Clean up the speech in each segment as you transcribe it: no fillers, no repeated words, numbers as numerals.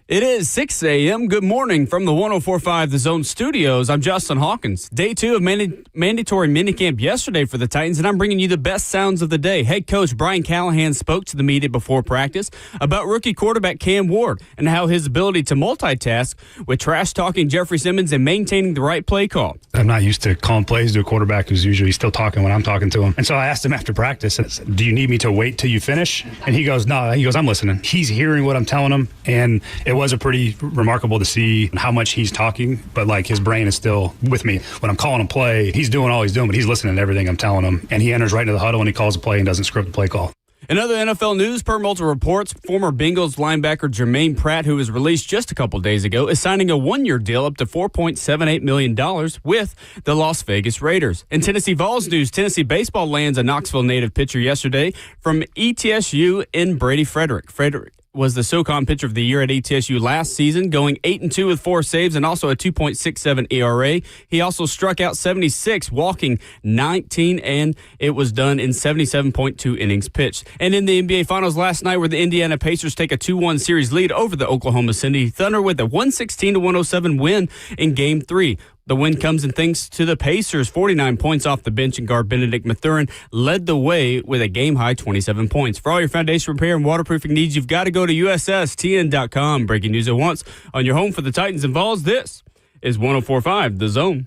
It is 6 a.m. Good morning from the 104.5 The Zone Studios. I'm Justin Hawkins. Day 2 of mandatory minicamp yesterday for the Titans, and I'm bringing you the best sounds of the day. Head coach Brian Callahan spoke to the media before practice about rookie quarterback Cam Ward and how his ability to multitask with trash-talking Jeffrey Simmons and maintaining the right play call. I'm not used to calling plays to a quarterback who's usually still talking when I'm talking to him. And so I asked him after practice, do you need me to wait till you finish? And he goes, no. He goes, I'm listening. He's hearing what I'm telling him, and it was a pretty remarkable to see how much he's talking, but like his brain is still with me. When I'm calling a play, he's doing all he's doing, but he's listening to everything I'm telling him, and he enters right into the huddle and he calls a play and doesn't script the play call. In other NFL news, per multiple reports, former Bengals linebacker Jermaine Pratt, who was released just a couple days ago, is signing a one-year deal up to $4.78 million with the Las Vegas Raiders. In Tennessee Vols news, Tennessee baseball lands a Knoxville native pitcher yesterday from ETSU in Brady Frederick. Frederick was the SoCon pitcher of the year at ETSU last season, going 8-2 with 4 saves and also a 2.67 ERA. He also struck out 76, walking 19, and it was done in 77.2 innings pitched. And in the NBA Finals last night, where the Indiana Pacers take a 2-1 series lead over the Oklahoma City Thunder with a 116-107 win in Game 3. The win comes in thanks to the Pacers. 49 points off the bench, and guard Benedict Mathurin led the way with a game-high 27 points. For all your foundation repair and waterproofing needs, you've got to go to USSTN.com. Breaking news at once on your home for the Titans and Vols. This is 104.5 The Zone.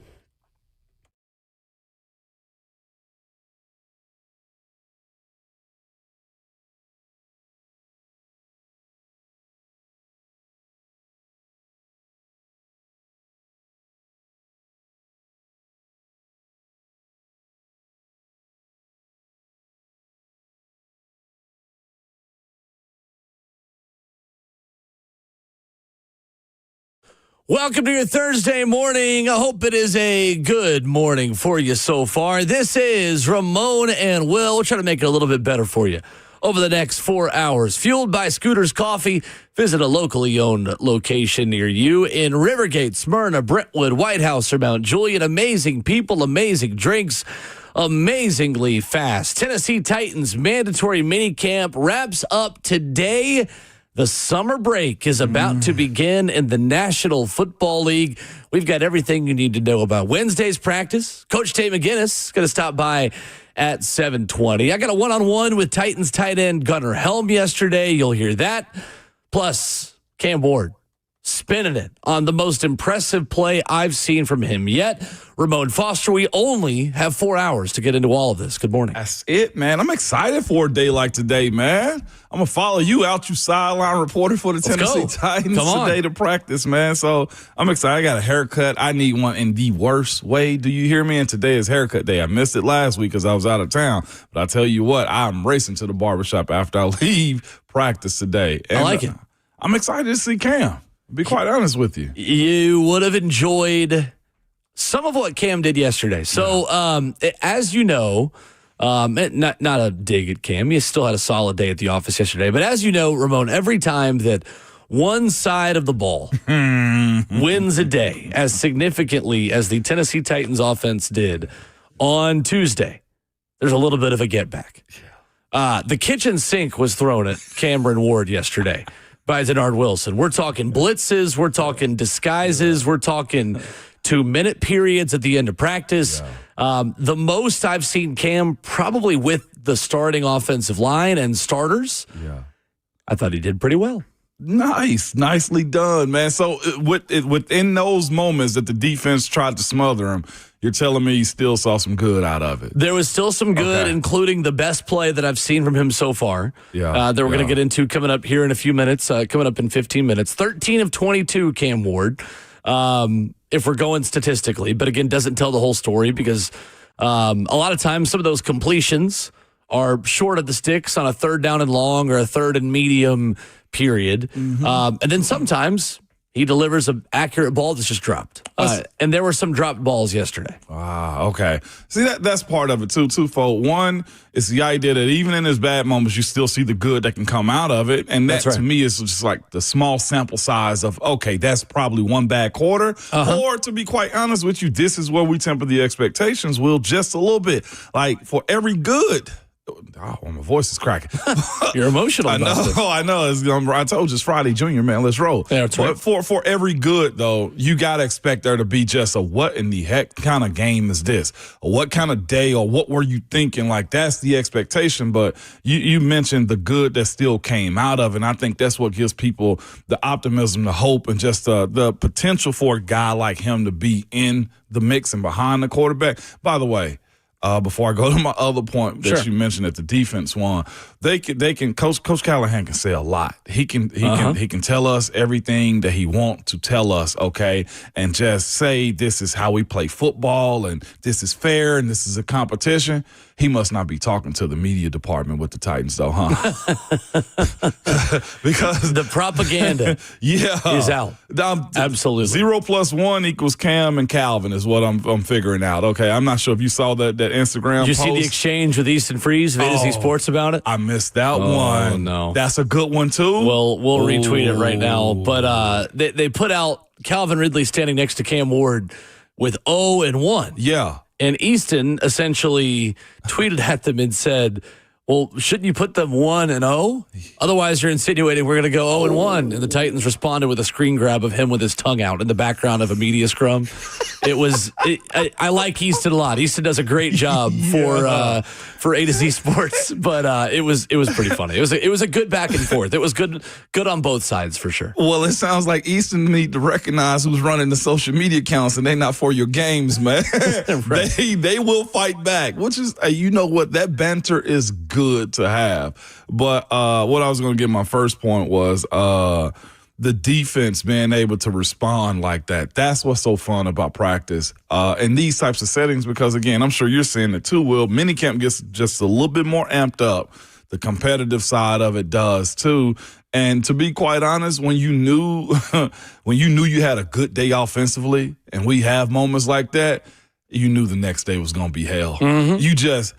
Welcome to your Thursday morning. I hope it is a good morning for you so far. This is Ramon and Will. We'll try to make it a little bit better for you over the next 4 hours. Fueled by Scooter's Coffee. Visit a locally owned location near you in Rivergate, Smyrna, Brentwood, White House, or Mount Juliet. Amazing people, amazing drinks, amazingly fast. Tennessee Titans mandatory minicamp wraps up today. The summer break is about to begin in the National Football League. We've got everything you need to know about Wednesday's practice. Coach Dave McInness is going to stop by at 7:20. I got a one-on-one with Titans tight end Gunnar Helm yesterday. You'll hear that. Plus, Cam Ward spinning it on the most impressive play I've seen from him yet. Ramon Foster, we only have 4 hours to get into all of this. Good morning. That's it, man. I'm excited for a day like today, man. I'm going to follow you out, you sideline reporter for the Tennessee Titans today to practice, man. So I'm excited. I got a haircut. I need one in the worst way. Do you hear me? And today is haircut day. I missed it last week because I was out of town. But I tell you what, I'm racing to the barbershop after I leave practice today. And I like it. I'm excited to see Cam. Be quite honest with you. You would have enjoyed some of what Cam did yesterday. So, as you know, not a dig at Cam. He still had a solid day at the office yesterday. But as you know, Ramon, every time that one side of the ball wins a day as significantly as the Tennessee Titans offense did on Tuesday, there's a little bit of a get back. The kitchen sink was thrown at Cameron Ward yesterday by Denard Wilson. We're talking blitzes. We're talking disguises. We're talking 2-minute periods at the end of practice. The most I've seen Cam probably with the starting offensive line and starters. I thought he did pretty well. Nicely done, man. So within those moments that the defense tried to smother him, you're telling me you still saw some good out of it. There was still some good, including the best play that I've seen from him so far. That we're going to get into coming up here in a few minutes, coming up in 15 minutes. 13 of 22, Cam Ward, if we're going statistically. But again, doesn't tell the whole story because a lot of times some of those completions are short of the sticks on a third down and long or a third and medium period. And then sometimes he delivers an accurate ball that's just dropped. And there were some dropped balls yesterday. Okay. See, that's part of it, too, twofold. One, it's the idea that even in his bad moments, you still see the good that can come out of it. And that, to me, is just like the small sample size of, okay, that's probably one bad quarter. Or, to be quite honest with you, this is where we temper the expectations, Will, just a little bit. Like, for every good Oh, my voice is cracking. You're emotional about this. I know. I told you it's Friday Junior, man. Let's roll. Yeah, that's right. But for every good, though, you got to expect there to be just a what in the heck kind of game is this? Or what kind of day, or what were you thinking? Like, that's the expectation. But you mentioned the good that still came out of it. And I think that's what gives people the optimism, the hope, and just the potential for a guy like him to be in the mix and behind the quarterback. By the way, before I go to my other point that you mentioned that the defense won, they can Coach Callahan can say a lot. He can tell us everything that he wants to tell us, okay, and just say this is how we play football and this is fair and this is a competition. He must not be talking to the media department with the Titans, though, huh? Because the propaganda is out. Absolutely. 0 + 1 = Cam and Calvin is what I'm figuring out. Okay, I'm not sure if you saw that Instagram post. Did you see the exchange with Easton Freeze of A to Z Sports about it? I missed that one. No. That's a good one, too. We'll retweet it right now. But they put out Calvin Ridley standing next to Cam Ward with 0-1. Yeah. And Easton essentially tweeted at them and said, well, shouldn't you put them 1-0? Otherwise, you're insinuating we're going to go 0-1. And the Titans responded with a screen grab of him with his tongue out in the background of a media scrum. I like Easton a lot. Easton does a great job for A to Z Sports, but it was pretty funny. It was a good back and forth. It was good on both sides for sure. Well, it sounds like Easton need to recognize who's running the social media accounts, and they're not for your games, man. Right. They will fight back, which is, you know what, that banter is good to have. But what I was going to get my first point was the defense being able to respond like that. That's what's so fun about practice in these types of settings, because, again, I'm sure you're seeing it too, Will. Minicamp gets just a little bit more amped up. The competitive side of it does too. And to be quite honest, when you knew you had a good day offensively, and we have moments like that, you knew the next day was going to be hell. Mm-hmm. You just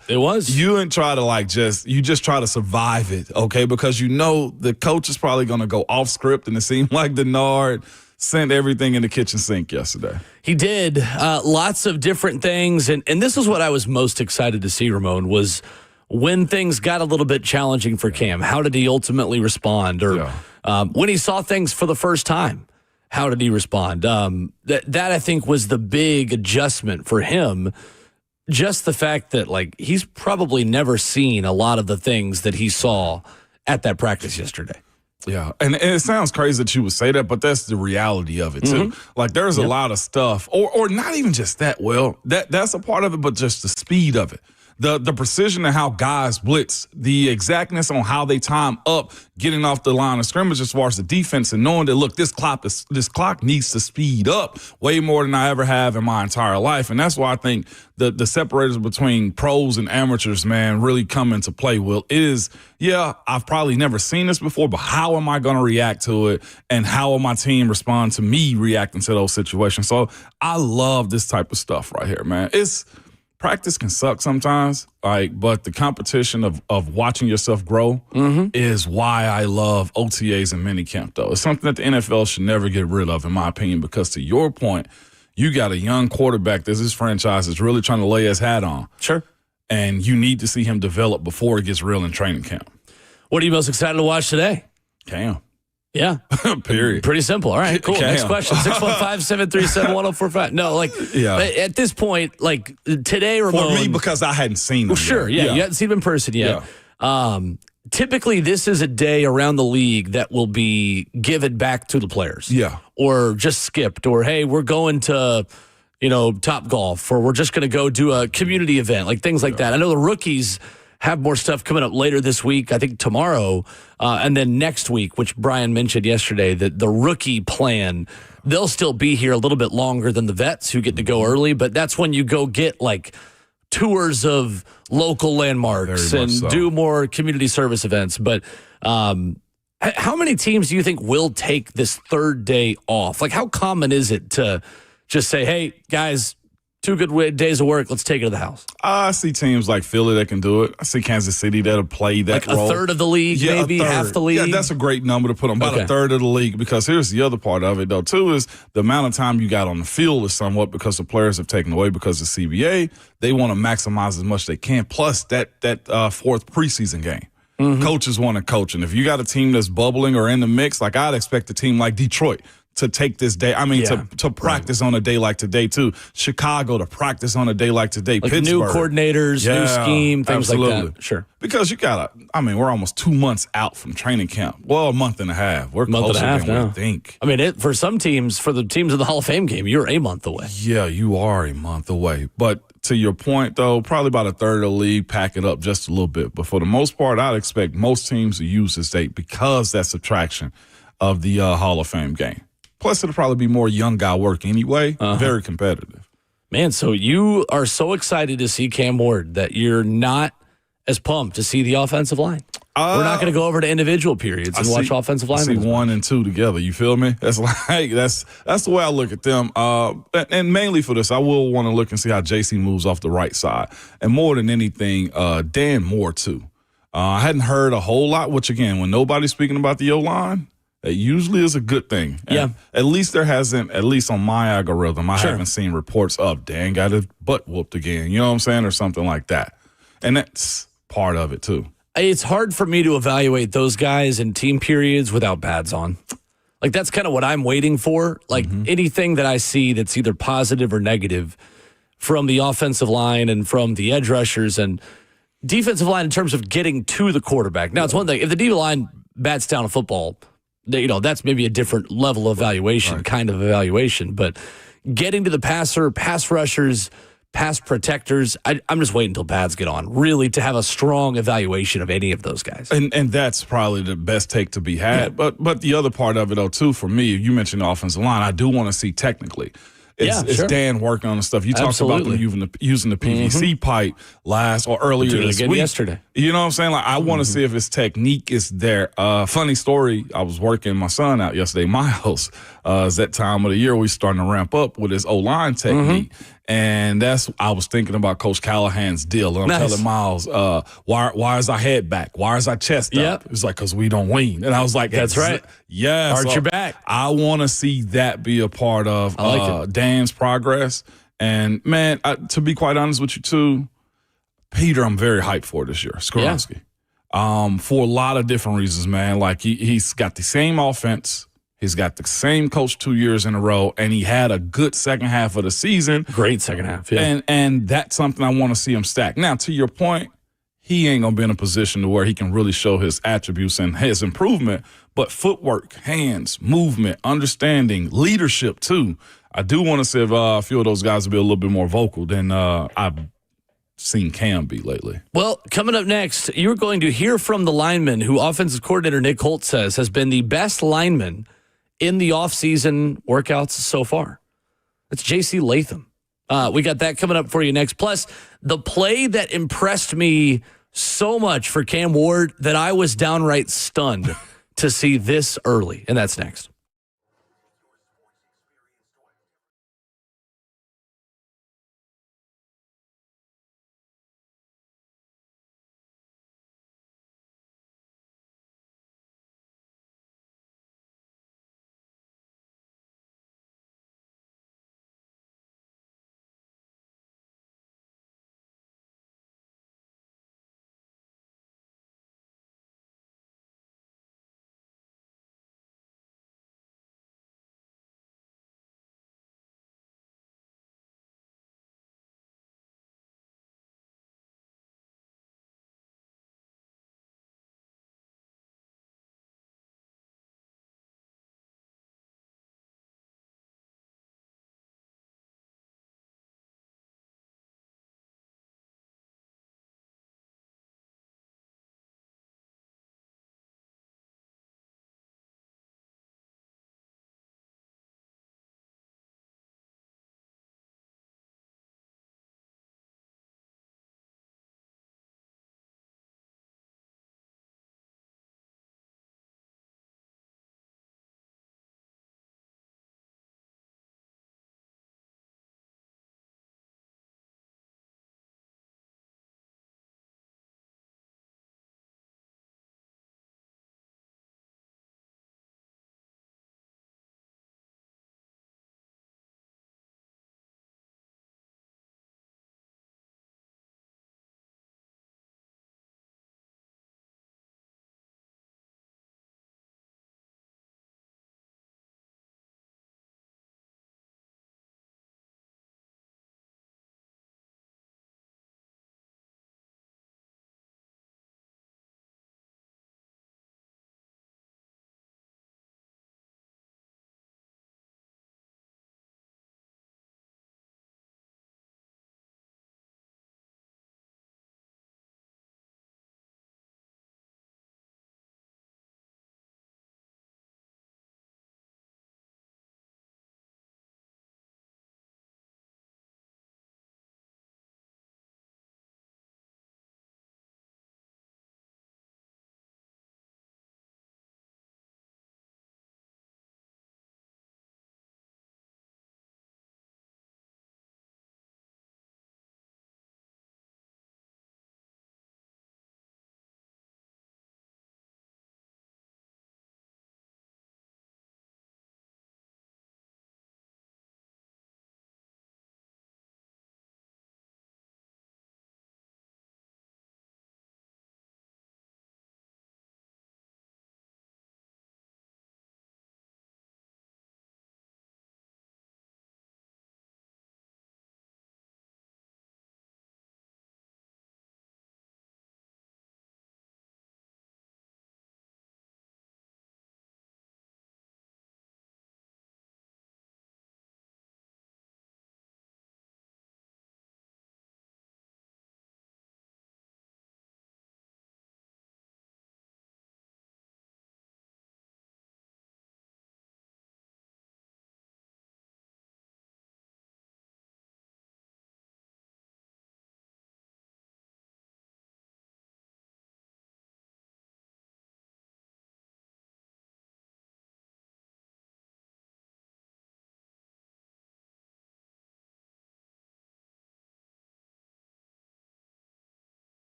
try to survive it, okay? Because you know the coach is probably going to go off script, and it seemed like Denard sent everything in the kitchen sink yesterday. He did. Lots of different things. And this is what I was most excited to see, Ramon, was when things got a little bit challenging for Cam. How did he ultimately respond? Or when he saw things for the first time, how did he respond? That I think was the big adjustment for him. Just the fact that, like, he's probably never seen a lot of the things that he saw at that practice yesterday. Yeah, and it sounds crazy that you would say that, but that's the reality of it, too. Mm-hmm. Like, there's a lot of stuff, or not even just that, Will. That's a part of it, but just the speed of it. The precision of how guys blitz, the exactness on how they time up, getting off the line of scrimmage as far as the defense, and knowing that, look, this clock needs to speed up way more than I ever have in my entire life. And that's why I think the separators between pros and amateurs, man, really come into play, Will. It is, I've probably never seen this before, but how am I going to react to it, and how will my team respond to me reacting to those situations? So I love this type of stuff right here, man. Practice can suck sometimes, but the competition of watching yourself grow is why I love OTAs and minicamp, though. It's something that the NFL should never get rid of, in my opinion, because to your point, you got a young quarterback that this franchise is really trying to lay his hat on. Sure. And you need to see him develop before it gets real in training camp. What are you most excited to watch today? Cam. Yeah. Period. Pretty simple. All right, cool. Next question. 615-737-1045. No, at this point, today, Ramon. For me, because I hadn't seen him. Well, sure. Yeah. You hadn't seen him in person yet. Yeah. Typically, this is a day around the league that will be given back to the players. Yeah. Or just skipped. Or, hey, we're going to, Top Golf. Or we're just going to go do a community event. Things like that. I know the rookies have more stuff coming up later this week, I think tomorrow, and then next week, which Brian mentioned yesterday, that the rookie plan, they'll still be here a little bit longer than the vets who get to go early, but that's when you go get tours of local landmarks and do more community service events. But how many teams do you think will take this third day off? How common is it to just say, hey, guys, 2 good days of work. Let's take it to the house. I see teams like Philly that can do it. I see Kansas City that'll play that like role. A third of the league, maybe half the league. Yeah, that's a great number to put on. About a third of the league, because here's the other part of it, though, too, is the amount of time you got on the field is somewhat because the players have taken away because of CBA. They want to maximize as much as they can, plus that fourth preseason game. Mm-hmm. Coaches want to coach. And if you got a team that's bubbling or in the mix, like I'd expect a team like Detroit to take this day. I mean, to practice on a day like today, too. Chicago to practice on a day like today. Like Pittsburgh. New coordinators, new scheme, things absolutely. like that. Sure. Because we're almost 2 months out from training camp. Well, a month and a half. We're closer than we think. I mean, for some teams, for the teams in the Hall of Fame game, you're a month away. Yeah, you are a month away. But to your point, though, probably about a third of the league pack it up just a little bit. But for the most part, I'd expect most teams to use this date because that subtraction of the Hall of Fame game. Plus, it'll probably be more young guy work anyway. Very competitive. Man, so you are so excited to see Cam Ward that you're not as pumped to see the offensive line. We're not going to go over to individual periods and watch offensive linemen. I see 1 and 2 together. You feel me? That's that's the way I look at them. And mainly for this, I will want to look and see how JC moves off the right side. And more than anything, Dan Moore, too. I hadn't heard a whole lot, which, again, when nobody's speaking about the O-line, that usually is a good thing. And at least there hasn't, at least on my algorithm, I haven't seen reports of Dan got his butt whooped again. You know what I'm saying? Or something like that. And that's part of it, too. It's hard for me to evaluate those guys in team periods without pads on. Like, that's kind of what I'm waiting for. Like, anything that I see that's either positive or negative from the offensive line and from the edge rushers and defensive line in terms of getting to the quarterback. Now, it's one thing. If the D line bats down a football, that's maybe a different level of evaluation, kind of evaluation. But getting to the passer, pass rushers, pass protectors, I'm just waiting until pads get on, really, to have a strong evaluation of any of those guys. And that's probably the best take to be had. Yeah. But the other part of it, though, too, for me, you mentioned the offensive line, I do want to see technically. It's Dan working on the stuff. You talked about them using the PVC pipe earlier this week. Yesterday. You know what I'm saying? Like, I want to see if his technique is there. Funny story, I was working my son out yesterday, Miles. It's that time of the year we starting to ramp up with his O-line technique. And I was thinking about Coach Callahan's deal. And I'm telling Miles, why is our head back? Why is our chest up? It's like, because we don't lean. And I was like, that's right. Yeah. Arch your back. I want to see that be a part of Dan's progress. And, man, to be quite honest with you, too, Peter, I'm very hyped for this year, Skoronski. For a lot of different reasons, man. Like, he's got the same offense. He's got the same coach 2 years in a row, and he had a good second half of the season. Great second half, yeah. And that's something I want to see him stack. Now, to your point, he ain't going to be in a position to where he can really show his attributes and his improvement, but footwork, hands, movement, understanding, leadership, too. I do want to see if a few of those guys will be a little bit more vocal than I've seen Cam be lately. Well, coming up next, you're going to hear from the lineman who offensive coordinator Nick Holt says has been the best lineman in the offseason workouts so far. It's J.C. Latham. We got that coming up for you next. Plus, the play that impressed me so much for Cam Ward that I was downright stunned to see this early. And that's next.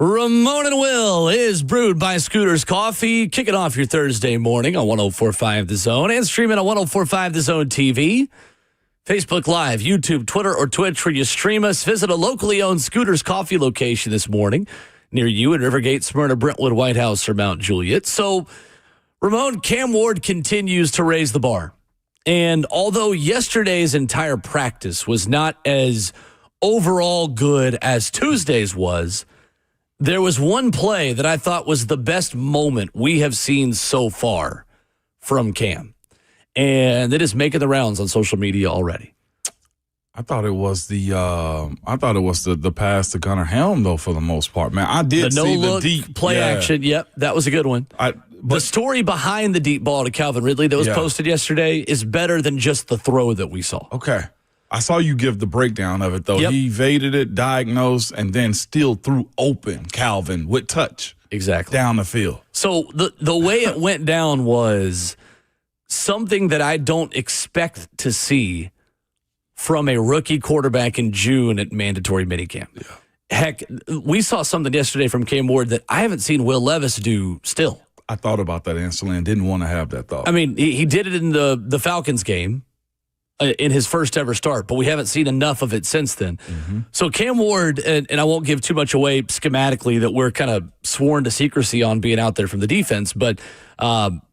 Ramon and Will is brewed by Scooter's Coffee. Kicking off your Thursday morning on 104.5 The Zone and streaming on 104.5 The Zone TV. Facebook Live, YouTube, Twitter, or Twitch where you stream us. Visit a locally owned Scooter's Coffee location this morning near you in Rivergate, Smyrna, Brentwood, White House, or Mount Juliet. So, Ramon, Cam Ward continues to raise the bar. And although yesterday's entire practice was not as overall good as Tuesday's was, there was one play that I thought was the best moment we have seen so far from Cam. And it is making the rounds on social media already. I thought it was the pass to Gunnar Helm though for the most part. Man, I did see the deep play action. Yep, that was a good one. But the story behind the deep ball to Calvin Ridley that was posted yesterday is better than just the throw that we saw. Okay. I saw you give the breakdown of it, though. Yep. He evaded it, diagnosed, and then still threw open Calvin with touch. Exactly. Down the field. So the way it went down was something that I don't expect to see from a rookie quarterback in June at mandatory minicamp. Yeah. Heck, we saw something yesterday from Cam Ward that I haven't seen Will Levis do still. I thought about that instantly and didn't want to have that thought. I mean, he did it in the Falcons game. In his first ever start, but we haven't seen enough of it since then. Mm-hmm. So Cam Ward, and I won't give too much away schematically that we're kind of sworn to secrecy on being out there from the defense, but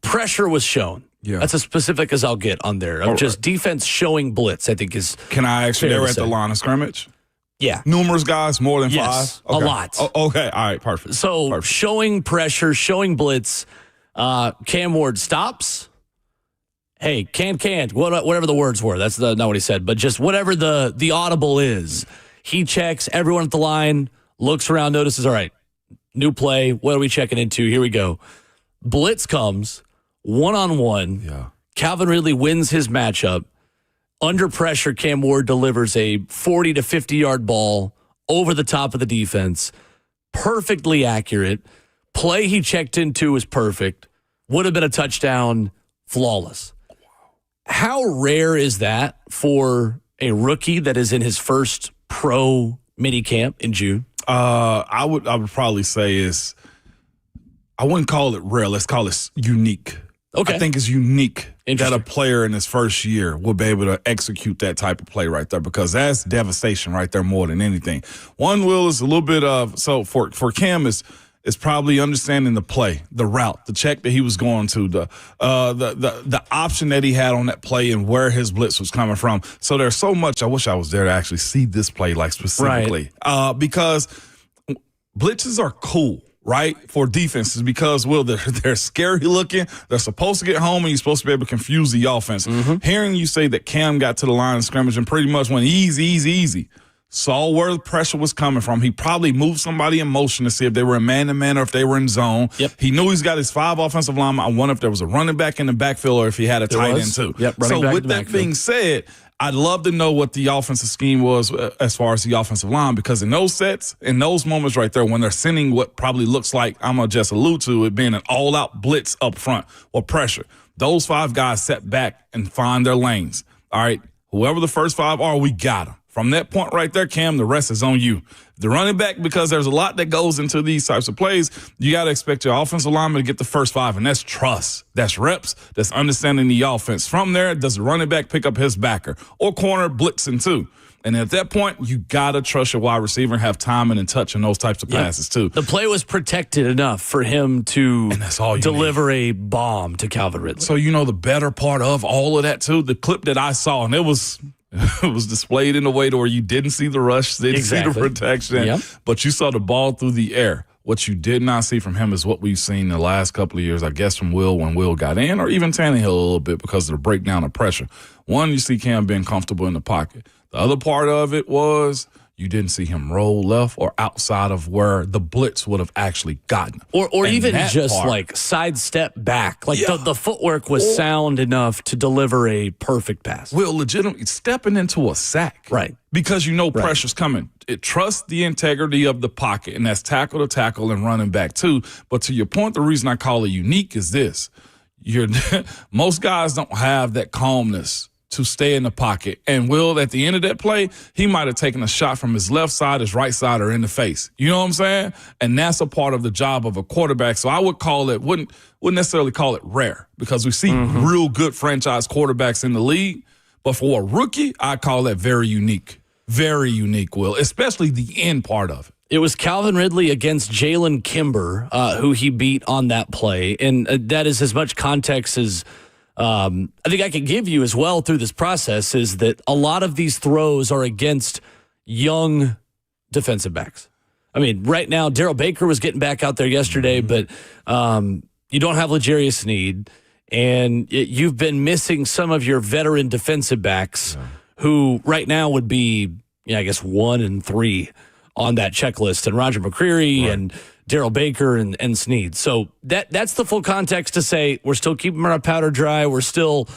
pressure was shown. Yeah. That's as specific as I'll get on there. Of just defense showing blitz, I think is. Can I actually, they were at the line of scrimmage? Yeah. Numerous guys, more than five? Okay. A lot. Okay, all right, perfect. So showing pressure, showing blitz, Cam Ward stops. Hey, can't, whatever the words were. That's not what he said, but just whatever the audible is. He checks everyone at the line, looks around, notices, all right, new play. What are we checking into? Here we go. Blitz comes, one-on-one. Yeah. Calvin Ridley wins his matchup. Under pressure, Cam Ward delivers a 40 to 50-yard ball over the top of the defense. Perfectly accurate. Play he checked into was perfect. Would have been a touchdown. Flawless. How rare is that for a rookie that is in his first pro minicamp in June? I would probably say I wouldn't call it rare. Let's call it unique. Okay. I think it's unique that a player in his first year will be able to execute that type of play right there because that's devastation right there more than anything. One Will is a little bit of so for Cam is probably understanding the play, the route, the check that he was going to, the option that he had on that play and where his blitz was coming from. So there's so much. I wish I was there to actually see this play like specifically, right. Because blitzes are cool, right, for defenses because, Will, they're scary looking. They're supposed to get home and you're supposed to be able to confuse the offense. Mm-hmm. Hearing you say that Cam got to the line of scrimmage and pretty much went easy. Saw where the pressure was coming from. He probably moved somebody in motion to see if they were in man-to-man or if they were in zone. Yep. He knew he's got his 5 offensive linemen. I wonder if there was a running back in the backfield or if he had a tight end too. Yep, so with that being said, I'd love to know what the offensive scheme was as far as the offensive line because in those sets, in those moments right there when they're sending what probably looks like, I'm going to just allude to it being an all-out blitz up front or pressure, those 5 guys set back and find their lanes. All right, whoever the first 5 are, we got them. From that point right there, Cam, the rest is on you. The running back, because there's a lot that goes into these types of plays, you got to expect your offensive lineman to get the first 5, and that's trust. That's reps. That's understanding the offense. From there, does the running back pick up his backer or corner blitzing too? And at that point, you got to trust your wide receiver and have timing and touch in those types of passes too. The play was protected enough for him to deliver a bomb to Calvin Ridley. So you know the better part of all of that too, the clip that I saw, and it was displayed in a way to where you didn't see the rush, didn't see the protection, but you saw the ball through the air. What you did not see from him is what we've seen the last couple of years, I guess, from Will when Will got in, or even Tannehill a little bit because of the breakdown of pressure. One, you see Cam being comfortable in the pocket. The other part of it was you didn't see him roll left or outside of where the blitz would have actually gotten. Or even just like sidestep back. Like the footwork was sound enough to deliver a perfect pass. Will, legitimately stepping into a sack. Right. Because you know pressure's coming. It trusts the integrity of the pocket, and that's tackle to tackle and running back too. But to your point, the reason I call it unique is this. Most guys don't have that calmness to stay in the pocket. And Will, at the end of that play, he might have taken a shot from his left side, his right side, or in the face. You know what I'm saying? And that's a part of the job of a quarterback. So I would call it, wouldn't necessarily call it rare, because we see real good franchise quarterbacks in the league. But for a rookie, I call that very unique. Very unique, Will, especially the end part of it. It was Calvin Ridley against Jalen Kimber who he beat on that play. And that is as much context as I think I can give you as well through this process, is that a lot of these throws are against young defensive backs. I mean, right now, Darrell Baker was getting back out there yesterday, but you don't have L'Jarius Sneed, and you've been missing some of your veteran defensive backs who right now would be, I guess, 1 and 3 on that checklist, and Roger McCreary and Darrell Baker and Sneed. So that's the full context to say we're still keeping our powder dry. We're still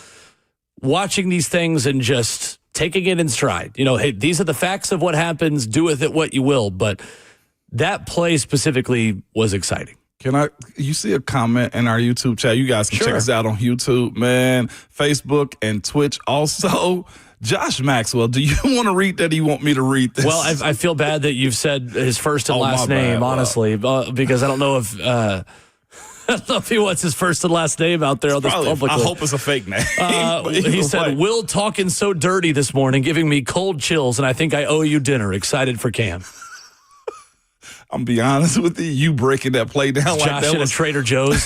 watching these things and just taking it in stride. Hey, these are the facts of what happens. Do with it what you will. But that play specifically was exciting. You see a comment in our YouTube chat? You guys can check us out on YouTube, man, Facebook, and Twitch also. Josh Maxwell, do you want to read that? Or you want me to read this? Well, I feel bad that you've said his first and last name, honestly, because I don't know if I don't know if he wants his first and last name out there on this publicly. I hope it's a fake name. He said, Will talking so dirty this morning, giving me cold chills, and I think I owe you dinner. Excited for Cam. I'm be honest with you. You breaking that play down like that Josh in a Trader Joe's,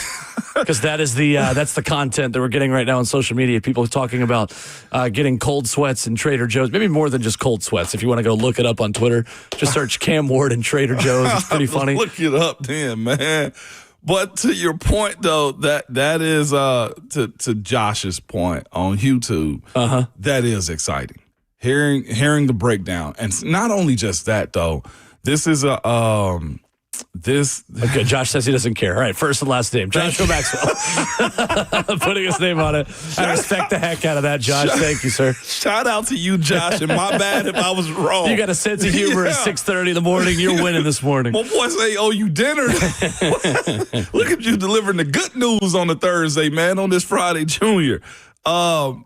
because that is that's the content that we're getting right now on social media. People talking about getting cold sweats in Trader Joe's. Maybe more than just cold sweats. If you want to go look it up on Twitter, just search Cam Ward and Trader Joe's. It's pretty funny. Look it up, then, man. But to your point, though, that is to Josh's point on YouTube. That is exciting. Hearing the breakdown, and not only just that, though. This is Okay, Josh says he doesn't care. All right, first and last name. Joshua Maxwell. Putting his name on it. I respect the heck out of that, Josh. Thank you, sir. Shout out to you, Josh, and my bad if I was wrong. You got a sense of humor at 6:30 in the morning. You're winning this morning. My boy say, oh, you dinner. Look at you delivering the good news on a Thursday, man, on this Friday, Junior. But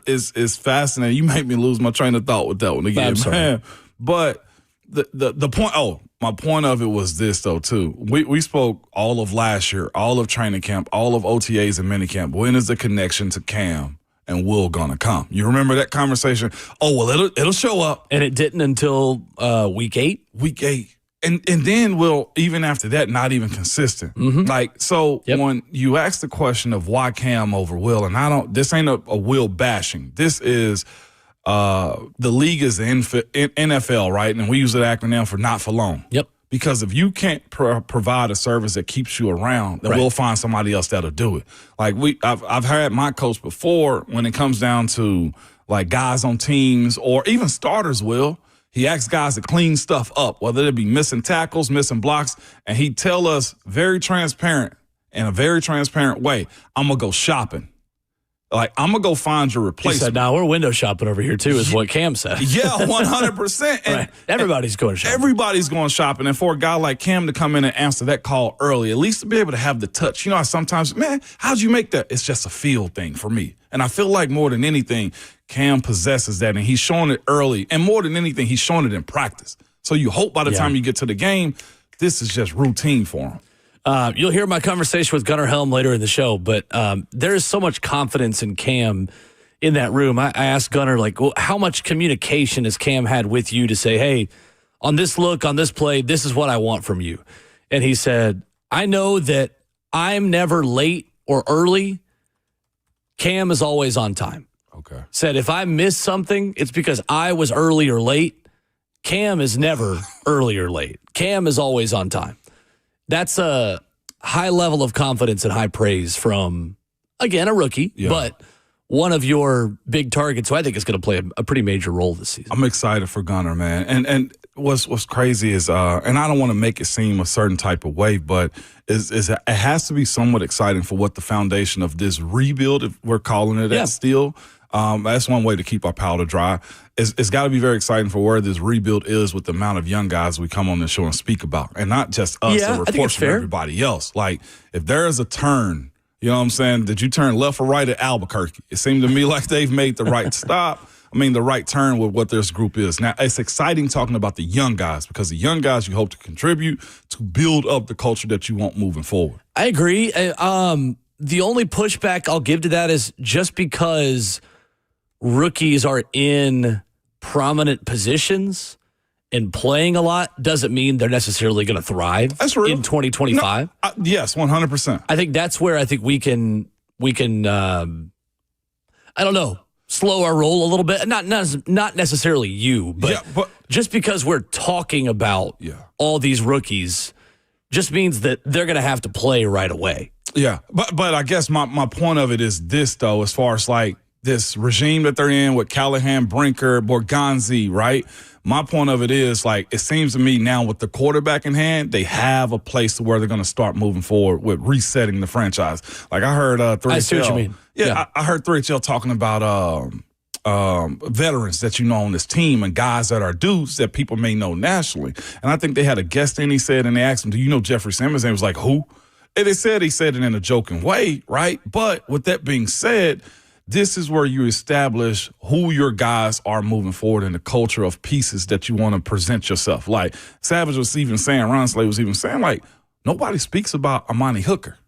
it's fascinating. You make me lose my train of thought with that one again, man. But the point, my point of it was this, though, too. We spoke all of last year, all of training camp, all of OTAs and minicamp. When is the connection to Cam and Will gonna come? You remember that conversation? Oh, well, it'll show up. And it didn't until week 8? Week 8. And then Will, even after that, not even consistent. When you ask the question of why Cam over Will, and this ain't a Will bashing. This is the league is the NFL, right? And we use that acronym for not for long. Yep. Because if you can't provide a service that keeps you around, then we'll find somebody else that'll do it. Like I've had my coach before when it comes down to like guys on teams or even starters. Will he asks guys to clean stuff up, whether it be missing tackles, missing blocks, and he'd tell us in a very transparent way, I'm gonna go shopping. Like, I'm going to go find your replacement. He said, no, we're window shopping over here, too, is what Cam said. Yeah, 100%. Right. Everybody's going shopping. Everybody's going shopping. And for a guy like Cam to come in and answer that call early, at least to be able to have the touch. You know, sometimes, man, how'd you make that? It's just a feel thing for me. And I feel like more than anything, Cam possesses that, and he's showing it early. And more than anything, he's showing it in practice. So you hope by the time you get to the game, this is just routine for him. You'll hear my conversation with Gunnar Helm later in the show, but there is so much confidence in Cam in that room. I asked Gunnar, how much communication has Cam had with you to say, hey, on this look, on this play, this is what I want from you? And he said, I know that I'm never late or early. Cam is always on time. Okay. Said, if I miss something, it's because I was early or late. Cam is never early or late. Cam is always on time. That's a high level of confidence and high praise from, again, a rookie, but one of your big targets who I think is going to play a pretty major role this season. I'm excited for Gunnar, man. And what's crazy is, and I don't want to make it seem a certain type of way, but is it has to be somewhat exciting for what the foundation of this rebuild, if we're calling it that still. That's one way to keep our powder dry. It's got to be very exciting for where this rebuild is with the amount of young guys we come on the show and speak about. And not just us, the reports from everybody else. Like, if there is a turn You know what I'm saying? Did you turn left or right at Albuquerque? It seemed to me like they've made the right the right turn with what this group is. Now, it's exciting talking about the young guys because the young guys you hope to contribute to build up the culture that you want moving forward. I agree. The only pushback I'll give to that is just because rookies are in prominent positions and playing a lot doesn't mean they're necessarily going to thrive in 2025. No, yes, 100%. I think that's where I think we can I don't know, slow our roll a little bit. Not necessarily you, but just because we're talking about all these rookies just means that they're going to have to play right away. Yeah, but I guess my point of it is this, though, as far as like this regime that they're in with Callahan, Brinker, Borgonzi, right? My point of it is, like, it seems to me now with the quarterback in hand, they have a place to where they're going to start moving forward with resetting the franchise. Like, I heard 3HL. I see what you mean. Yeah. I heard 3HL talking about veterans that you know on this team and guys that are dudes that people may know nationally. And I think they had a guest in, he said, and they asked him, do you know Jeffrey Simmons? And he was like, who? And he said it in a joking way, right? But with that being said, this is where you establish who your guys are moving forward in the culture of pieces that you want to present yourself. Like Savage was even saying, Ron Slay was even saying, like, nobody speaks about Amani Hooker,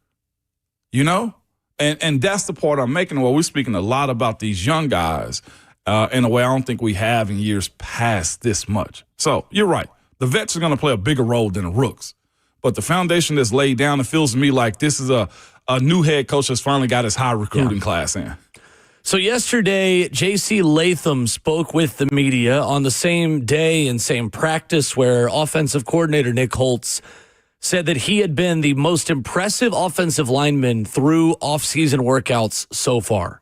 you know? And that's the part I'm making where we're speaking a lot about these young guys in a way I don't think we have in years past this much. So you're right. The vets are going to play a bigger role than the rooks. But the foundation that's laid down, it feels to me like this is a new head coach that's finally got his high recruiting class in. So yesterday, J.C. Latham spoke with the media on the same day and same practice where offensive coordinator Nick Holtz said that he had been the most impressive offensive lineman through offseason workouts so far.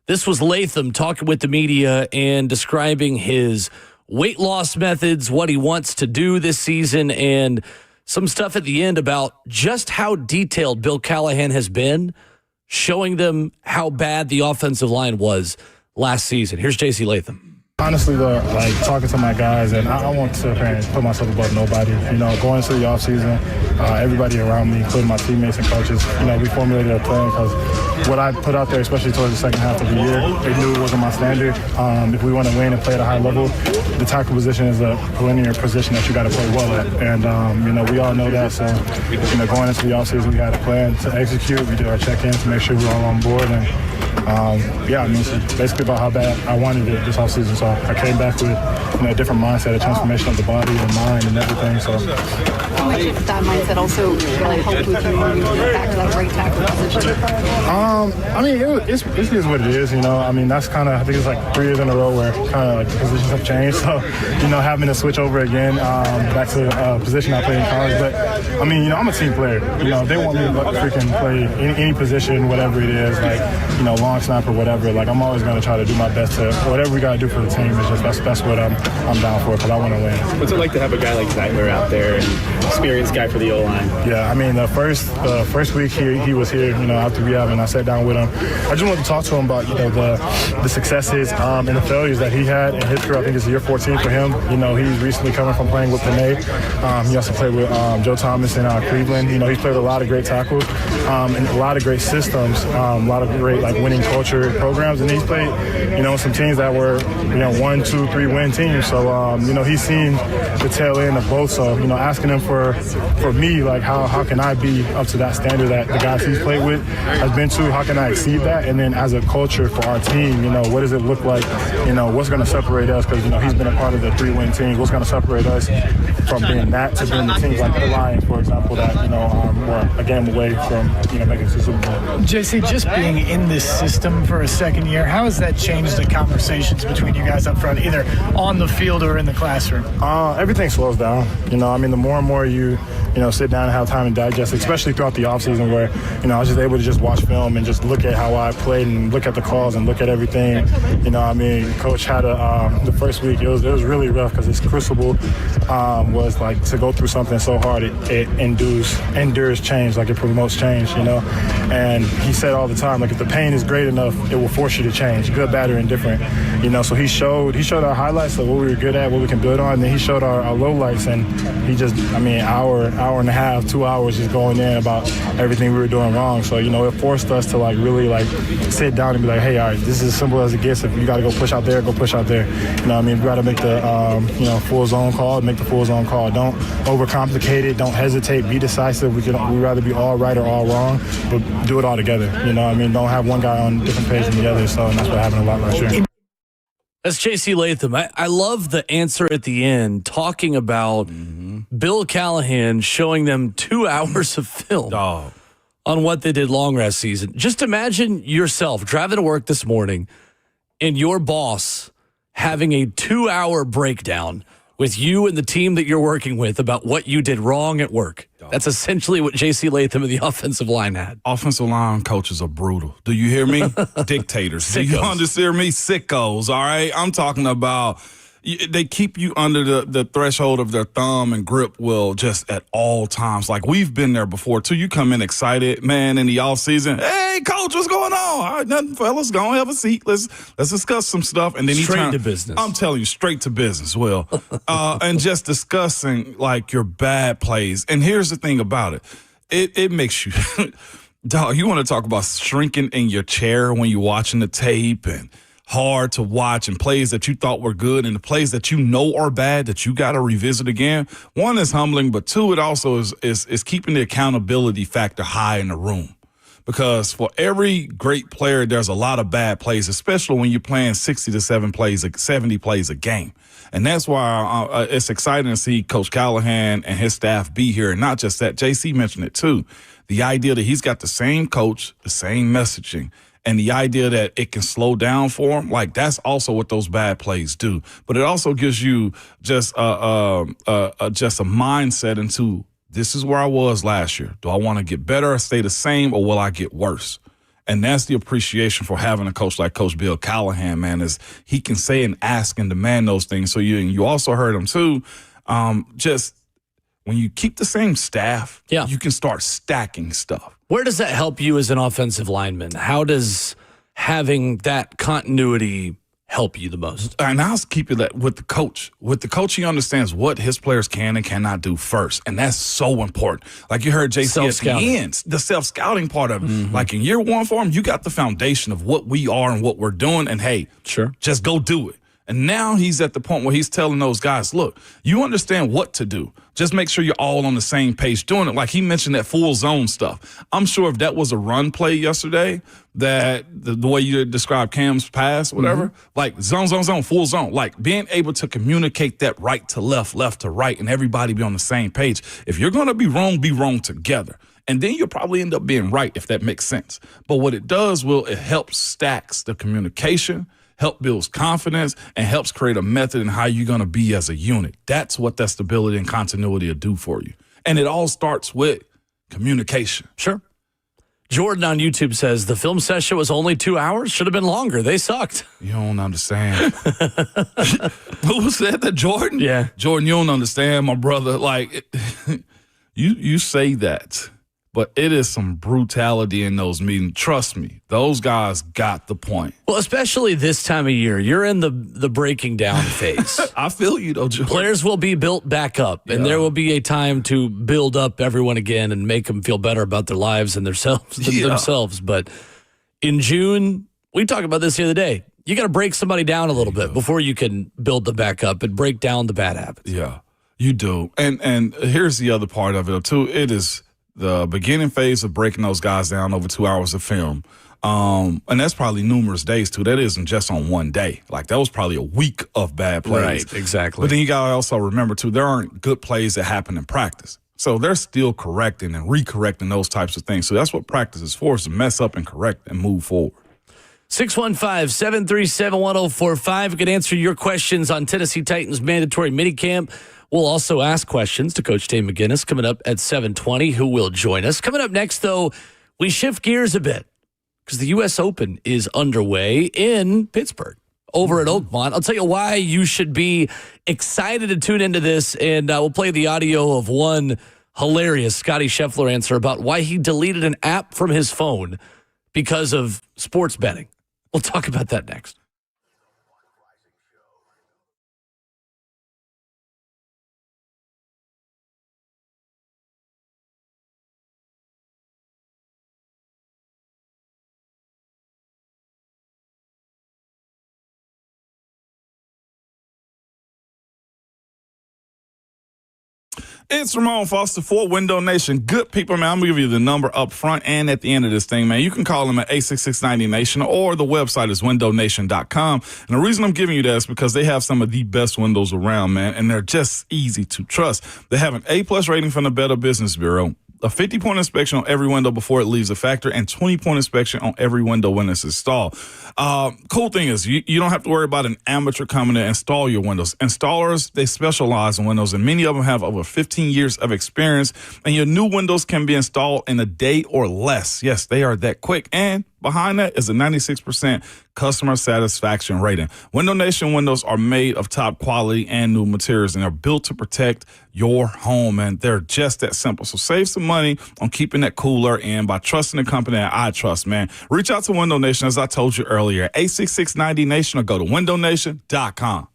This was Latham talking with the media and describing his weight loss methods, what he wants to do this season, and some stuff at the end about just how detailed Bill Callahan has been, showing them how bad the offensive line was last season. Here's J.C. Latham. Honestly, though, like talking to my guys, and I want to put myself above nobody. You know, going into the offseason, everybody around me, including my teammates and coaches, you know, we formulated a plan because what I put out there, especially towards the second half of the year, they knew it wasn't my standard. If we want to win and play at a high level, the tackle position is a linear position that you got to play well at. And, you know, we all know that. So, you know, going into the offseason, we had a plan to execute. We did our check-ins to make sure we were all on board. And, yeah, I mean, it's basically about how bad I wanted it this offseason. So I came back with, you know, a different mindset, a transformation of the body and mind and everything. So how much of that mindset also really helped with you moving back to that right tackle position? I mean, it is what it is, you know. I mean, that's kind of, I think it's like 3 years in a row where kind of like the positions have changed. So, you know, having to switch over again back to a position I played in college. But, I mean, you know, I'm a team player. You know, they want me to freaking play any position, whatever it is, like, you know, long snap or whatever. Like, I'm always going to try to do my best to, whatever we got to do for the team is just, that's what I'm down for because I want to win. What's it like to have a guy like Zeitler out there and experienced guy for the O-line? Yeah, I mean, the first week he was here, you know, after rehab, and I sat down with him. I just wanted to talk to him about, you know, the successes and the failures that he had in his career. I think it's year 14 for him. You know, he's recently coming from playing with Panay. He also played with Joe Thomas in Cleveland. You know, he's played with a lot of great tackles and a lot of great systems, a lot of great, like, winning culture programs. And he's played, you know, some teams that were, you know, 1, 2, 3 win teams. So, you know, he's seen the tail end of both. So, you know, asking him for me, like, how can I be up to that standard that the guys he's played with has been to? How can I exceed that? And then as a culture for our team, you know, what does it look like? You know, what's going to separate us? Because, you know, he's been a part of the 3-win teams. What's going to separate us from being that to being the teams like the Lions, for example, that, you know, were a game away from, you know, making it to the Super Bowl. JC, just being in this system for a second year, how has that changed the conversations between you guys up front, either on the field or in the classroom? Everything slows down. You know, I mean, the more and more you know, sit down and have time to digest, especially throughout the offseason where, you know, I was just able to just watch film and just look at how I played and look at the calls and look at everything. You know, I mean, Coach had the first week, it was really rough because his crucible was like to go through something so hard, it endures change, like it promotes change, you know. And he said all the time, like, if the pain is great, great enough, it will force you to change, good, bad, or indifferent. You know, so he showed our highlights of what we were good at, what we can build on, and then he showed our lowlights, and he just, hour and a half, 2 hours just going in about everything we were doing wrong. So, you know, it forced us to really sit down and be like, hey, all right, this is as simple as it gets. If you got to go push out there, go push out there. You know what I mean? We got to make the, full zone call, make the full zone call. Don't overcomplicate it. Don't hesitate. Be decisive. We'd rather be all right or all wrong, but do it all together. You know what I mean? Don't have one guy on a different page than the other. So that's what happened a lot last year. That's J.C. Latham. I love the answer at the end, talking about Bill Callahan showing them 2 hours of film on what they did long rest season. Just imagine yourself driving to work this morning and your boss having a 2-hour breakdown with you and the team that you're working with about what you did wrong at work. That's essentially what J.C. Latham and the offensive line had. Offensive line coaches are brutal. Do you hear me? Dictators. Sickos. Do you understand me? Sickos, all right? I'm talking about they keep you under the threshold of their thumb and grip will just at all times. Like, we've been there before, too. You come in excited, man, in the offseason. Hey, coach, what's going on? All right, nothing, fellas. Go and have a seat. Let's discuss some stuff. And then straight to business. I'm telling you, straight to business, Will. And just discussing, your bad plays. And here's the thing about it. It makes you – dog, you want to talk about shrinking in your chair when you're watching the tape and – hard to watch, and plays that you thought were good and the plays that you know are bad that you got to revisit again. One is humbling, but two, it also is keeping the accountability factor high in the room. Because for every great player, there's a lot of bad plays, especially when you're playing 60 to 70 plays a game. And that's why it's exciting to see Coach Callahan and his staff be here. And not just that, JC mentioned it too. The idea that he's got the same coach, the same messaging, and the idea that it can slow down for him, that's also what those bad plays do. But it also gives you just a mindset into, this is where I was last year. Do I want to get better or stay the same, or will I get worse? And that's the appreciation for having a coach like Coach Bill Callahan, man, is he can say and ask and demand those things. So you also heard him too, just when you keep the same staff, you can start stacking stuff. Where does that help you as an offensive lineman? How does having that continuity help you the most? And I'll keep it with the coach. With the coach, he understands what his players can and cannot do first. And that's so important. Like you heard JC at the end, the self-scouting part of it. Mm-hmm. Like in year one for him, you got the foundation of what we are and what we're doing. And hey, just go do it. And now he's at the point where he's telling those guys, look, you understand what to do. Just make sure you're all on the same page doing it. Like he mentioned that full zone stuff. I'm sure if that was a run play yesterday, that the way you described Cam's pass, whatever, like zone, full zone, like being able to communicate that right to left, left to right, and everybody be on the same page. If you're going to be wrong together. And then you'll probably end up being right, if that makes sense. But what it does, Will, it helps stacks the communication, help builds confidence, and helps create a method in how you're going to be as a unit. That's what that stability and continuity will do for you. And it all starts with communication. Sure. Jordan on YouTube says, the film session was only 2 hours. Should have been longer. They sucked. You don't understand. Who said that, Jordan? Yeah. Jordan, you don't understand, my brother. Like, you say that. But it is some brutality in those meetings. Trust me, those guys got the point. Well, especially this time of year. You're in the breaking down phase. I feel you, though, Jordan. Players will be built back up, and there will be a time to build up everyone again and make them feel better about their lives and themselves. But in June, we talked about this the other day. You got to break somebody down a little bit before you can build them back up and break down the bad habits. Yeah, you do. And here's the other part of it, too. It is the beginning phase of breaking those guys down over 2 hours of film. And that's probably numerous days, too. That isn't just on one day. Like, that was probably a week of bad plays. Right, exactly. But then you got to also remember, too, there aren't good plays that happen in practice. So they're still correcting and recorrecting those types of things. So that's what practice is for, is to mess up and correct and move forward. 615-737-1045. We can answer your questions on Tennessee Titans mandatory minicamp. We'll also ask questions to Coach Dave McInness coming up at 7:20, who will join us. Coming up next, though, we shift gears a bit because the U.S. Open is underway in Pittsburgh over at Oakmont. I'll tell you why you should be excited to tune into this, and we'll play the audio of one hilarious Scottie Scheffler answer about why he deleted an app from his phone because of sports betting. We'll talk about that next. It's Ramon Foster for Window Nation. Good people, man. I'm going to give you the number up front and at the end of this thing, man. You can call them at 866-90Nation or the website is windownation.com. And the reason I'm giving you that is because they have some of the best windows around, man, and they're just easy to trust. They have an A-plus rating from the Better Business Bureau, a 50-point inspection on every window before it leaves the factory, and 20-point inspection on every window when it's installed. Cool thing is you don't have to worry about an amateur coming to install your windows. Installers, they specialize in windows, and many of them have over 15 years of experience, and your new windows can be installed in a day or less. Yes, they are that quick. And behind that is a 96% customer satisfaction rating. Window Nation windows are made of top quality and new materials, and they're built to protect your home, and they're just that simple. So save some money on keeping that cooler in by trusting the company that I trust, man. Reach out to Window Nation, as I told you earlier, 866-90Nation, or go to windownation.com.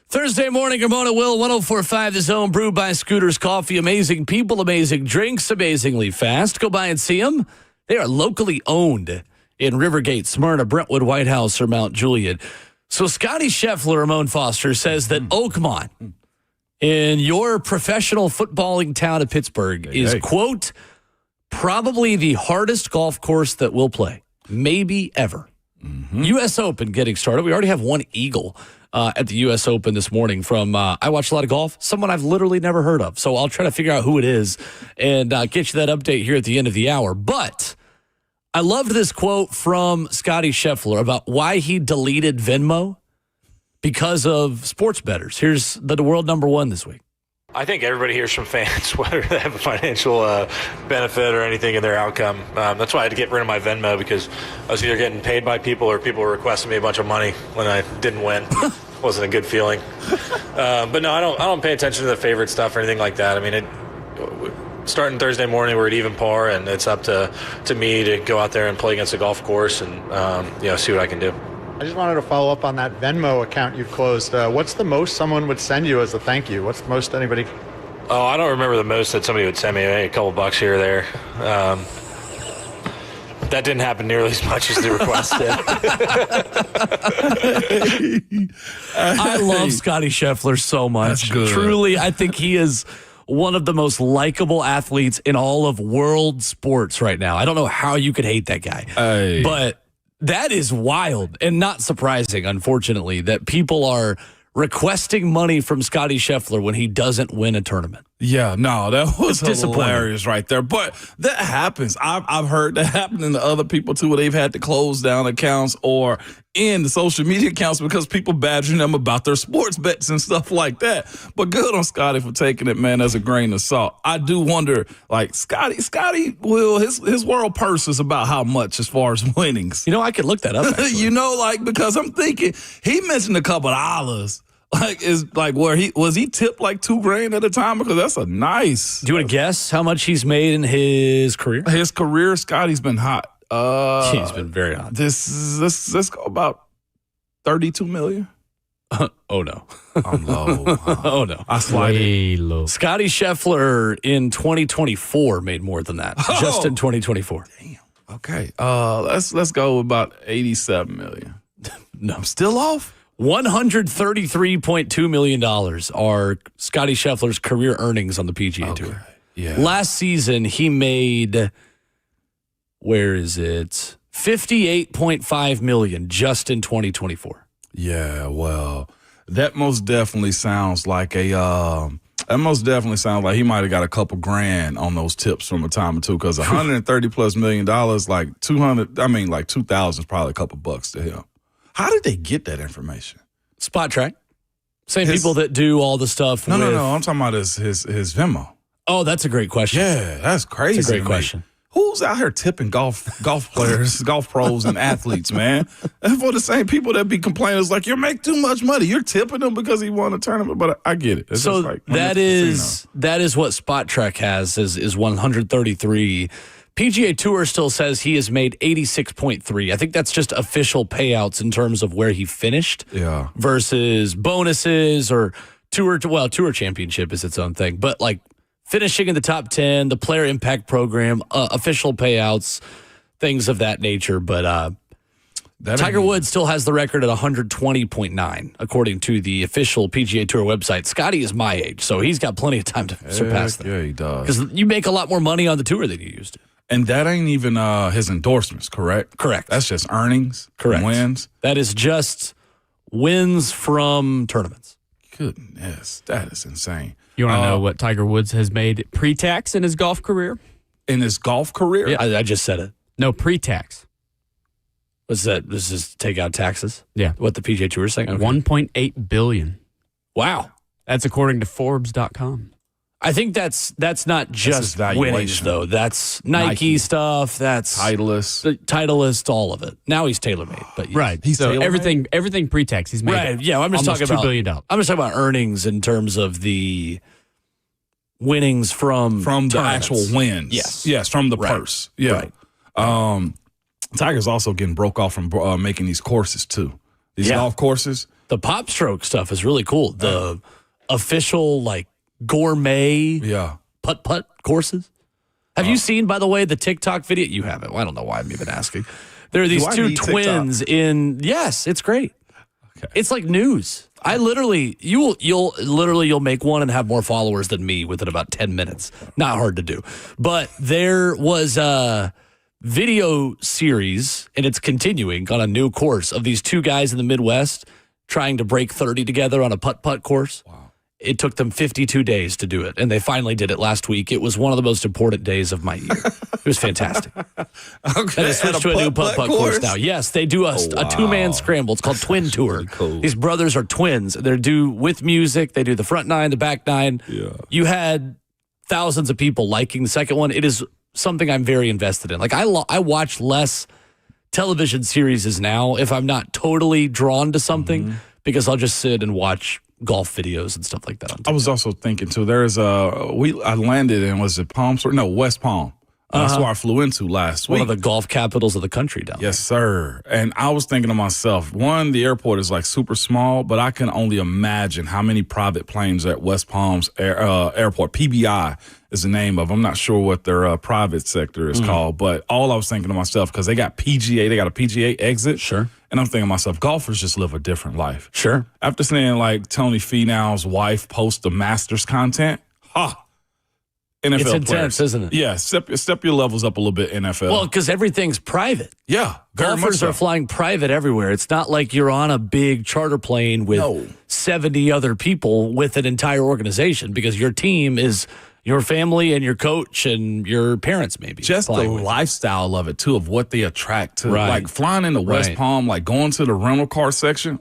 Thursday morning, Ramon Will, 104.5 The Zone, brewed by Scooters Coffee. Amazing people, amazing drinks, amazingly fast. Go by and see them. They are locally owned in Rivergate, Smyrna, Brentwood, White House, or Mount Juliet. So Scotty Scheffler, Ramon Foster, says that Oakmont, in your professional footballing town of Pittsburgh, is, quote, probably the hardest golf course that we'll play, maybe ever. U.S. Open getting started. We already have one Eagle at the U.S. Open this morning from, I watch a lot of golf, someone I've literally never heard of. So I'll try to figure out who it is and get you that update here at the end of the hour. But I loved this quote from Scotty Scheffler about why he deleted Venmo because of sports bettors. Here's the world number one this week. I think everybody hears from fans, whether they have a financial benefit or anything in their outcome. That's why I had to get rid of my Venmo, because I was either getting paid by people or people were requesting me a bunch of money when I didn't win. Wasn't a good feeling. But no, I don't pay attention to the favorite stuff or anything like that. I mean, starting Thursday morning, we're at even par, and it's up to me to go out there and play against a golf course and see what I can do. I just wanted to follow up on that Venmo account you've closed. What's the most someone would send you as a thank you? What's the most anybody? Oh, I don't remember the most that somebody would send me. Maybe a couple bucks here or there. That didn't happen nearly as much as the request did. I love Scotty Scheffler so much. That's good. Truly, I think he is one of the most likable athletes in all of world sports right now. I don't know how you could hate that guy. But that is wild and not surprising, unfortunately, that people are requesting money from Scotty Scheffler when he doesn't win a tournament. Yeah, no, that was hilarious right there. But that happens. I've heard that happening to other people too, where they've had to close down accounts or end the social media accounts because people badgering them about their sports bets and stuff like that. But good on Scotty for taking it, man, as a grain of salt. I do wonder, like, Scotty Will, his world purse is about how much as far as winnings? You know, I could look that up. Because I'm thinking he mentioned a couple dollars. Like, is like where he tipped like $2,000 at a time, because that's a nice. Do you want to guess how much he's made in his career? His career, Scotty's been hot. He's been very hot. Let's go about $32 million. Oh no, I'm low. Oh no, I slide way low. Scotty Scheffler in 2024 made more than that. Just in 2024. Damn. Okay. Let's go with about $87 million. No, I'm still off. $133.2 million are Scotty Scheffler's career earnings on the PGA Tour. Yeah. Last season, he made, $58.5 million just in 2024. Yeah, well, that most definitely sounds like he might have got a couple grand on those tips from a time or two, because $130+ million, like 2,000 is probably a couple bucks to him. How did they get that information? Spot Track. Same people that do all the stuff. No. I'm talking about his Venmo. Oh, that's a great question. Yeah, that's crazy. That's a great question. Who's out here tipping golf players, golf pros, and athletes, man? And for the same people that be complaining, it's like, you make too much money. You're tipping him because he won a tournament. But I get it. It's so just like, that is what Spot Track has is 133. PGA Tour still says he has made 86.3. I think that's just official payouts in terms of where he finished. Yeah. Versus bonuses or tour championship is its own thing. But like finishing in the top 10, the player impact program, official payouts, things of that nature. But Tiger Woods still has the record at 120.9, according to the official PGA Tour website. Scotty is my age, so he's got plenty of time to surpass that. Yeah, he does. Because you make a lot more money on the tour than you used to. And that ain't even his endorsements, correct? Correct. That's just earnings. Correct. Wins. That is just wins from tournaments. Goodness, that is insane. You want to know what Tiger Woods has made pre-tax in his golf career? In his golf career? Yeah, I just said it. No, pre-tax. What's that? This is take out taxes? Yeah. What the PGA Tour is saying? Okay. $1.8 billion. Wow. That's according to Forbes.com. I think that's not just winnings, though. That's Nike stuff. That's Titleist, all of it. Now he's TaylorMade, but yes. Right. He's so TaylorMade? everything pre-tax he's made. Right. Yeah, I'm just talking about $2 billion. I'm just talking about earnings in terms of the winnings from the actual wins. Yes, from the purse. Yeah. Right. Tiger's also getting broke off from making these courses too. These golf courses. The pop stroke stuff is really cool. The official, like, gourmet putt-putt courses. Have you seen, by the way, the TikTok video? You haven't. Well, I don't know why I'm even asking. There are these two twins in. Yes, it's great. Okay. It's like news. I literally, you'll make one and have more followers than me within about 10 minutes. Not hard to do. But there was a video series, and it's continuing on a new course of these two guys in the Midwest trying to break 30 together on a putt-putt course. Wow. It took them 52 days to do it, and they finally did it last week. It was one of the most important days of my year. It was fantastic. Okay, and they switched to a new putt-putt course now. Yes, they do a two-man scramble. It's called Twin Tour. Cool. These brothers are twins. They're do with music. They do the front nine, the back nine. Yeah. You had thousands of people liking the second one. It is something I'm very invested in. Like, I watch less television series now if I'm not totally drawn to something because I'll just sit and watch golf videos and stuff like that. I was also thinking too. There's I landed in West Palm. That's where I flew into last week. One of the golf capitals of the country down there. Yes, sir. And I was thinking to myself, one, the airport is like super small, but I can only imagine how many private planes at West Palm's airport. PBI is the name of. I'm not sure what their private sector is called, but all I was thinking to myself, because they got a PGA exit. Sure. And I'm thinking to myself, golfers just live a different life. Sure. After seeing like Tony Finau's wife post the Masters content, NFL it's intense, players. Isn't it? Yeah, step your levels up a little bit, NFL. Well, because everything's private. Yeah, very much golfers so. are flying private everywhere. It's not like you're on a big charter plane with 70 other people with an entire organization, because your team is your family and your coach and your parents, maybe. Just the lifestyle of it, too, of what they attract to. Right. Like flying into West Palm, like going to the rental car section.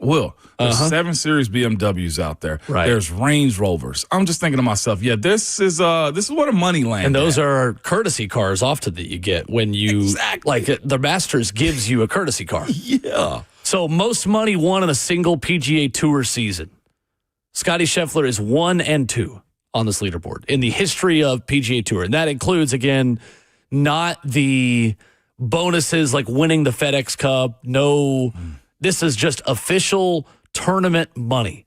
There's 7 Series BMWs out there. Right. There's Range Rovers. I'm just thinking to myself, this is where the money lands. And those are courtesy cars often that you get when you, like the Masters gives you a courtesy car. Yeah. So most money won in a single PGA Tour season. Scotty Scheffler is 1 and 2 on this leaderboard in the history of PGA Tour. And that includes, again, not the bonuses like winning the FedEx Cup. No, this is just official tournament money.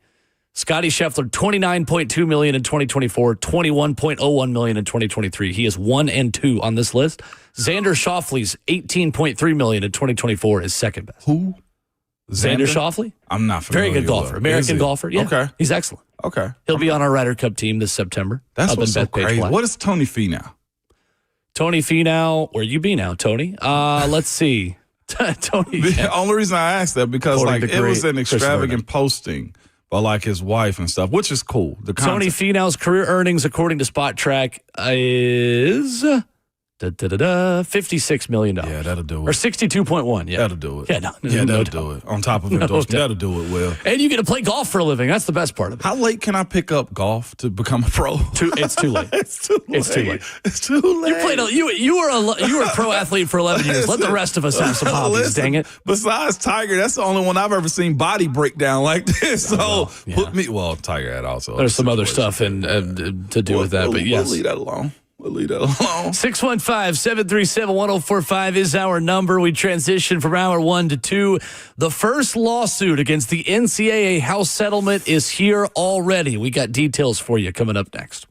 Scotty Scheffler, $29.2 million in 2024, $21.01 million in 2023. He is 1 and 2 on this list. Xander Schauffele's $18.3 million in 2024 is second best. Who? Xander Schauffele? I'm not familiar. Very good golfer. American golfer. Yeah. Okay. He's excellent. Okay. He'll be on our Ryder Cup team this September. That's what's so crazy. Black. What is Tony Finau? Tony Finau, where you be now, Tony? Let's see. Tony. The only reason I asked that because According like to it was an Chris extravagant posting by like his wife and stuff, which is cool. The Tony Finau's career earnings, according to Spot Track, is $56 million. Yeah, that'll do it. Or 62.1. Yeah, that'll do it. Yeah, that'll do it. On top of endorsement, that'll do it. Will. And you get to play golf for a living. That's the best part of it. How late can I pick up golf to become a pro? It's too late. It's too late. It's too late. It's too late. You were a pro athlete for 11 years. Let the rest of us have some hobbies. Dang it. Besides Tiger, that's the only one I've ever seen body break down like this. So put me. Well, Tiger had also. There's some other stuff to do with that, but yes, we'll leave that alone. 615-737-1045 is our number. We transition from hour 1 to 2. The first lawsuit against the NCAA house settlement is here already. We got details for you coming up next.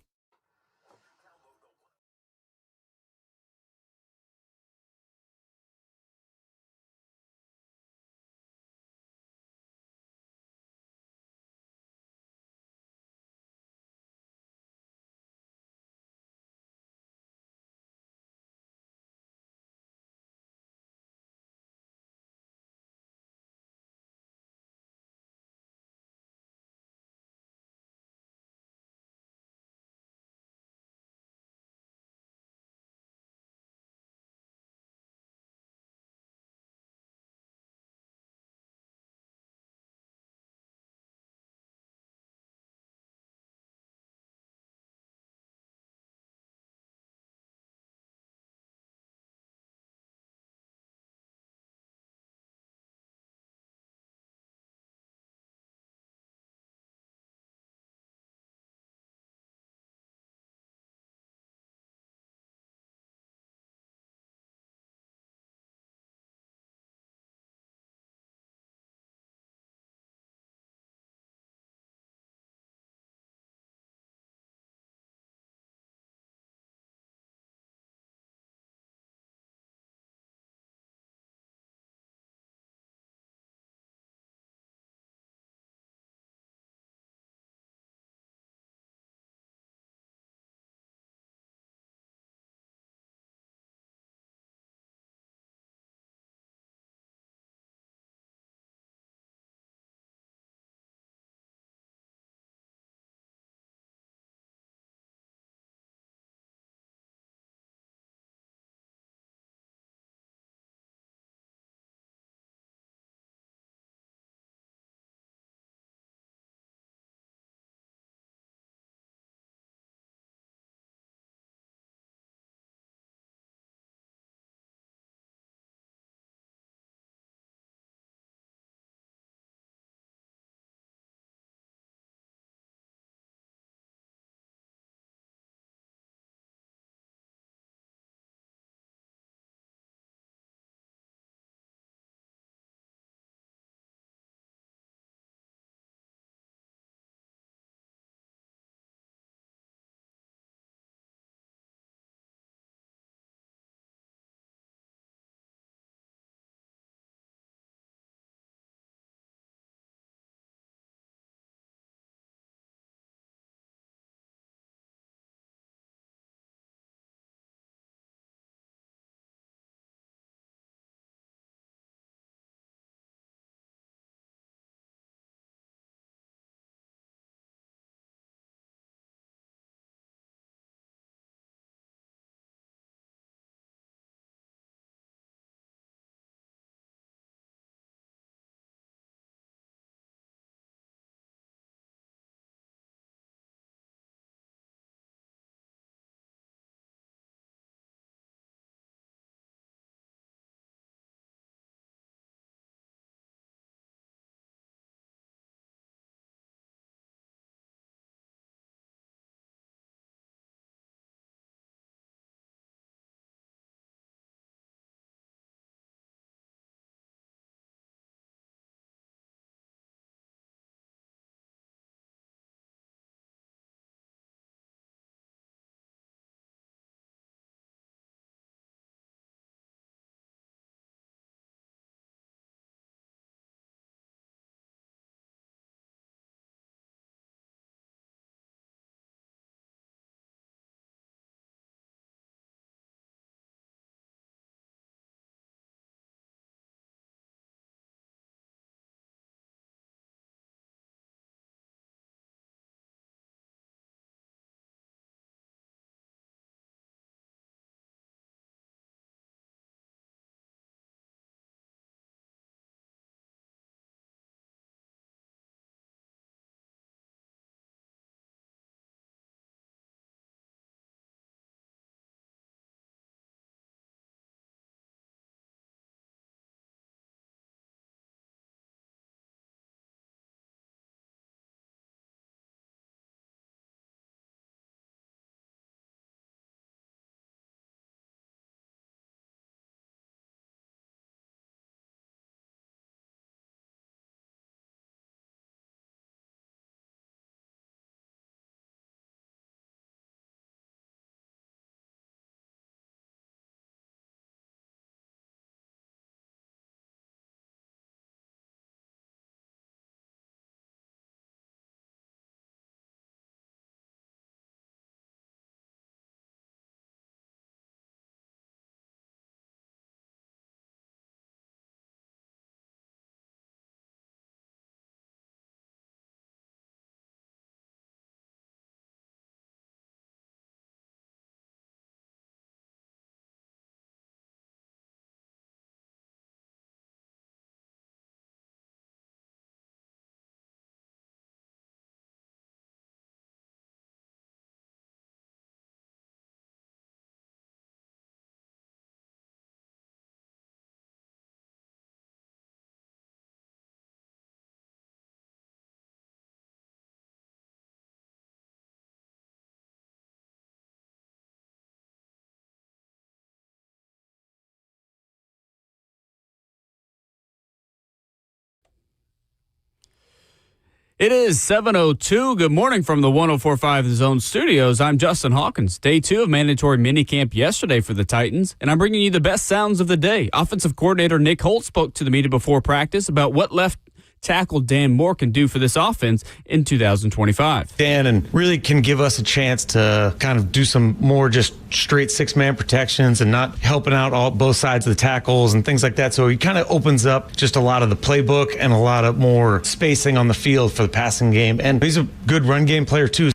It is 7:02. Good morning from the 104.5 The Zone studios. I'm Justin Hawkins. Day 2 of mandatory minicamp yesterday for the Titans, and I'm bringing you the best sounds of the day. Offensive coordinator Nick Holt spoke to the media before practice about what left tackle Dan Moore can do for this offense in 2025. Dan and really can give us a chance to kind of do some more just straight six-man protections and not helping out both sides of the tackles and things like that. So he kind of opens up just a lot of the playbook and a lot of more spacing on the field for the passing game. And he's a good run game player too.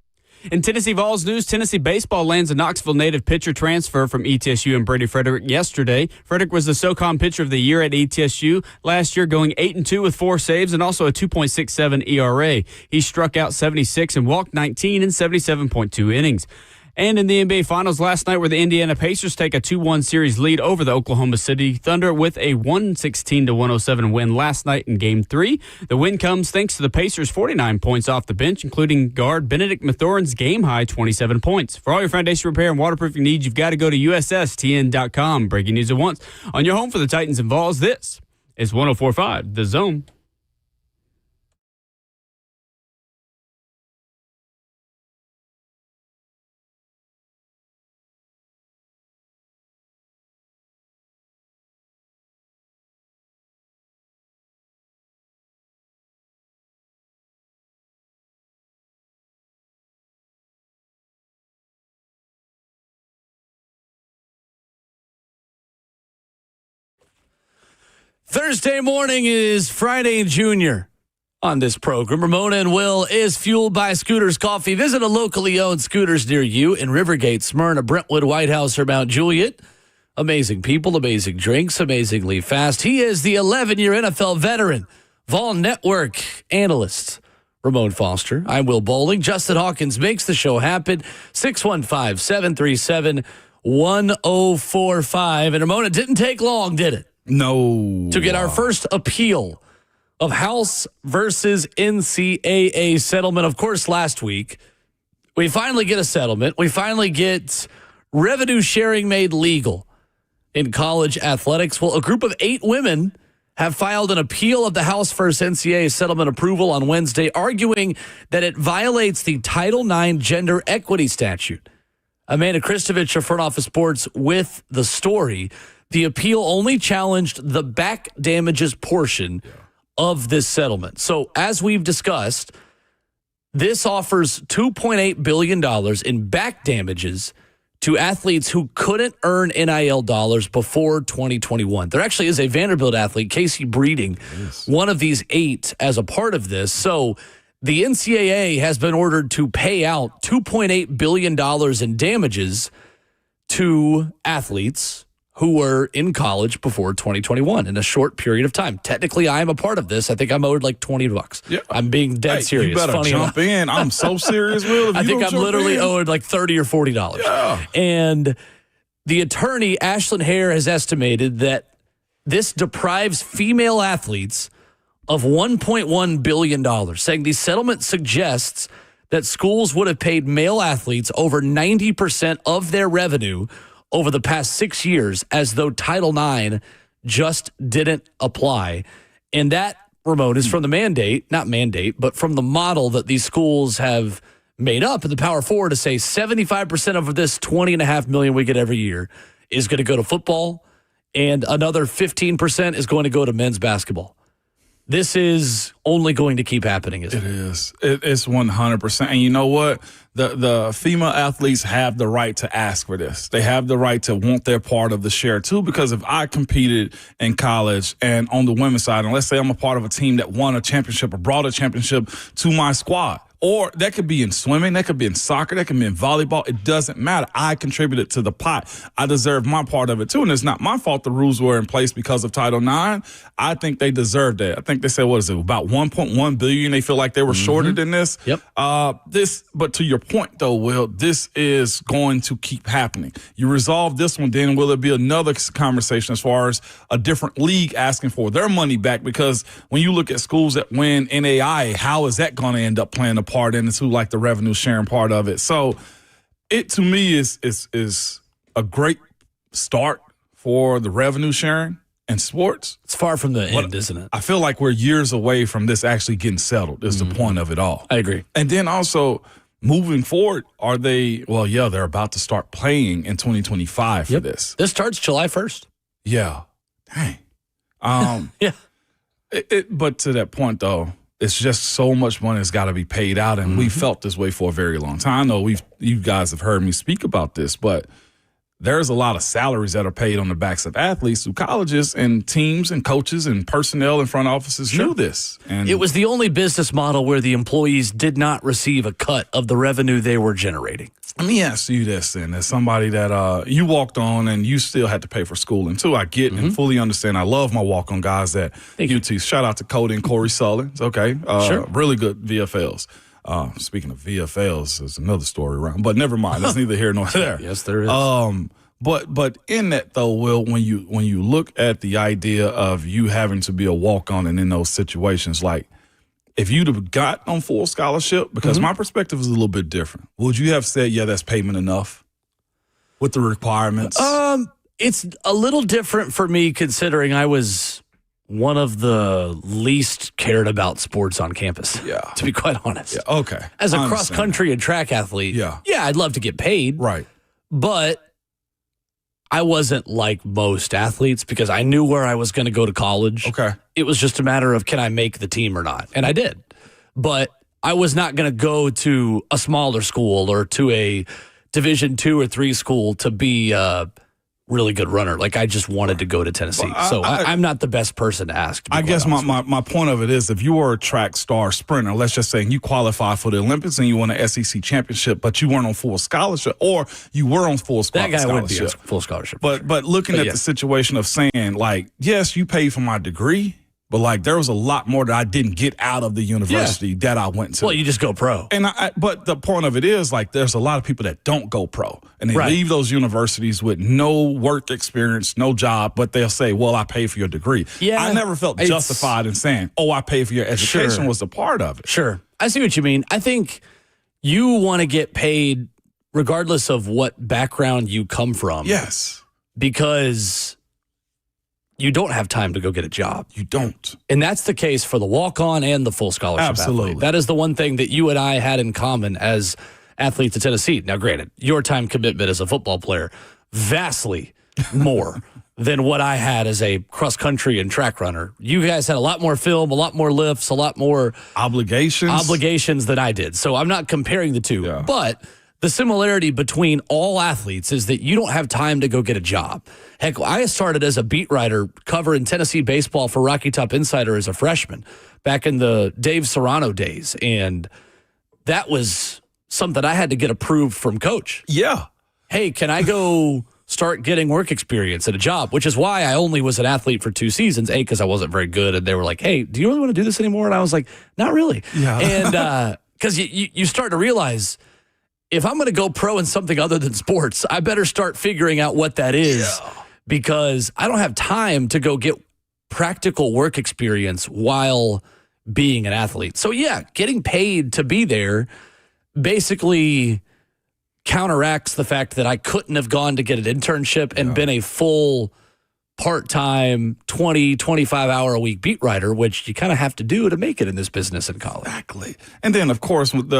In Tennessee Vols news, Tennessee baseball lands a Knoxville native pitcher transfer from ETSU and Brady Frederick yesterday. Frederick was the SoCon pitcher of the year at ETSU last year, going 8-2 with 4 saves and also a 2.67 ERA. He struck out 76 and walked 19 in 77.2 innings. And in the NBA Finals last night, where the Indiana Pacers take a 2-1 series lead over the Oklahoma City Thunder with a 116-107 win last night in Game 3. The win comes thanks to the Pacers' 49 points off the bench, including guard Benedict Mathurin's game-high 27 points. For all your foundation repair and waterproofing needs, you've got to go to USSTN.com. Breaking news at once. On your home for the Titans and Vols, this is 104.5 The Zone. Thursday morning is Friday Junior on this program. Ramon and Will is fueled by Scooters Coffee. Visit a locally owned Scooters near you in Rivergate, Smyrna, Brentwood, White House, or Mount Juliet. Amazing people, amazing drinks, amazingly fast. He is the 11-year NFL veteran, Vol Network analyst, Ramon Foster. I'm Will Bowling. Justin Hawkins makes the show happen. 615-737-1045. And Ramon, it didn't take long, did it? No. To get our first appeal of House versus NCAA settlement. Of course, last week, we finally get a settlement. We finally get revenue sharing made legal in college athletics. Well, a group of 8 women have filed an appeal of the House versus NCAA settlement approval on Wednesday, arguing that it violates the Title IX gender equity statute. Amanda Kristovich of Front Office Sports with the story. The appeal only challenged the back damages portion of this settlement. So as we've discussed, this offers $2.8 billion in back damages to athletes who couldn't earn NIL dollars before 2021. There actually is a Vanderbilt athlete, Casey Breeding, one of these 8 as a part of this. So the NCAA has been ordered to pay out $2.8 billion in damages to athletes who were in college before 2021 in a short period of time. Technically, I am a part of this. I think I'm owed like $20. Yeah. I'm being dead serious. You better Funny jump in. I'm so serious, Will. I think I'm literally owed like $30 or $40. Yeah. And the attorney, Ashlyn Hare, has estimated that this deprives female athletes of $1.1 billion, saying the settlement suggests that schools would have paid male athletes over 90% of their revenue over the past 6 years, as though Title IX just didn't apply. And that, Ramon, is from the but from the model that these schools have made up in the Power Four to say 75% of this $20.5 million we get every year is going to go to football, and another 15% is going to go to men's basketball. This is only going to keep happening, isn't it? It is. It's 100%. And you know what? The female athletes have the right to ask for this. They have the right to want their part of the share, too, because if I competed in college and on the women's side, and let's say I'm a part of a team that won a championship or brought a championship to my squad, or that could be in swimming, that could be in soccer, that could be in volleyball. It doesn't matter. I contributed to the pot. I deserve my part of it, too. And it's not my fault the rules were in place because of Title IX. I think they deserve that. I think they said, what is it, about $1.1 billion? They feel like they were shorter than this. Yep. But to your point, though, Will, this is going to keep happening. You resolve this one, then will there be another conversation as far as a different league asking for their money back? Because when you look at schools that win NAIA, how is that going to end up playing a part into like the revenue sharing part of it? So it to me is a great start for the revenue sharing. in sports. It's far from the end, isn't it? I feel like we're years away from this actually getting settled is the point of it all. I agree. And then also moving forward, they're about to start playing in 2025 for this. This starts July 1st. Yeah. Dang. Yeah. But to that point, though, it's just so much money has got to be paid out, and we felt this way for a very long time. I know you guys have heard me speak about this, but there's a lot of salaries that are paid on the backs of athletes through colleges and teams and coaches and personnel and front offices knew this. And it was the only business model where the employees did not receive a cut of the revenue they were generating. Let me ask you this then, as somebody that you walked on and you still had to pay for schooling too. I get and fully understand. I love my walk-on guys at UT. Shout out to Cody and Corey Sullins. Okay. Sure. Really good VFLs. Speaking of VFLs, there's another story around, but never mind. That's neither here nor there. Yes, there is. But in that though, Will, when you look at the idea of you having to be a walk-on and in those situations, like if you'd have got on full scholarship, because my perspective is a little bit different, would you have said, yeah, that's payment enough with the requirements? It's a little different for me considering I was one of the least cared about sports on campus. Yeah. To be quite honest. Yeah. Okay. As a cross country and track athlete, yeah, I'd love to get paid. Right. But I wasn't like most athletes because I knew where I was going to go to college. Okay. It was just a matter of can I make the team or not? And I did. But I was not going to go to a smaller school or to a Division 2 or 3 school to be a really good runner. Like I just wanted to go to Tennessee. So I'm not the best person to ask. I guess my point of it is if you were a track star sprinter, let's just say you qualify for the Olympics and you won an SEC championship, but you weren't on full scholarship or you were on full scholarship. That guy would be on full scholarship. But looking at the situation of saying like, yes, you paid for my degree, but like there was a lot more that I didn't get out of the university that I went to. Well, you just go pro. And but the point of it is like there's a lot of people that don't go pro and they leave those universities with no work experience, no job, but they'll say, well, I paid for your degree. Yeah, I never felt justified in saying, oh, I paid for your education was a part of it. Sure. I see what you mean. I think you want to get paid regardless of what background you come from. Yes. Because you don't have time to go get a job. You don't. And that's the case for the walk-on and the full scholarship Absolutely. athlete. That is the one thing that you and I had in common as athletes at Tennessee. Now, granted, your time commitment as a football player, vastly more than what I had as a cross-country and track runner. You guys had a lot more film, a lot more lifts, a lot more obligations than I did. So I'm not comparing the two. Yeah. But the similarity between all athletes is that you don't have time to go get a job. Heck, I started as a beat writer covering Tennessee baseball for Rocky Top Insider as a freshman back in the Dave Serrano days. And that was something I had to get approved from coach. Yeah. Hey, can I go start getting work experience at a job? Which is why I only was an athlete for 2 seasons. A, because I wasn't very good. And they were like, hey, do you really want to do this anymore? And I was like, not really. Yeah. And because you start to realize if I'm going to go pro in something other than sports, I better start figuring out what that is because I don't have time to go get practical work experience while being an athlete. So, yeah, getting paid to be there basically counteracts the fact that I couldn't have gone to get an internship and been a full part-time 20, 25-hour-a-week beat writer, which you kind of have to do to make it in this business in college. Exactly. And then, of course, with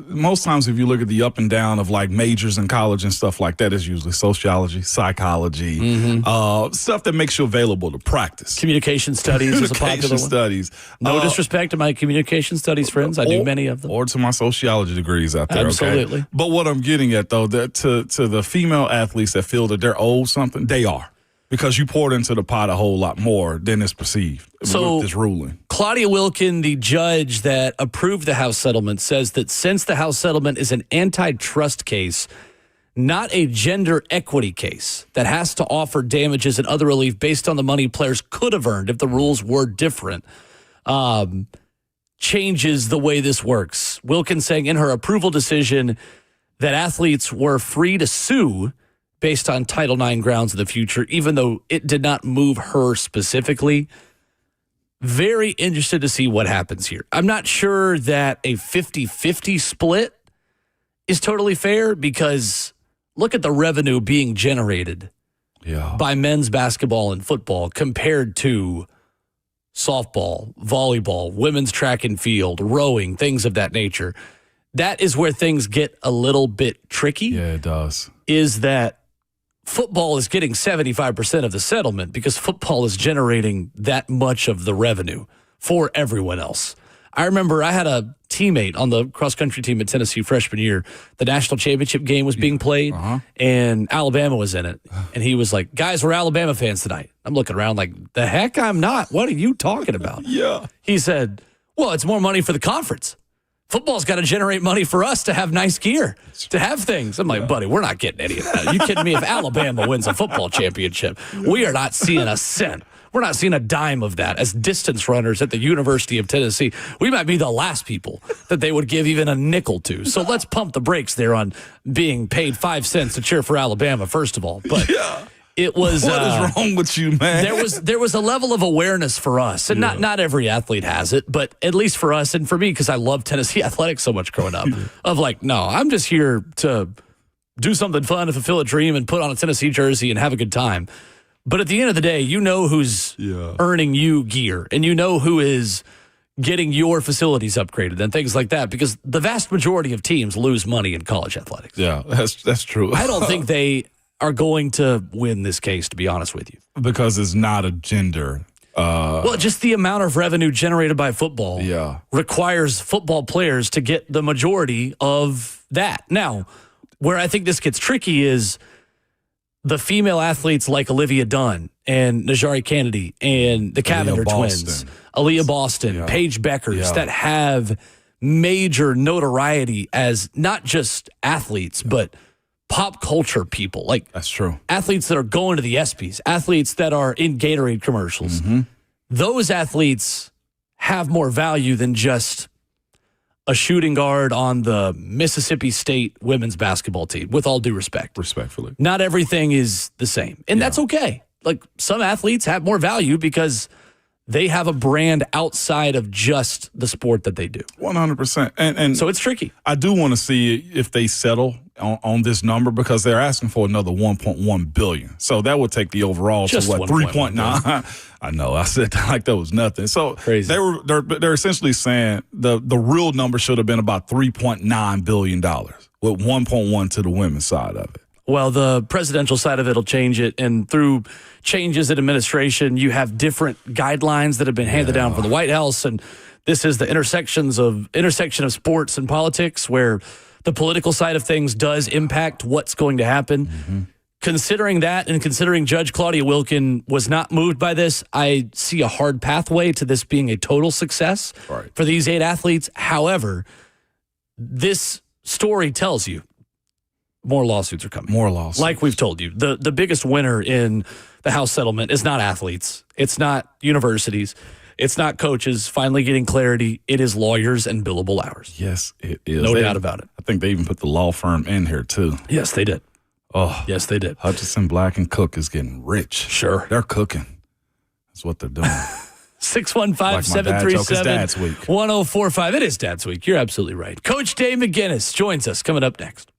most times if you look at the up and down of like majors in college and stuff like that, it's usually sociology, psychology, stuff that makes you available to practice. Communication studies is a popular one. Studies. No disrespect to my communication studies friends. I do many of them. Or to my sociology degrees out there. Absolutely. Okay? But what I'm getting at, though, that to the female athletes that feel that they're owed something, they are. Because you poured into the pot a whole lot more than is perceived with this ruling. Claudia Wilkin, the judge that approved the House settlement, says that since the House settlement is an antitrust case, not a gender equity case that has to offer damages and other relief based on the money players could have earned if the rules were different, changes the way this works. Wilkin saying in her approval decision that athletes were free to sue based on Title IX grounds in the future, even though it did not move her specifically. Very interested to see what happens here. I'm not sure that a 50-50 split is totally fair because look at the revenue being generated by men's basketball and football compared to softball, volleyball, women's track and field, rowing, things of that nature. That is where things get a little bit tricky. Yeah, it does. Is that football is getting 75% of the settlement because football is generating that much of the revenue for everyone else. I remember I had a teammate on the cross-country team at Tennessee freshman year. The national championship game was being played, and Alabama was in it. And he was like, guys, we're Alabama fans tonight. I'm looking around like, the heck I'm not. What are you talking about? Yeah. He said, well, it's more money for the conference. Football's got to generate money for us to have nice gear, to have things. I'm like, buddy, we're not getting any of that. Are you kidding me? If Alabama wins a football championship, we are not seeing a cent. We're not seeing a dime of that. As distance runners at the University of Tennessee, we might be the last people that they would give even a nickel to. So let's pump the brakes there on being paid 5 cents to cheer for Alabama, first of all. But it was what is wrong with you, man? There was a level of awareness for us, and not every athlete has it, but at least for us and for me, because I love Tennessee athletics so much growing up. Of like, no, I'm just here to do something fun, to fulfill a dream, and put on a Tennessee jersey and have a good time. But at the end of the day, you know who's earning you gear, and you know who is getting your facilities upgraded and things like that, because the vast majority of teams lose money in college athletics. Yeah, that's true. I don't think they are going to win this case, to be honest with you. Because it's not a gender. Well, just the amount of revenue generated by football requires football players to get the majority of that. Now, where I think this gets tricky is the female athletes like Olivia Dunn and Najari Kennedy and the Cavender twins, Aaliyah Boston, Paige Beckers, that have major notoriety as not just athletes, but pop culture people. Like, that's true. Athletes that are going to the ESPYs, athletes that are in Gatorade commercials. Those athletes have more value than just a shooting guard on the Mississippi State women's basketball team, with all due respect. Respectfully. Not everything is the same. And that's okay. Like, some athletes have more value because they have a brand outside of just the sport that they do. 100%. And so it's tricky. I do want to see if they settle on this number, because they're asking for another $1.1 billion. So that would take the overall just to what, 3.9. I know. I said that like that was nothing. So crazy. They're essentially saying the real number should have been about $3.9 billion, with 1.1 to the women's side of it. Well, the presidential side of it will change it, and through changes in administration, you have different guidelines that have been handed down from the White House, and this is the intersection of sports and politics, where the political side of things does impact what's going to happen. Considering that, and considering Judge Claudia Wilkin was not moved by this, I see a hard pathway to this being a total success for these 8 athletes. However, this story tells you more lawsuits are coming. More lawsuits. Like we've told you, the biggest winner in the House settlement is not athletes. It's not universities. It's not coaches finally getting clarity. It is lawyers and billable hours. Yes, it is. No doubt about it. I think they even put the law firm in here, too. Yes, they did. Oh, yes, they did. Hutchinson, Black, and Cook is getting rich. Sure. They're cooking. That's what they're doing. 615-737-1045. It is Dad's Week. You're absolutely right. Coach Dave McInness joins us coming up next.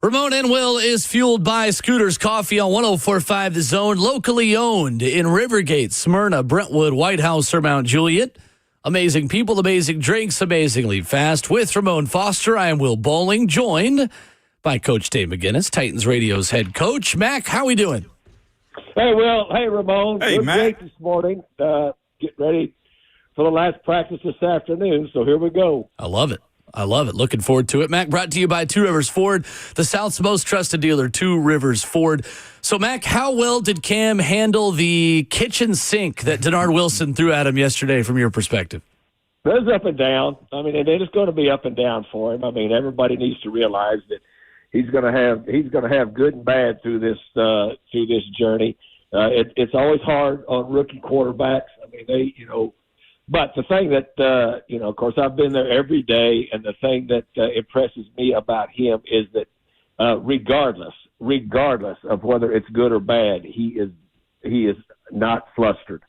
Ramon and Will is fueled by Scooter's Coffee on 104.5 The Zone, locally owned in Rivergate, Smyrna, Brentwood, White House, or Mount Juliet. Amazing people, amazing drinks, amazingly fast. With Ramon Foster, I am Will Bowling, joined by Coach Dave McInness, Titans Radio's head coach. Mac, how we doing? Hey, Will. Hey, Ramon. Hey, We're Mac. great this morning. Getting ready for the last practice this afternoon, so here we go. I love it. Looking forward to it. Mac, brought to you by Two Rivers Ford, the South's most trusted dealer, Two Rivers Ford. So, Mac, how well did Cam handle the kitchen sink that Denard Wilson threw at him yesterday from your perspective? It was up and down. I mean, and it's going to be up and down for him. I mean, everybody needs to realize that he's going to have good and bad through this journey. It's always hard on rookie quarterbacks. I mean, but the thing that, of course, I've been there every day, and the thing that impresses me about him is that regardless of whether it's good or bad, he is not flustered.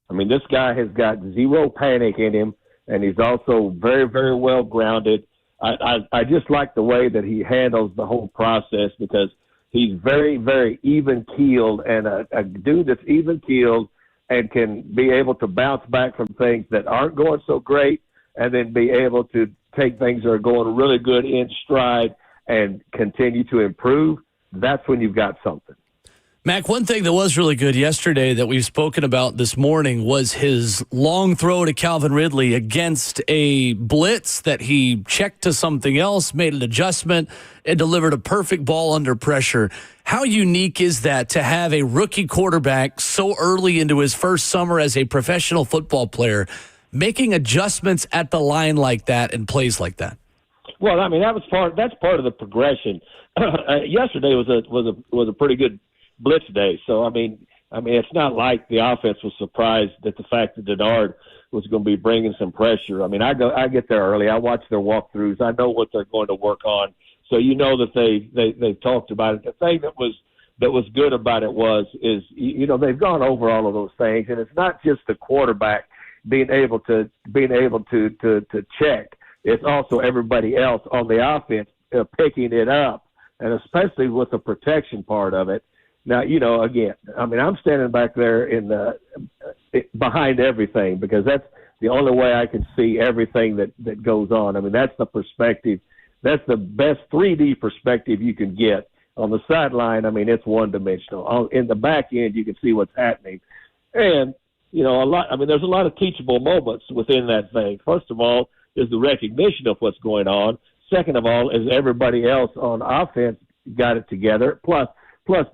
I mean, this guy has got zero panic in him, and he's also very, very well grounded. I just like the way that he handles the whole process because he's very, very even-keeled, and a dude that's even-keeled and can be able to bounce back from things that aren't going so great and then be able to take things that are going really good in stride and continue to improve. That's when you've got something. Mac, one thing that was really good yesterday that we've spoken about this morning was his long throw to Calvin Ridley against a blitz that he checked to something else, made an adjustment, and delivered a perfect ball under pressure. How unique is that to have a rookie quarterback so early into his first summer as a professional football player, making adjustments at the line like that and plays like that? Well, I mean, that's part of the progression. Yesterday was a pretty good blitz day. So, I mean, it's not like the offense was surprised at the fact that Denard was going to be bringing some pressure. I mean, I get there early. I watch their walkthroughs. I know what they're going to work on. So you know that they've talked about it. The thing that was good about it is they've gone over all of those things, and it's not just the quarterback being able to check. It's also everybody else on the offense picking it up, and especially with the protection part of it. Now, again, I mean, I'm standing back there behind everything because that's the only way I can see everything that goes on. I mean, that's the perspective. That's the best 3D perspective you can get. On the sideline, I mean, it's one-dimensional. In the back end, you can see what's happening. And, there's a lot of teachable moments within that thing. First of all is the recognition of what's going on. Second of all is everybody else on offense got it together. Plus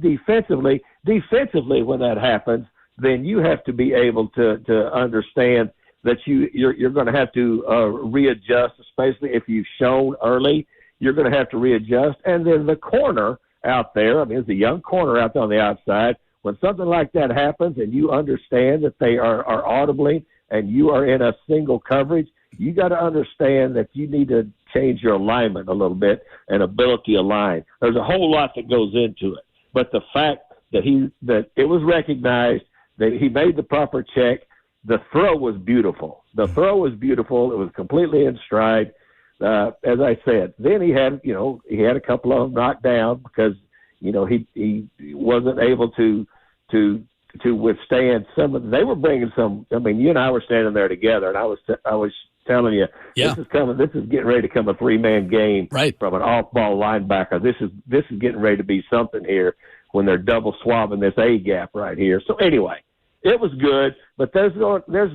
defensively, when that happens, then you have to be able to understand that you're going to have to readjust, especially if you've shown early. You're going to have to readjust. And then the corner out there, I mean, there's a young corner out there on the outside. When something like that happens and you understand that they are audibly and you are in a single coverage, you got to understand that you need to change your alignment a little bit and ability to align. There's a whole lot that goes into it. But the fact that it was recognized, that he made the proper check, the throw was beautiful. It was completely in stride. As I said, then he had a couple of them knocked down because, he wasn't able to withstand some of. They were bringing some. I mean, you and I were standing there together, and I was telling you, This is getting ready to come a 3-man game from an off-ball linebacker. This is getting ready to be something here when they're double swabbing this A gap right here. So anyway, it was good, but there's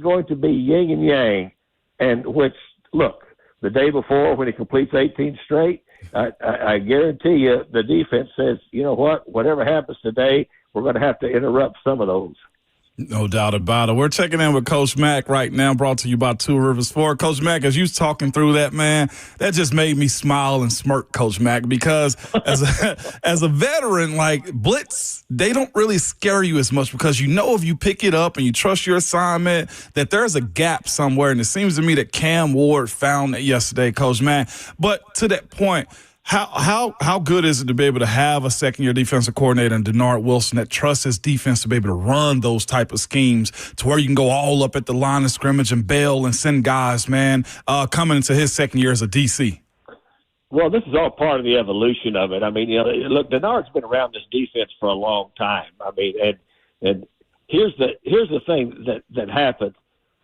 going to be yin and yang, and which look the day before when he completes 18 straight, I guarantee you the defense says, you know what, whatever happens today, we're going to have to interrupt some of those. No doubt about it. We're checking in with Coach Mack right now, brought to you by Two Rivers Ford. Coach Mack, as you was talking through that, man, that just made me smile and smirk, Coach Mack, because as a veteran, like blitz, they don't really scare you as much because if you pick it up and you trust your assignment, that there's a gap somewhere. And it seems to me that Cam Ward found that yesterday, Coach Mack. But to that point, How good is it to be able to have a second-year defensive coordinator in Denard Wilson that trusts his defense to be able to run those type of schemes to where you can go all up at the line of scrimmage and bail and send guys, man, coming into his second year as a DC? Well, this is all part of the evolution of it. I mean, look, Denard's been around this defense for a long time. I mean, and here's the thing that happens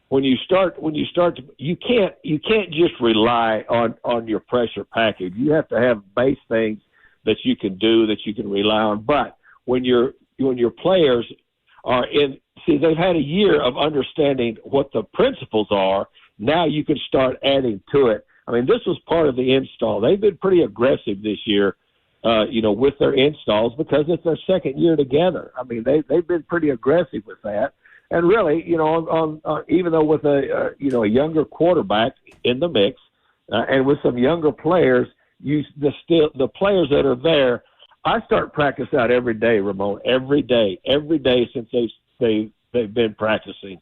when you start to, you can't just rely on your pressure package. You have to have base things that you can do, that you can rely on. But when your players are they've had a year of understanding what the principles are. Now you can start adding to it. I mean, this was part of the install. They've been pretty aggressive this year, with their installs because it's their second year together. I mean, they've been pretty aggressive with that. And really, even though with a younger quarterback in the mix and with some younger players, the players that are there, I start practice out every day, Ramon, every day since they've been practicing.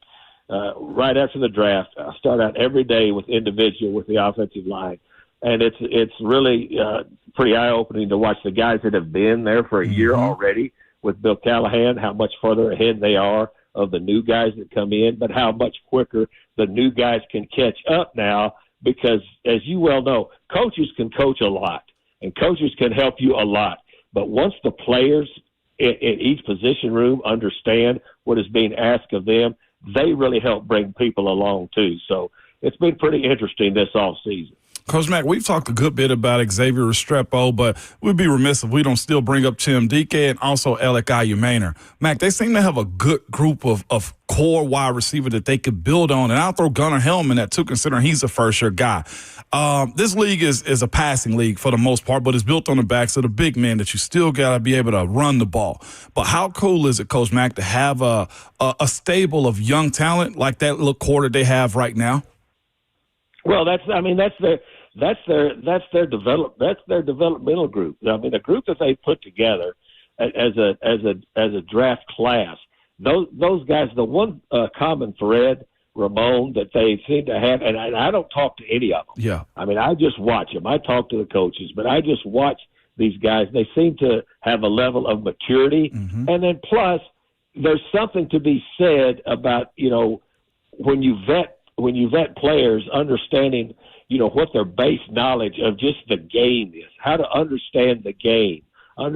Right after the draft, I start out every day with the offensive line. And it's really pretty eye-opening to watch the guys that have been there for a year already with Bill Callahan, how much further ahead they are of the new guys that come in, but how much quicker the new guys can catch up now because, as you well know, coaches can coach a lot, and coaches can help you a lot. But once the players in each position room understand what is being asked of them, they really help bring people along too. So it's been pretty interesting this offseason. Coach Mack, we've talked a good bit about Xavier Restrepo, but we'd be remiss if we don't still bring up Tim Dike and also Alec Ayumaner. Mack, they seem to have a good group of core wide receiver that they could build on, and I'll throw Gunnar Helm in that too, considering he's a first-year guy. This league is a passing league for the most part, but it's built on the backs of the big men that you still got to be able to run the ball. But how cool is it, Coach Mack, to have a stable of young talent like that little core that they have right now? Well, that's their developmental group. I mean, a group that they put together as a draft class. Those guys, the one common thread, Ramon, that they seem to have, and I don't talk to any of them. Yeah. I mean, I just watch them. I talk to the coaches, but I just watch these guys. They seem to have a level of maturity, and then plus, there's something to be said about when you vet players, understanding what their base knowledge of just the game is, how to understand the game, and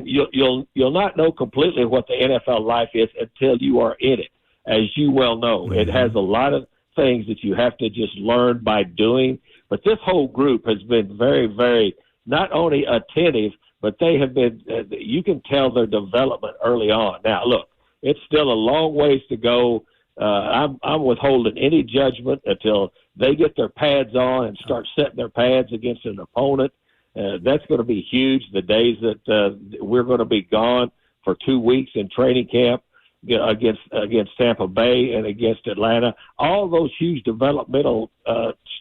you'll not know completely what the NFL life is until you are in it. As you well know, it has a lot of things that you have to just learn by doing. But this whole group has been very, very not only attentive, but they have been. You can tell their development early on. Now, look, it's still a long ways to go. I'm withholding any judgment until they get their pads on and start setting their pads against an opponent. That's going to be huge. The days that we're going to be gone for 2 weeks in training camp against Tampa Bay and against Atlanta, all those huge developmental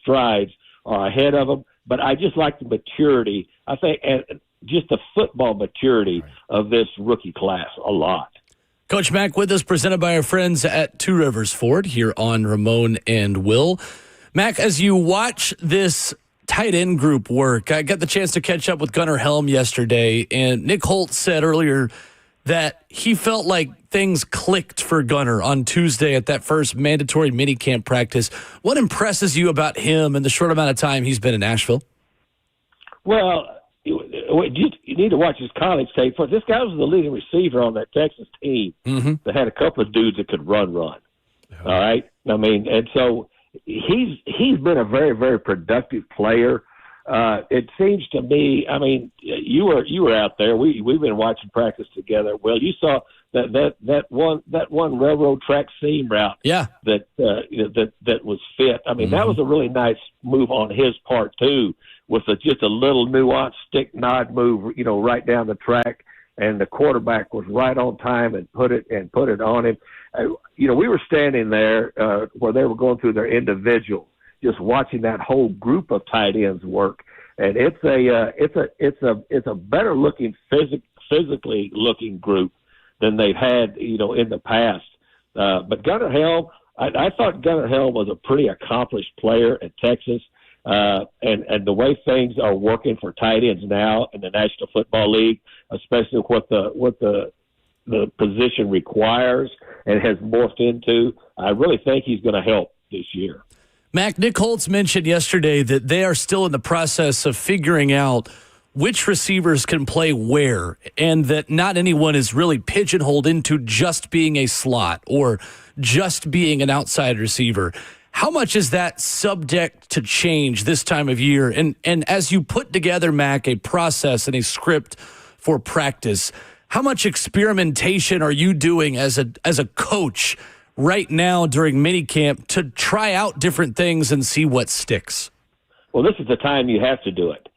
strides are ahead of them. But I just like the maturity, I think, and just the football maturity of this rookie class a lot. Coach Mack with us, presented by our friends at Two Rivers Ford here on Ramon and Will. Mack, as you watch this tight end group work, I got the chance to catch up with Gunnar Helm yesterday, and Nick Holt said earlier that he felt like things clicked for Gunnar on Tuesday at that first mandatory minicamp practice. What impresses you about him in the short amount of time he's been in Nashville? Well, you need to watch his college tape first. This guy was the leading receiver on that Texas team that had a couple of dudes that could run. All right? I mean, and so he's been a very, very productive player. It seems to me, I mean, you were out there. We've been watching practice together. Well, you saw that one railroad track seam route that was fit. I mean, that was a really nice move on his part too, with just a little nuanced stick nod move, right down the track, and the quarterback was right on time and put it on him. We were standing there where they were going through their individual, just watching that whole group of tight ends work, and it's a better looking, physically looking group than they've had, in the past. But Gunnar Helm, I thought Gunnar Helm was a pretty accomplished player at Texas, and the way things are working for tight ends now in the National Football League, especially what the position requires and has morphed into, I really think he's going to help this year. Mac, Nick Holtz mentioned yesterday that they are still in the process of figuring out which receivers can play where, and that not anyone is really pigeonholed into just being a slot or just being an outside receiver. How much is that subject to change this time of year? And as you put together, Mac, a process and a script for practice, how much experimentation are you doing as a coach right now during minicamp to try out different things and see what sticks? Well, this is the time you have to do it.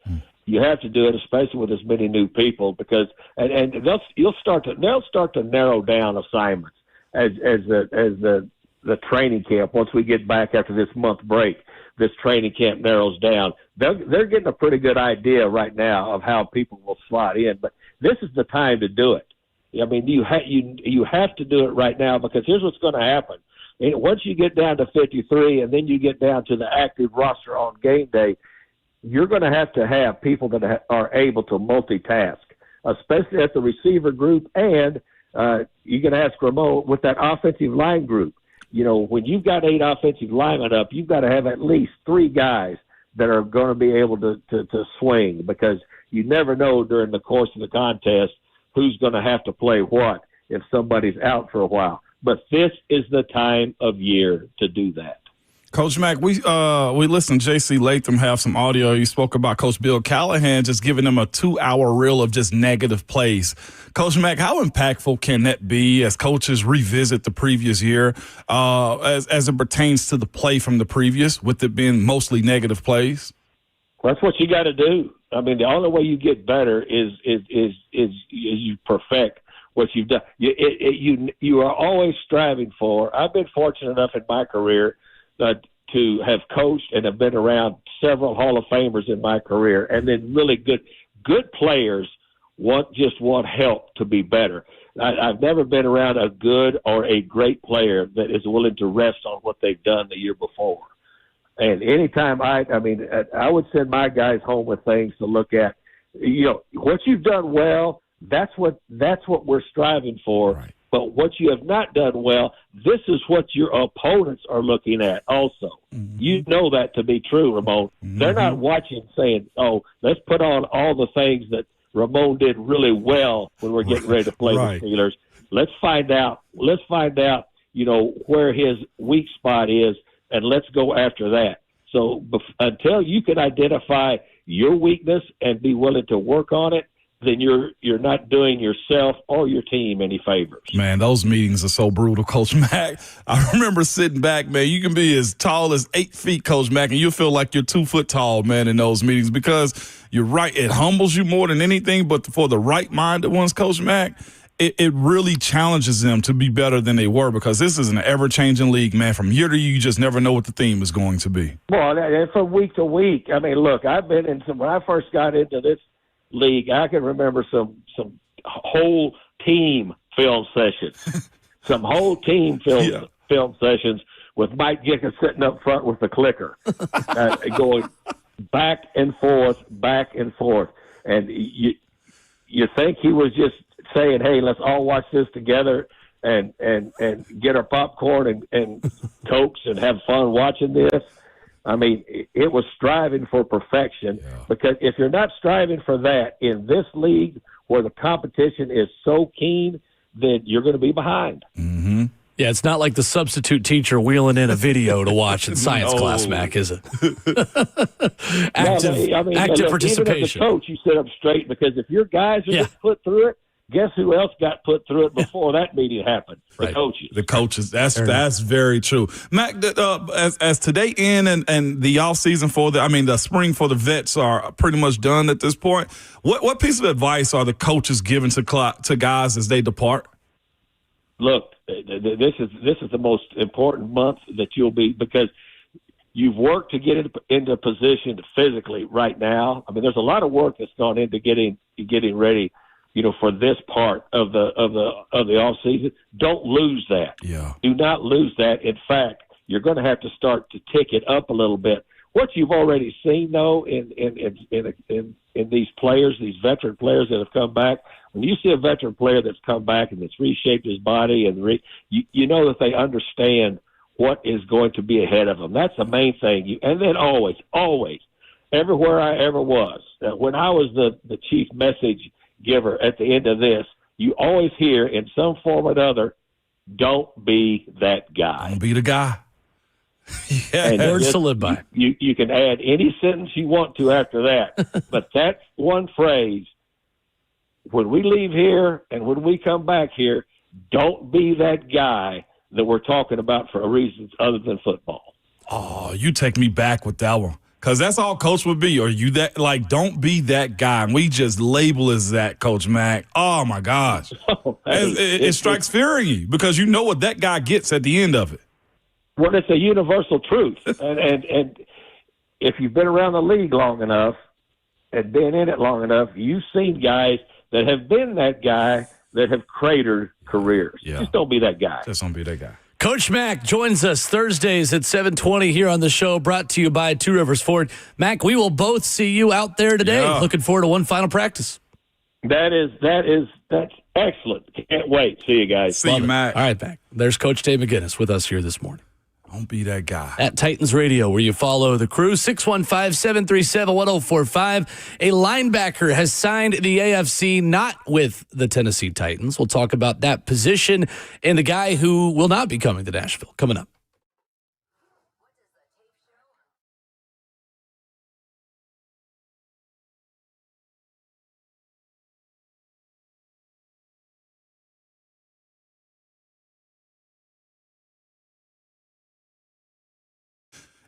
You have to do it, especially with as many new people, because they'll start to narrow down assignments as the training camp. Once we get back after this month break, this training camp narrows down. They're getting a pretty good idea right now of how people will slot in, but this is the time to do it. I mean, you have to do it right now, because here's what's going to happen. And once you get down to 53 and then you get down to the active roster on game day, you're going to have people that are able to multitask, especially at the receiver group. And you can ask Ramon with that offensive line group. You know, when you've got 8 offensive linemen up, you've got to have at least 3 guys that are going to be able to swing, because you never know during the course of the contest who's going to have to play what if somebody's out for a while. But this is the time of year to do that. Coach Mack, we listened to J.C. Latham have some audio. You spoke about Coach Bill Callahan just giving them a 2-hour reel of just negative plays. Coach Mack, how impactful can that be as coaches revisit the previous year as it pertains to the play from the previous, with it being mostly negative plays? Well, that's what you got to do. I mean, the only way you get better is you perfect what you've done. You are always striving for. I've been fortunate enough in my career to have coached and have been around several Hall of Famers in my career, and then really good players want help to be better. I've never been around a good or a great player that is willing to rest on what they've done the year before. And anytime I would send my guys home with things to look at. You know, what you've done well, that's what we're striving for. Right. But what you have not done well, this is what your opponents are looking at also. Mm-hmm. You know that to be true, Ramon. Mm-hmm. They're not watching saying, oh, let's put on all the things that Ramon did really well when we're getting ready to play the Steelers. Let's find out, you know, where his weak spot is, and let's go after that. So until you can identify your weakness and be willing to work on it, then you're not doing yourself or your team any favors. Man, those meetings are so brutal, Coach Mack. I remember sitting back, man. You can be as tall as 8 feet, Coach Mack, and you feel like you're 2 foot tall, man, in those meetings, because you're right. It humbles you more than anything, but for the right-minded ones, Coach Mack, it really challenges them to be better than they were, because this is an ever-changing league, man. From year to year, you just never know what the theme is going to be. Well, from week to week. I mean, look, I've been in some – when I first got into this league, I can remember some whole team film sessions, film sessions with Mike Jickens sitting up front with the clicker, going back and forth, and you think he was just saying, "Hey, let's all watch this together and get our popcorn and Cokes and have fun watching this." I mean, it was striving for perfection, because if you're not striving for that in this league where the competition is so keen, then you're going to be behind. Mm-hmm. Yeah, it's not like the substitute teacher wheeling in a video to watch in science class, Mac, is it? active participation. Even as a coach, you sit up straight, because if your guys are getting put through it, guess who else got put through it before that meeting happened? The coaches. The coaches. That's very true. Mac, as today in and the off season the spring for the vets are pretty much done at this point. What piece of advice are the coaches giving to guys as they depart? Look, this is the most important month that you'll be, because you've worked to get into position physically right now. I mean, there's a lot of work that's gone into getting ready, you know, for this part of the off season. Don't lose that. Yeah. Do not lose that. In fact, you're going to have to start to tick it up a little bit. What you've already seen, though, in these players, these veteran players that have come back, when you see a veteran player that's come back and that's reshaped his body, and you know that they understand what is going to be ahead of them. That's the main thing. And then always, everywhere I ever was, when I was the chief message giver at the end of this, you always hear in some form or another, don't be that guy. Don't be the guy. And words to live by. You can add any sentence you want to after that, but that's one phrase. When we leave here and when we come back here, don't be that guy that we're talking about for reasons other than football. Oh, you take me back with that one. Because that's all Coach would be. Are you that, like, don't be that guy. And we just label as that, Coach Mack. Oh, my gosh. It strikes fear in you because you know what that guy gets at the end of it. Well, it's a universal truth. and if you've been around the league long enough and been in it long enough, you've seen guys that have been that guy that have cratered careers. Yeah. Just don't be that guy. Just don't be that guy. Coach Mack joins us Thursdays at 7:20 here on the show, brought to you by Two Rivers Ford. Mack, we will both see you out there today. Yeah. Looking forward to one final practice. That's excellent. Can't wait. See you guys. See you, Mack. All right, Mack. There's Coach Dave McInness with us here this morning. Don't be that guy. At Titans Radio, where you follow the crew, 615-737-1045. A linebacker has signed the AFC, not with the Tennessee Titans. We'll talk about that position and the guy who will not be coming to Nashville coming up.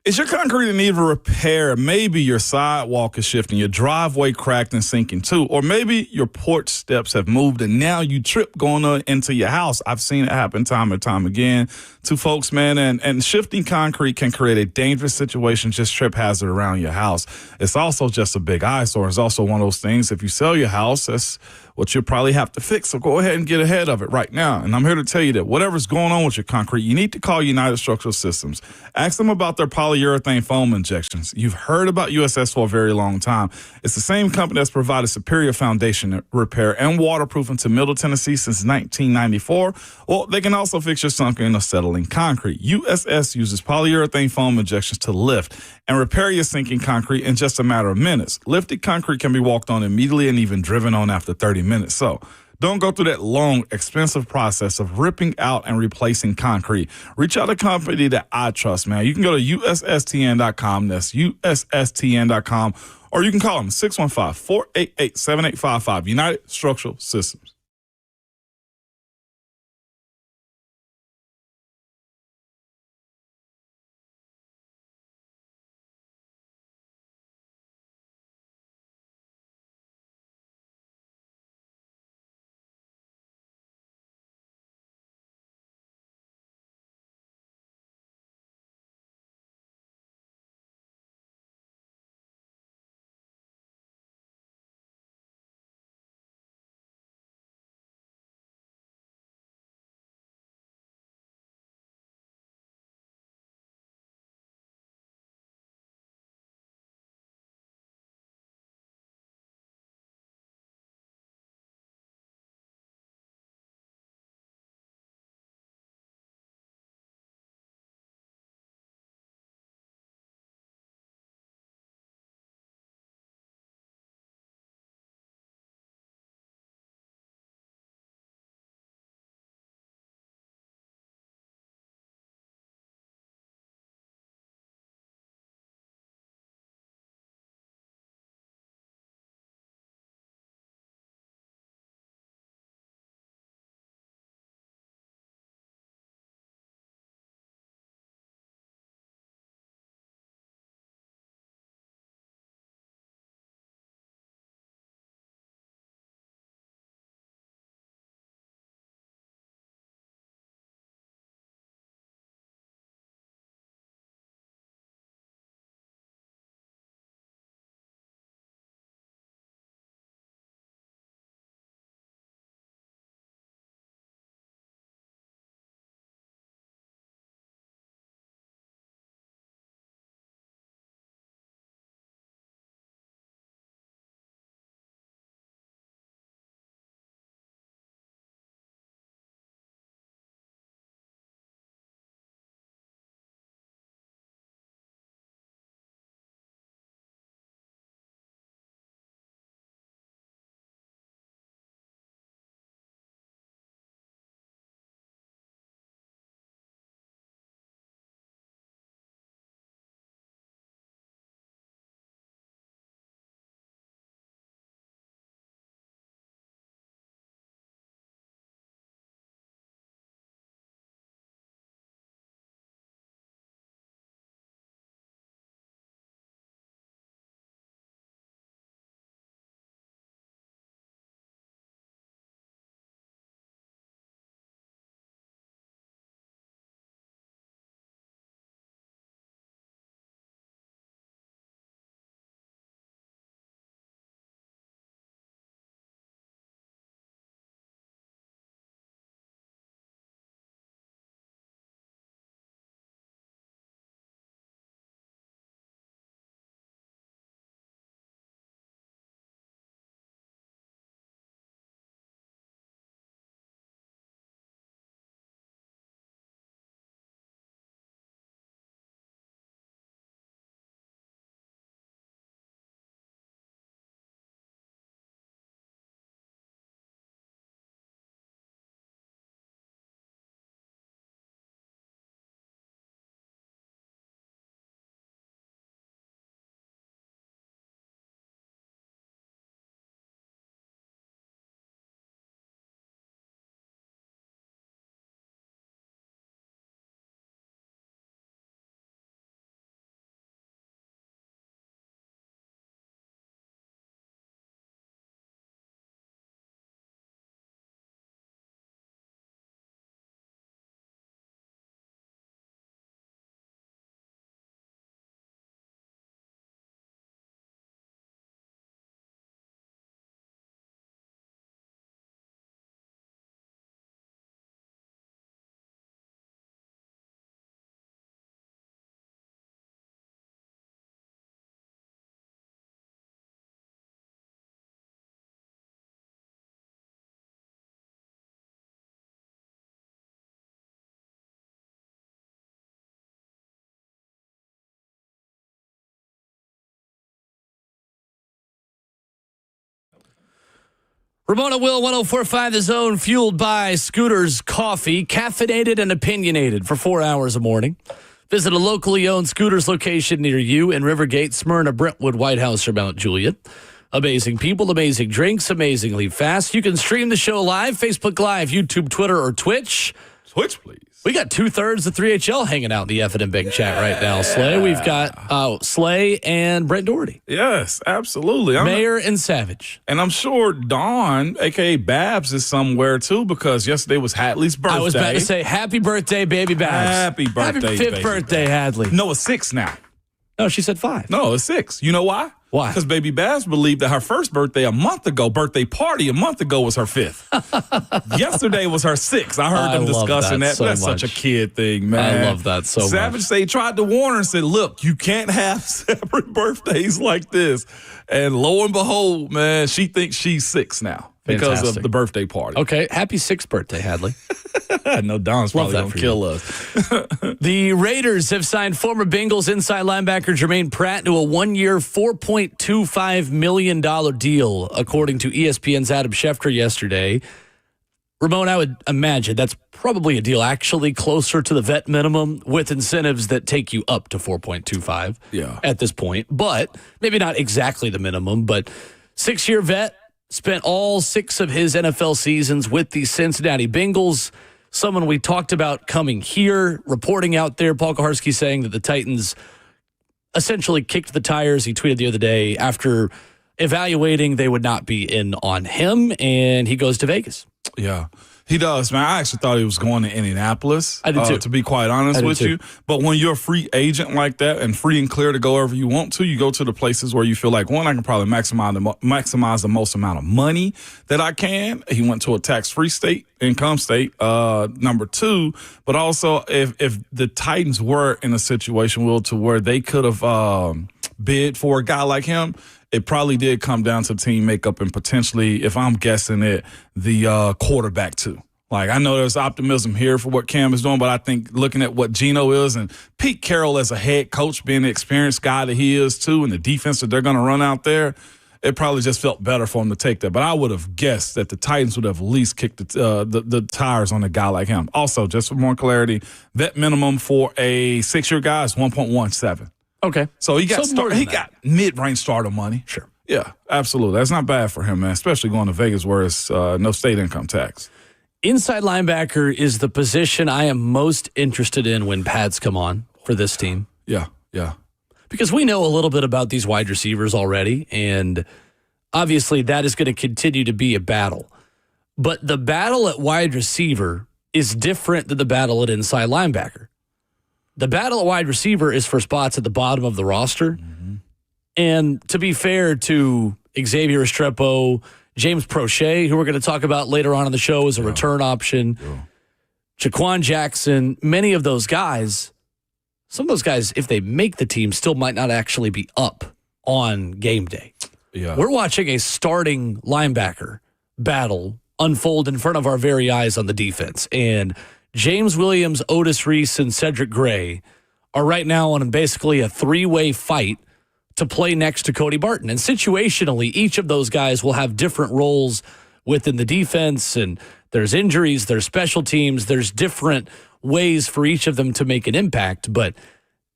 Is your concrete in need of a repair? Maybe your sidewalk is shifting, your driveway cracked and sinking too, or maybe your porch steps have moved and now you trip going into your house. I've seen it happen time and time again to folks, man, and shifting concrete can create a dangerous situation, just trip hazard around your house. It's also just a big eyesore. It's also one of those things, if you sell your house, that's what you'll probably have to fix. So go ahead and get ahead of it right now. And I'm here to tell you that whatever's going on with your concrete, you need to call United Structural Systems. Ask them about their polyurethane foam injections. You've heard about USS for a very long time. It's the same company that's provided superior foundation repair and waterproofing to Middle Tennessee since 1994. Well, they can also fix your sunken or settling concrete. USS uses polyurethane foam injections to lift and repair your sinking concrete in just a matter of minutes. Lifted concrete can be walked on immediately and even driven on after 30 minutes. So don't go through that long, expensive process of ripping out and replacing concrete. Reach out to a company that I trust, man. You can go to USSTN.com. That's USSTN.com. Or you can call them 615-488-7855. United Structural Systems. Ramon Will, 104.5 The Zone, fueled by Scooter's Coffee, caffeinated and opinionated for 4 hours a morning. Visit a locally owned Scooter's location near you in Rivergate, Smyrna, Brentwood, White House, or Mount Juliet. Amazing people, amazing drinks, amazingly fast. You can stream the show live, Facebook Live, YouTube, Twitter, or Twitch. Twitch, please. We got 2/3 of 3HL hanging out in the F&M Big Chat right now, Slay. We've got Slay and Brett Doherty. Yes, absolutely. Mayor and Savage. And I'm sure Dawn, a.k.a. Babs, is somewhere, too, because yesterday was Hadley's birthday. I was about to say, happy birthday, baby Babs. Happy birthday, Happy 5th birthday, Hadley. No, it's 6 now. No, she said 5. No, it's 6. You know why? Why? Because baby Babs believed that her first birthday birthday party a month ago was her 5th. Yesterday was her 6th. I heard them discussing that. So That's much. such a kid thing, man. I love that so much. Savage said he tried to warn her and said, look, you can't have separate birthdays like this. And lo and behold, man, she thinks she's 6 now. Because Fantastic. of the birthday party. Okay, happy 6th birthday, Hadley. I know Don's probably going to kill us. The Raiders have signed former Bengals inside linebacker Jermaine Pratt to a 1-year, $4.25 million deal, according to ESPN's Adam Schefter yesterday. Ramon, I would imagine that's probably a deal actually closer to the vet minimum with incentives that take you up to 4.25 at this point. But maybe not exactly the minimum, but 6-year vet. Spent all 6 of his NFL seasons with the Cincinnati Bengals. Someone we talked about coming here, reporting out there. Paul Kaharski saying that the Titans essentially kicked the tires. He tweeted the other day after evaluating they would not be in on him, and he goes to Vegas. Yeah. He does, man. I actually thought he was going to Indianapolis. I did too. To be quite honest with you. But when you're a free agent like that and free and clear to go wherever you want to, you go to the places where you feel like, one, I can probably maximize the most amount of money that I can. He went to a tax-free income state, number 2. But also, if the Titans were in a situation, Will, to where they could have bid for a guy like him, it probably did come down to team makeup and potentially, if I'm guessing it, the quarterback too. Like, I know there's optimism here for what Cam is doing, but I think looking at what Geno is and Pete Carroll as a head coach, being the experienced guy that he is too, and the defense that they're going to run out there, it probably just felt better for him to take that. But I would have guessed that the Titans would have at least kicked the tires on a guy like him. Also, just for more clarity, vet minimum for a 6-year guy is 1.17. Okay. So he got mid-range starter money. Sure. Yeah, absolutely. That's not bad for him, man, especially going to Vegas where it's no state income tax. Inside linebacker is the position I am most interested in when pads come on for this team. Yeah. Because we know a little bit about these wide receivers already, and obviously that is going to continue to be a battle. But the battle at wide receiver is different than the battle at inside linebacker. The battle at wide receiver is for spots at the bottom of the roster. Mm-hmm. And to be fair to Xavier Restrepo, James Prochet, who we're going to talk about later on in the show as a return option, Jaquan Jackson, many of those guys, some of those guys, if they make the team, still might not actually be up on game day. Yeah. We're watching a starting linebacker battle unfold in front of our very eyes on the defense. And James Williams, Otis Reese, and Cedric Gray are right now on basically a 3-way fight to play next to Cody Barton. And situationally, each of those guys will have different roles within the defense, and there's injuries, there's special teams, there's different ways for each of them to make an impact. But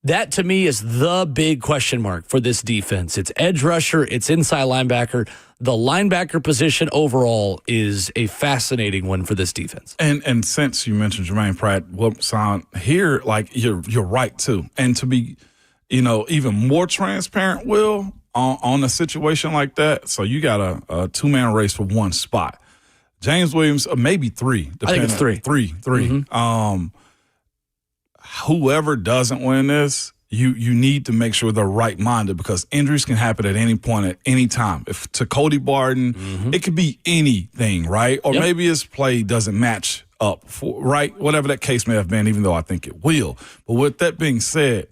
that, to me, is the big question mark for this defense. It's edge rusher, it's inside linebacker. The linebacker position overall is a fascinating one for this defense. And since you mentioned Jermaine Pratt, here, like, you're right, too. And to be, even more transparent, Will, on a situation like that, so you got a 2-man race for 1 spot. James Williams, maybe 3. I think it's 3. 3. Mm-hmm. Whoever doesn't win this, you need to make sure they're right-minded, because injuries can happen at any point, at any time. If to Cody Barton, it could be anything, right? Or maybe his play doesn't match up, right? Whatever that case may have been, even though I think it will. But with that being said,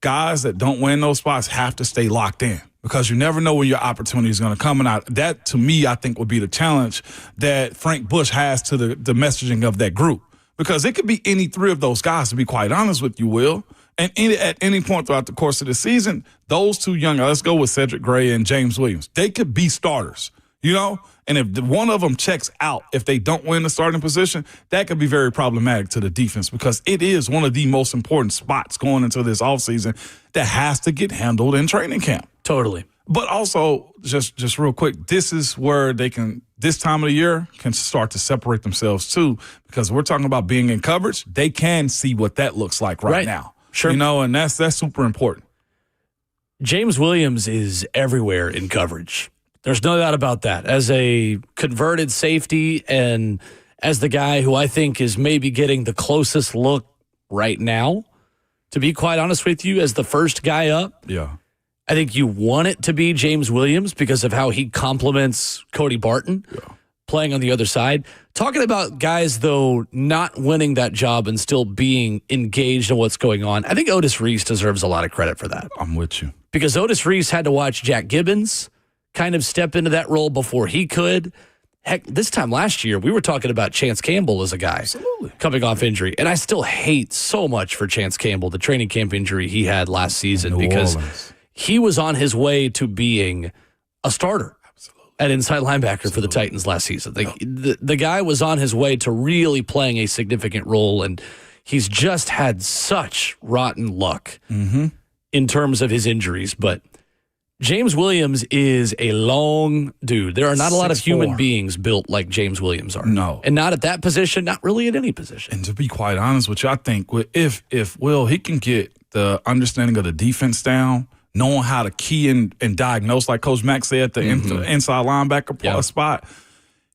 guys that don't win those spots have to stay locked in, because you never know when your opportunity is going to come. And that, to me, I think would be the challenge that Frank Bush has to the messaging of that group. Because it could be any 3 of those guys, to be quite honest with you, Will. And at any point throughout the course of the season, those 2 young guys, let's go with Cedric Gray and James Williams, they could be starters. you know? And if one of them checks out, if they don't win the starting position, that could be very problematic to the defense because it is one of the most important spots going into this offseason that has to get handled in training camp. Totally. But also, just real quick, this is where they can, this time of the year, can start to separate themselves too, because we're talking about being in coverage. They can see what that looks like right now. Sure. You know, and that's super important. James Williams is everywhere in coverage. There's no doubt about that. As a converted safety and as the guy who I think is maybe getting the closest look right now, to be quite honest with you, as the first guy up. Yeah. I think you want it to be James Williams because of how he complements Cody Barton playing on the other side. Talking about guys, though, not winning that job and still being engaged in what's going on, I think Otis Reese deserves a lot of credit for that. I'm with you. Because Otis Reese had to watch Jack Gibbons kind of step into that role before he could. Heck, this time last year, we were talking about Chance Campbell as a guy coming off injury. And I still hate so much for Chance Campbell, the training camp injury he had last season, because he was on his way to being a starter at inside linebacker for the Titans last season. The guy was on his way to really playing a significant role, and he's just had such rotten luck in terms of his injuries. But James Williams is a long dude. There are not a lot of human beings built like James Williams are. No. And not at that position, not really at any position. And to be quite honest with you, I think if Will, he can get the understanding of the defense down, knowing how to key and diagnose, like Coach Mack said, the inside linebacker spot,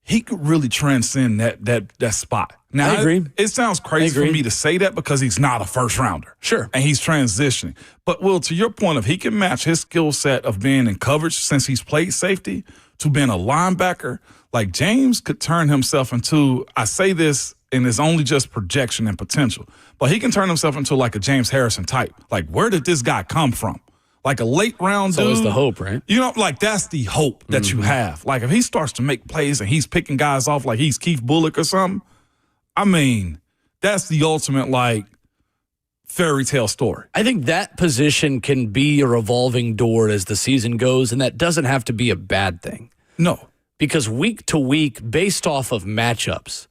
he could really transcend that spot. Now, I agree. It sounds crazy for me to say that because he's not a first rounder. Sure. And he's transitioning. But, Will, to your point, if he can match his skill set of being in coverage since he's played safety to being a linebacker, like James could turn himself into, I say this, and it's only just projection and potential, but he can turn himself into like a James Harrison type. Like, where did this guy come from? Like a late round dude. So is the hope, right? You know, like that's the hope that you have. Like if he starts to make plays and he's picking guys off like he's Keith Bullock or something, I mean, that's the ultimate like fairy tale story. I think that position can be a revolving door as the season goes, and that doesn't have to be a bad thing. No. Because week to week, based off of matchups,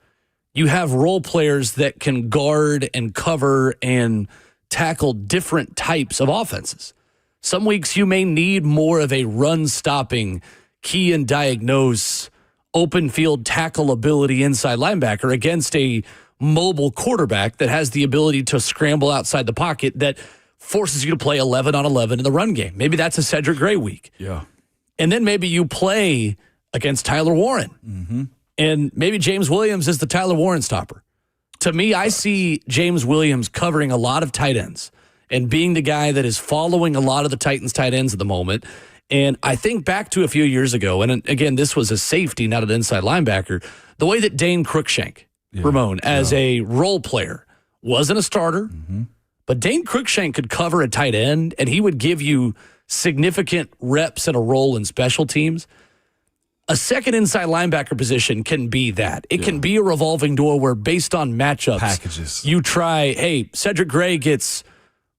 you have role players that can guard and cover and tackle different types of offenses. Some weeks you may need more of a run-stopping, key and diagnose, open field tackle ability inside linebacker against a mobile quarterback that has the ability to scramble outside the pocket that forces you to play 11 on 11 in the run game. Maybe that's a Cedric Gray week. Yeah. And then maybe you play against Tyler Warren. And maybe James Williams is the Tyler Warren stopper. To me, I see James Williams covering a lot of tight ends and being the guy that is following a lot of the Titans tight ends at the moment. And I think back to a few years ago, and again, this was a safety, not an inside linebacker, the way that Dane Cruikshank, Ramon, as a role player, wasn't a starter, but Dane Cruikshank could cover a tight end, and he would give you significant reps and a role in special teams. A second inside linebacker position can be that. It can be a revolving door where based on matchups, packages, you try, hey, Cedric Gray gets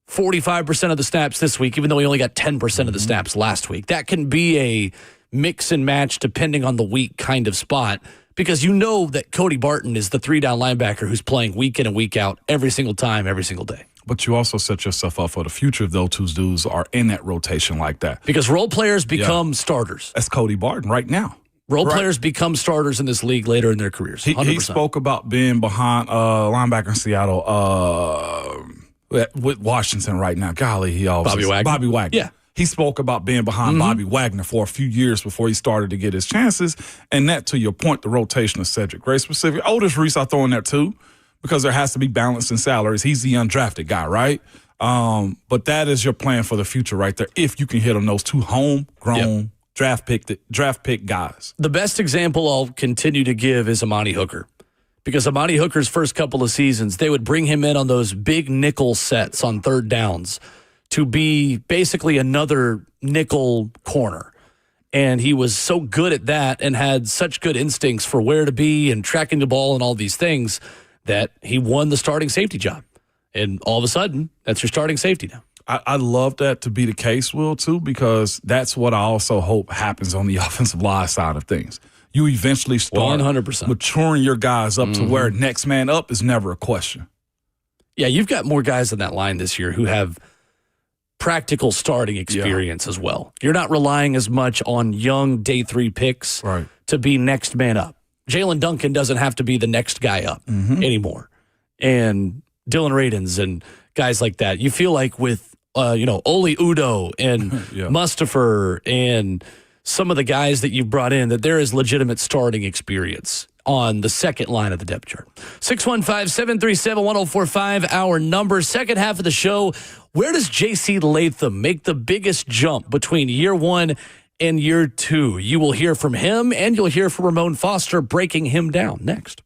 45% of the snaps this week, even though he only got 10% of the snaps last week. That can be a mix and match depending on the week kind of spot because you know that Cody Barton is the 3-down linebacker who's playing week in and week out every single time, every single day. But you also set yourself up for the future if those two dudes are in that rotation like that. Because role players become starters. That's Cody Barton right now. Role players become starters in this league later in their careers. He spoke about being behind linebacker in Seattle with Washington right now. Golly, he always Bobby Wagner. Yeah. He spoke about being behind Bobby Wagner for a few years before he started to get his chances. And that, to your point, the rotation of Cedric Gray specific. Otis Reese, I throw in there too, because there has to be balance in salaries. He's the undrafted guy, right? But that is your plan for the future right there, if you can hit on those two homegrown draft pick guys. The best example I'll continue to give is Amani Hooker. Because Amani Hooker's first couple of seasons, they would bring him in on those big nickel sets on third downs to be basically another nickel corner. And he was so good at that and had such good instincts for where to be and tracking the ball and all these things that he won the starting safety job. And all of a sudden, that's your starting safety now. I love that to be the case, Will, too, because that's what I also hope happens on the offensive line side of things. You eventually start 100%. maturing your guys up to where next man up is never a question. Yeah, you've got more guys on that line this year who have practical starting experience as well. You're not relying as much on young day 3 picks to be next man up. Jalen Duncan doesn't have to be the next guy up anymore. And Dylan Radins and guys like that. You feel like with Oli Udo and Mustafer and some of the guys that you've brought in, that there is legitimate starting experience on the second line of the depth chart. 615-737-1045, our number. Second half of the show, where does J.C. Latham make the biggest jump between year 1 and year 2? You will hear from him, and you'll hear from Ramon Foster breaking him down next.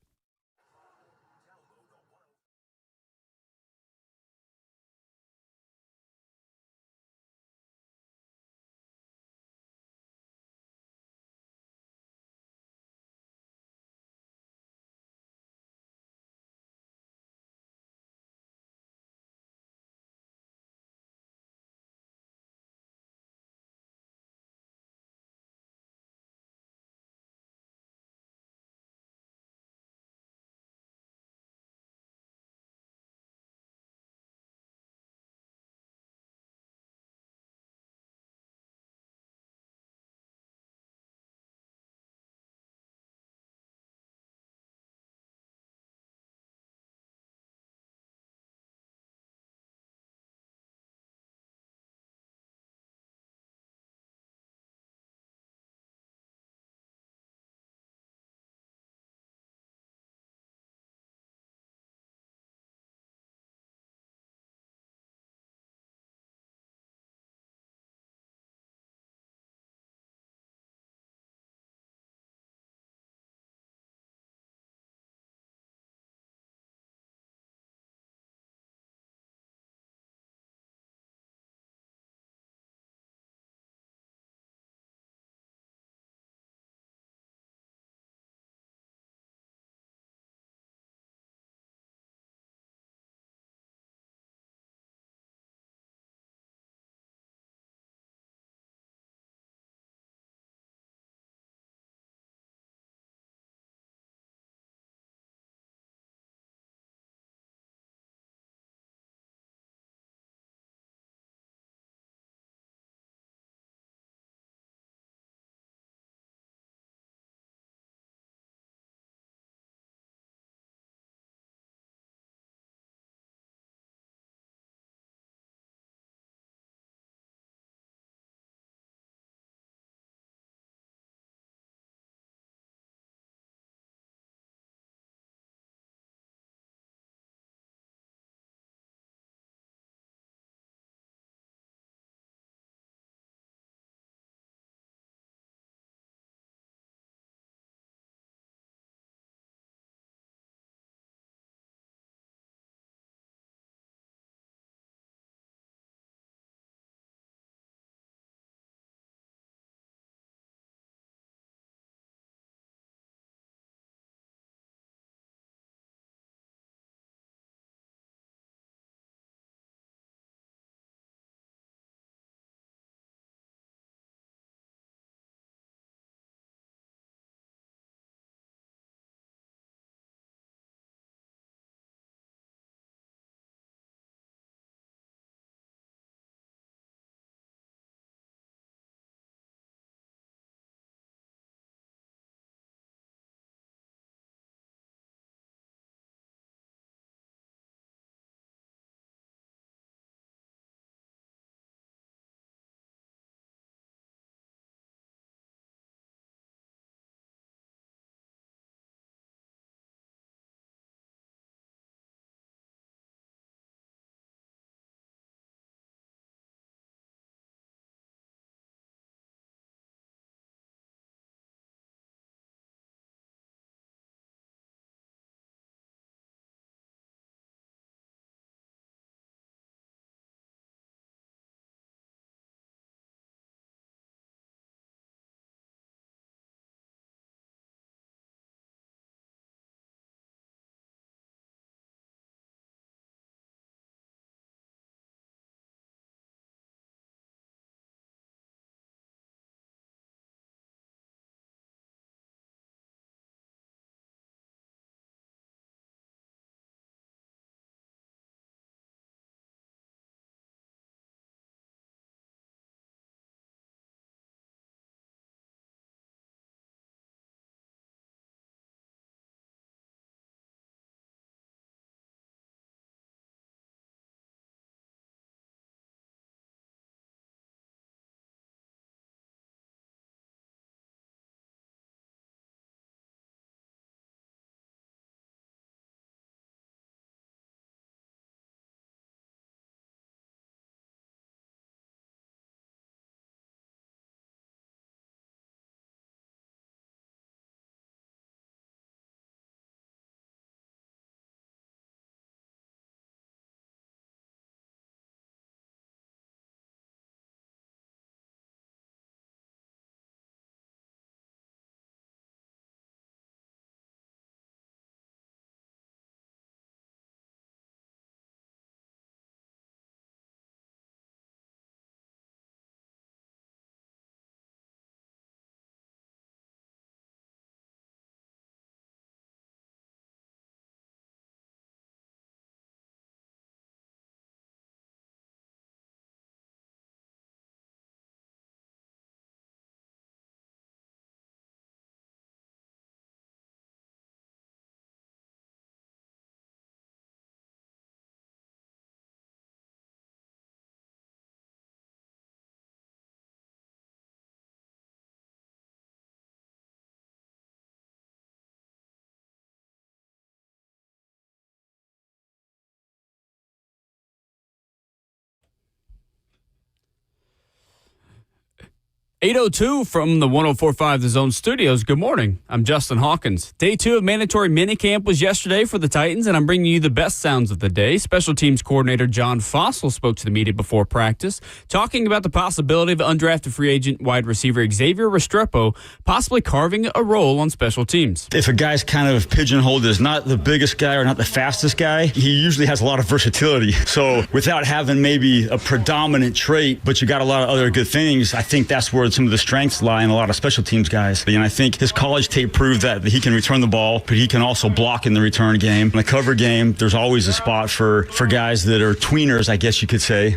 8:02 from the 104.5 The Zone studios. Good morning. I'm Justin Hawkins. Day 2 of mandatory minicamp was yesterday for the Titans, and I'm bringing you the best sounds of the day. Special teams coordinator John Fossil spoke to the media before practice, talking about the possibility of undrafted free agent wide receiver Xavier Restrepo possibly carving a role on special teams. If a guy's kind of pigeonholed as not the biggest guy or not the fastest guy, he usually has a lot of versatility. So without having maybe a predominant trait, but you got a lot of other good things, I think that's where some of the strengths lie in a lot of special teams guys. And I think his college tape proved that he can return the ball, but he can also block in the return game. In the cover game, there's always a spot for guys that are tweeners, I guess you could say.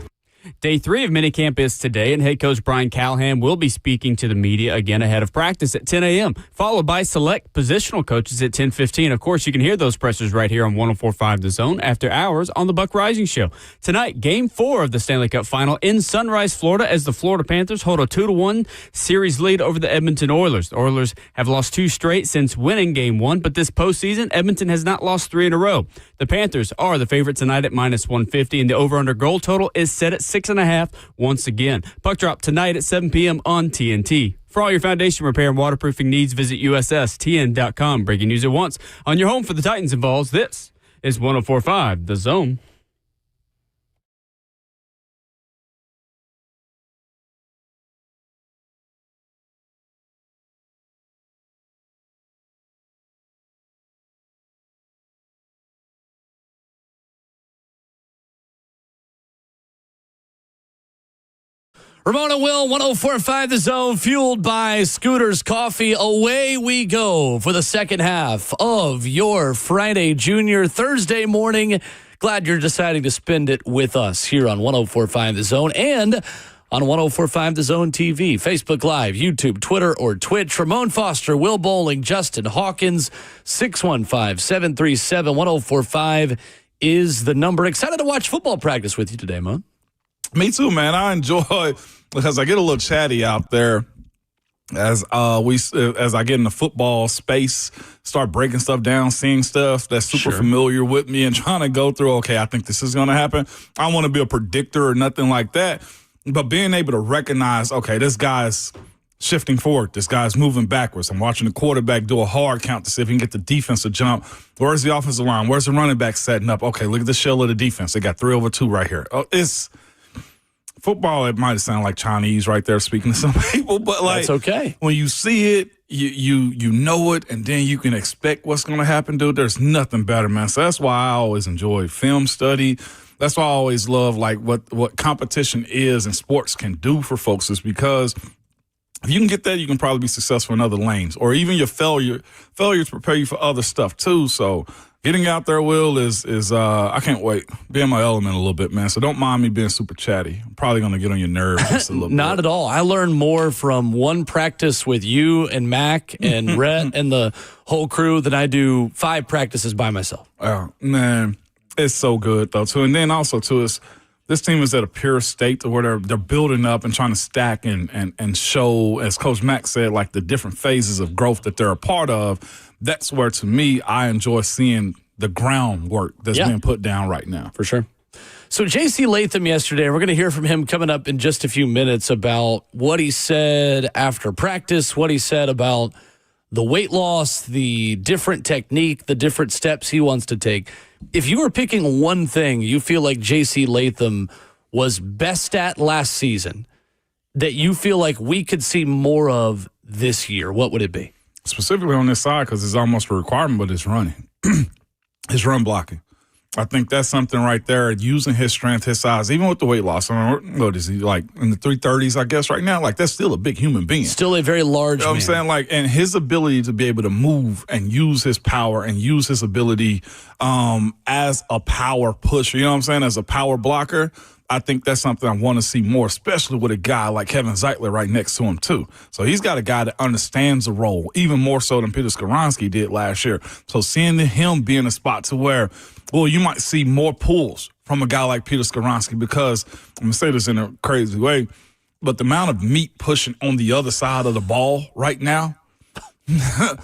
Day 3 of minicamp is today, and head coach Brian Callahan will be speaking to the media again ahead of practice at 10 a.m., followed by select positional coaches at 10:15. Of course, you can hear those pressers right here on 104.5 The Zone after hours on the Buck Rising Show. Tonight, Game 4 of the Stanley Cup Final in Sunrise, Florida, as the Florida Panthers hold a 2-1 series lead over the Edmonton Oilers. The Oilers have lost 2 straight since winning Game 1, but this postseason, Edmonton has not lost 3 in a row. The Panthers are the favorite tonight at -150, and the over-under goal total is set at 6.5 once again. Puck drop tonight at 7 p.m. on TNT. For all your foundation repair and waterproofing needs, visit USSTN.com. Breaking news at once on your home for the Titans and Vols. This is 104.5 The Zone. Ramon and Will, 104.5 The Zone, fueled by Scooters Coffee. Away we go for the second half of your Friday Junior Thursday morning. Glad you're deciding to spend it with us here on 104.5 The Zone and on 104.5 The Zone TV, Facebook Live, YouTube, Twitter, or Twitch. Ramon Foster, Will Bowling, Justin Hawkins, 615-737-1045 is the number. Excited to watch football practice with you today, Mo. Me too, man. I enjoy because I get a little chatty out there as I get in the football space, start breaking stuff down, seeing stuff that's super familiar with me and trying to go through, okay, I think this is going to happen. I don't want to be a predictor or nothing like that, but being able to recognize, okay, this guy's shifting forward. This guy's moving backwards. I'm watching the quarterback do a hard count to see if he can get the defense to jump. Where's the offensive line? Where's the running back setting up? Okay, look at the shell of the defense. They got 3 over 2 right here. It's football. It might sound like Chinese right there speaking to some people, but like that's okay. When you see it, you know it, and then you can expect what's going to happen, dude. There's nothing better, man. So that's why I always enjoy film study. That's why I always love like what competition is and sports can do for folks, is because if you can get that, you can probably be successful in other lanes, or even your failures prepare you for other stuff too. So getting out there, Will, is I can't wait. Be in my element a little bit, man. So don't mind me being super chatty. I'm probably going to get on your nerves just a little bit. Not at all. I learned more from one practice with you and Mac and Rhett and the whole crew than I do 5 practices by myself. Oh, man. It's so good, though, too. And then also, too, this team is at a pure state to where they're building up and trying to stack and show, as Coach Mack said, like the different phases of growth that they're a part of. That's where, to me, I enjoy seeing the groundwork that's being put down right now. For sure. So J.C. Latham yesterday, we're going to hear from him coming up in just a few minutes about what he said after practice, what he said about the weight loss, the different technique, the different steps he wants to take. If you were picking one thing you feel like J.C. Latham was best at last season that you feel like we could see more of this year, what would it be? Specifically on this side, because it's almost a requirement, but it's running. His run blocking. I think that's something right there, using his strength, his size, even with the weight loss. I mean, what is he, like in the 330s, I guess, right now? Like, that's still a big human being. Still a very large man. You know what I'm saying? Like, and his ability to be able to move and use his power and use his ability as a power pusher, you know what I'm saying, as a power blocker, I think that's something I want to see more, especially with a guy like Kevin Zeitler right next to him, too. So he's got a guy that understands the role, even more so than Peter Skoronski did last year. So seeing him be in a spot to where, well, you might see more pulls from a guy like Peter Skoronski, because I'm going to say this in a crazy way, but the amount of meat pushing on the other side of the ball right now, just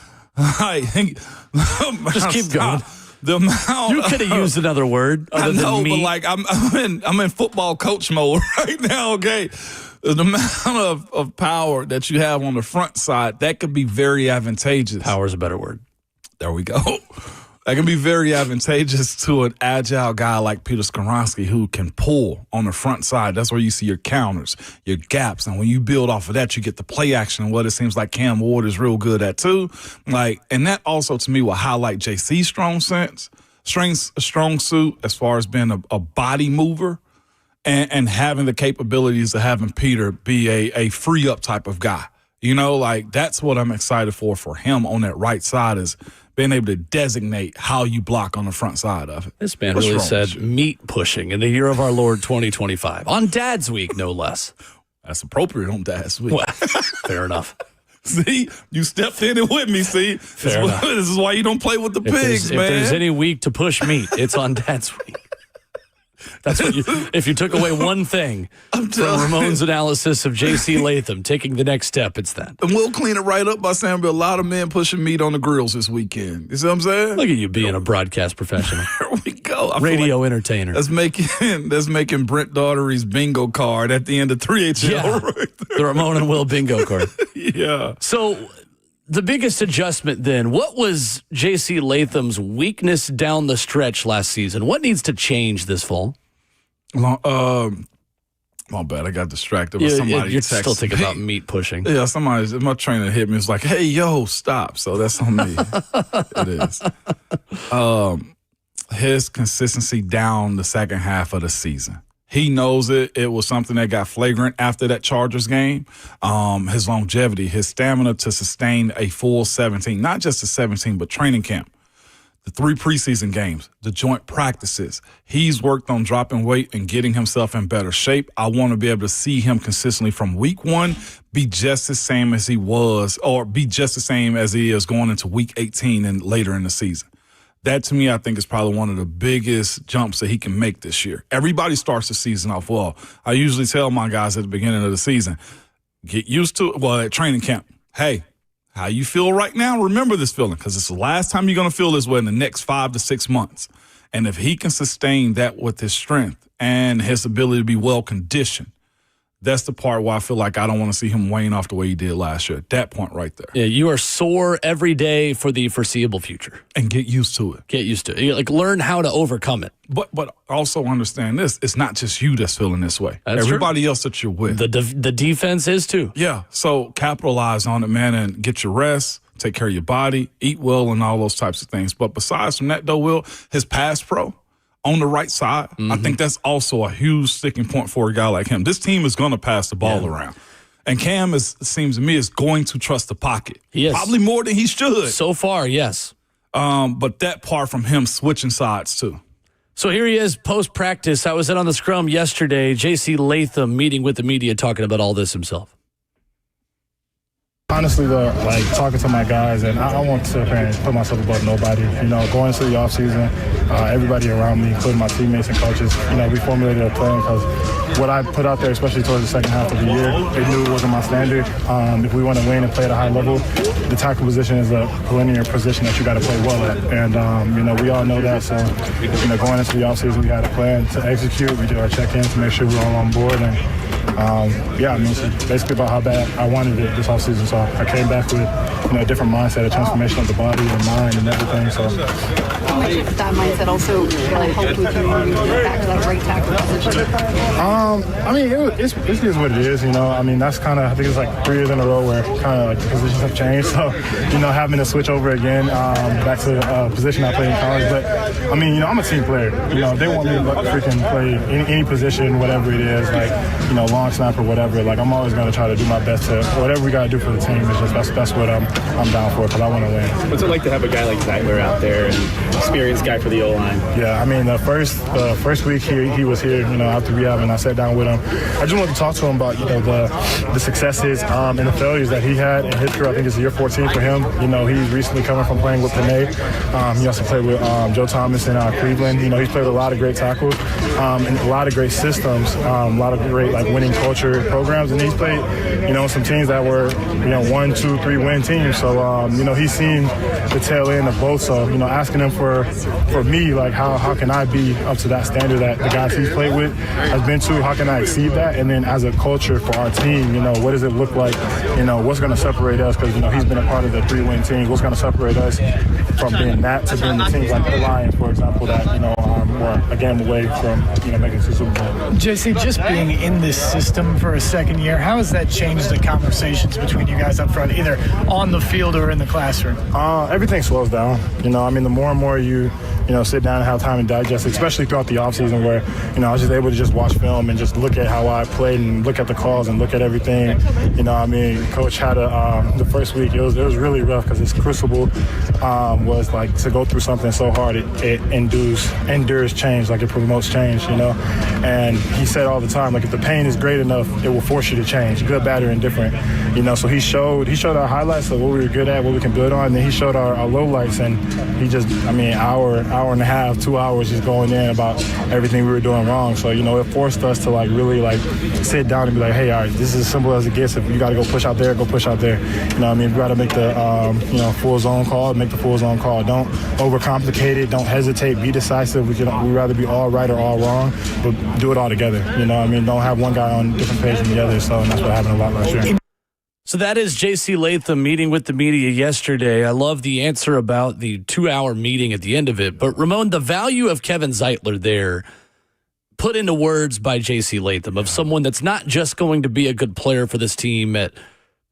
keep going. The amount you could have used another word. I know, than but like I'm in football coach mode right now. Okay, the amount of power that you have on the front side, that could be very advantageous. Power is a better word. There we go. That can be very advantageous to an agile guy like Peter Skoronski who can pull on the front side. That's where you see your counters, your gaps. And when you build off of that, you get the play action, what it seems like Cam Ward is real good at too. And that also to me will highlight JC's strong suit as far as being a body mover and having the capabilities of having Peter be a free up type of guy. That's what I'm excited for him on that right side is being able to designate how you block on the front side of it. This man really said meat pushing in the year of our Lord 2025. On Dad's Week, no less. That's appropriate on Dad's Week. Well, fair enough. See, you stepped in it with me, see? Fair enough. This is why you don't play with the pigs, man. If there's any week to push meat, it's on Dad's Week. That's what if you took away one thing from Ramon's analysis of J.C. Latham taking the next step, it's that. And we'll clean it right up by saying there'll be a lot of men pushing meat on the grills this weekend. You see what I'm saying? Look at you being a broadcast professional. There we go. Radio entertainer. That's making Brent Daugherty's bingo card at the end of 3HL. Yeah, right there. The Ramon and Will bingo card. Yeah. So the biggest adjustment then, what was J.C. Latham's weakness down the stretch last season? What needs to change this fall? My bad. I got distracted by somebody. You're still thinking about meat pushing. Yeah, my trainer hit me. It's like, hey, yo, stop. So that's on me. It is. His consistency down the second half of the season. He knows it. It was something that got flagrant after that Chargers game. His longevity, his stamina to sustain a full 17, not just a 17, but training camp. The 3 preseason games, the joint practices. He's worked on dropping weight and getting himself in better shape. I want to be able to see him consistently from week 1 be just the same as he was, or be just the same as he is going into week 18 and later in the season. That, to me, I think is probably one of the biggest jumps that he can make this year. Everybody starts the season off well. I usually tell my guys at the beginning of the season, get used to it. Well, at training camp, hey, how you feel right now, remember this feeling, because it's the last time you're going to feel this way in the next 5 to 6 months. And if he can sustain that with his strength and his ability to be well-conditioned, that's the part where I feel like I don't want to see him wane off the way he did last year. That point right there. Yeah, you are sore every day for the foreseeable future. And get used to it. Get used to it. Learn how to overcome it. But also understand this. It's not just you that's feeling this way. That's everybody true. else that you're with. The defense is too. Yeah. So capitalize on it, man, and get your rest. Take care of your body. Eat well and all those types of things. But besides from that, though, Will, his pass pro on the right side, I think that's also a huge sticking point for a guy like him. This team is going to pass the ball around. And Cam, it seems to me, is going to trust the pocket. He is. Probably more than he should. So far, yes. But that part from him switching sides, too. So here he is, post-practice. I was in on the scrum yesterday. J.C. Latham meeting with the media, talking about all this himself. Honestly, though, talking to my guys, and I want to put myself above nobody. Going into the offseason, everybody around me, including my teammates and coaches, we formulated a plan because what I put out there, especially towards the second half of the year, they knew it wasn't my standard. If we want to win and play at a high level, the tackle position is a linear position that you got to play well at. And, we all know that. So, going into the offseason, we had a plan to execute. We did our check-ins to make sure we're all on board. And, it's basically about how bad I wanted it this offseason. So I came back with, a different mindset, a transformation of the body and mind and everything. So how much of that mindset also really helped with you moving back to that right tackle position? It is what it is. That's kind of, I think it's like 3 years in a row where kind of the positions have changed. So, having to switch over again back to the position I played in college. But I'm a team player. They want me to freaking play any position, whatever it is, long snapper, whatever. I'm always going to try to do my best to whatever we got to do for the team. It's just that's what I'm down for because I want to win. What's it like to have a guy like Zeitler out there and experienced guy for the O-line? Yeah, the first week he was here, after rehab, and I sat down with him. I just wanted to talk to him about, the successes and the failures that he had in his career. I think it's year 14 for him. He's recently coming from playing with Panay. He also played with Joe Thomas in Cleveland. He's played with a lot of great tackles and a lot of great systems, a lot of great winning culture programs, and he's played, some teams that were, 1, 2, 3 win teams. So, he's seen the tail end of both. So, asking him for me, how can I be up to that standard that the guys he's played with has been to? How can I exceed that? And then as a culture for our team, what does it look like? What's going to separate us? Because, he's been a part of the 3-win team. What's going to separate us from being that to being the teams like the Lions, for example, that, we're a game away from, making the Super Bowl. JC, just being in this system for a second year, how has that changed the conversations between you guys up front, either on the field or in the classroom? Everything slows down. The more and more you sit down and have time to digest, especially throughout the offseason where, I was just able to just watch film and just look at how I played and look at the calls and look at everything. Coach had the first week, it was really rough because his crucible was to go through something so hard, it endures change, it promotes change, And he said all the time, if the pain is great enough, it will force you to change, good, bad, or indifferent. So he showed our highlights of what we were good at, what we can build on, and then he showed our lowlights, and he just, hour and a half, 2 hours just going in about everything we were doing wrong. So, it forced us to really sit down and be hey, all right, this is as simple as it gets. If you got to go push out there, go push out there. We got to make the full zone call, make the full zone call. Don't overcomplicate it. Don't hesitate. Be decisive. We'd rather be all right or all wrong, but do it all together. Don't have one guy on a different page than the other. So that's what happened a lot last year. So that is J.C. Latham meeting with the media yesterday. I love the answer about the 2-hour meeting at the end of it. But, Ramon, the value of Kevin Zeitler there, put into words by J.C. Latham, of someone that's not just going to be a good player for this team at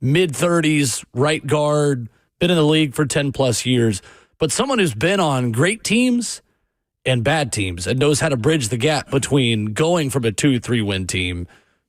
mid-30s, right guard, been in the league for 10-plus years, but someone who's been on great teams and bad teams and knows how to bridge the gap between going from a 2-3-win team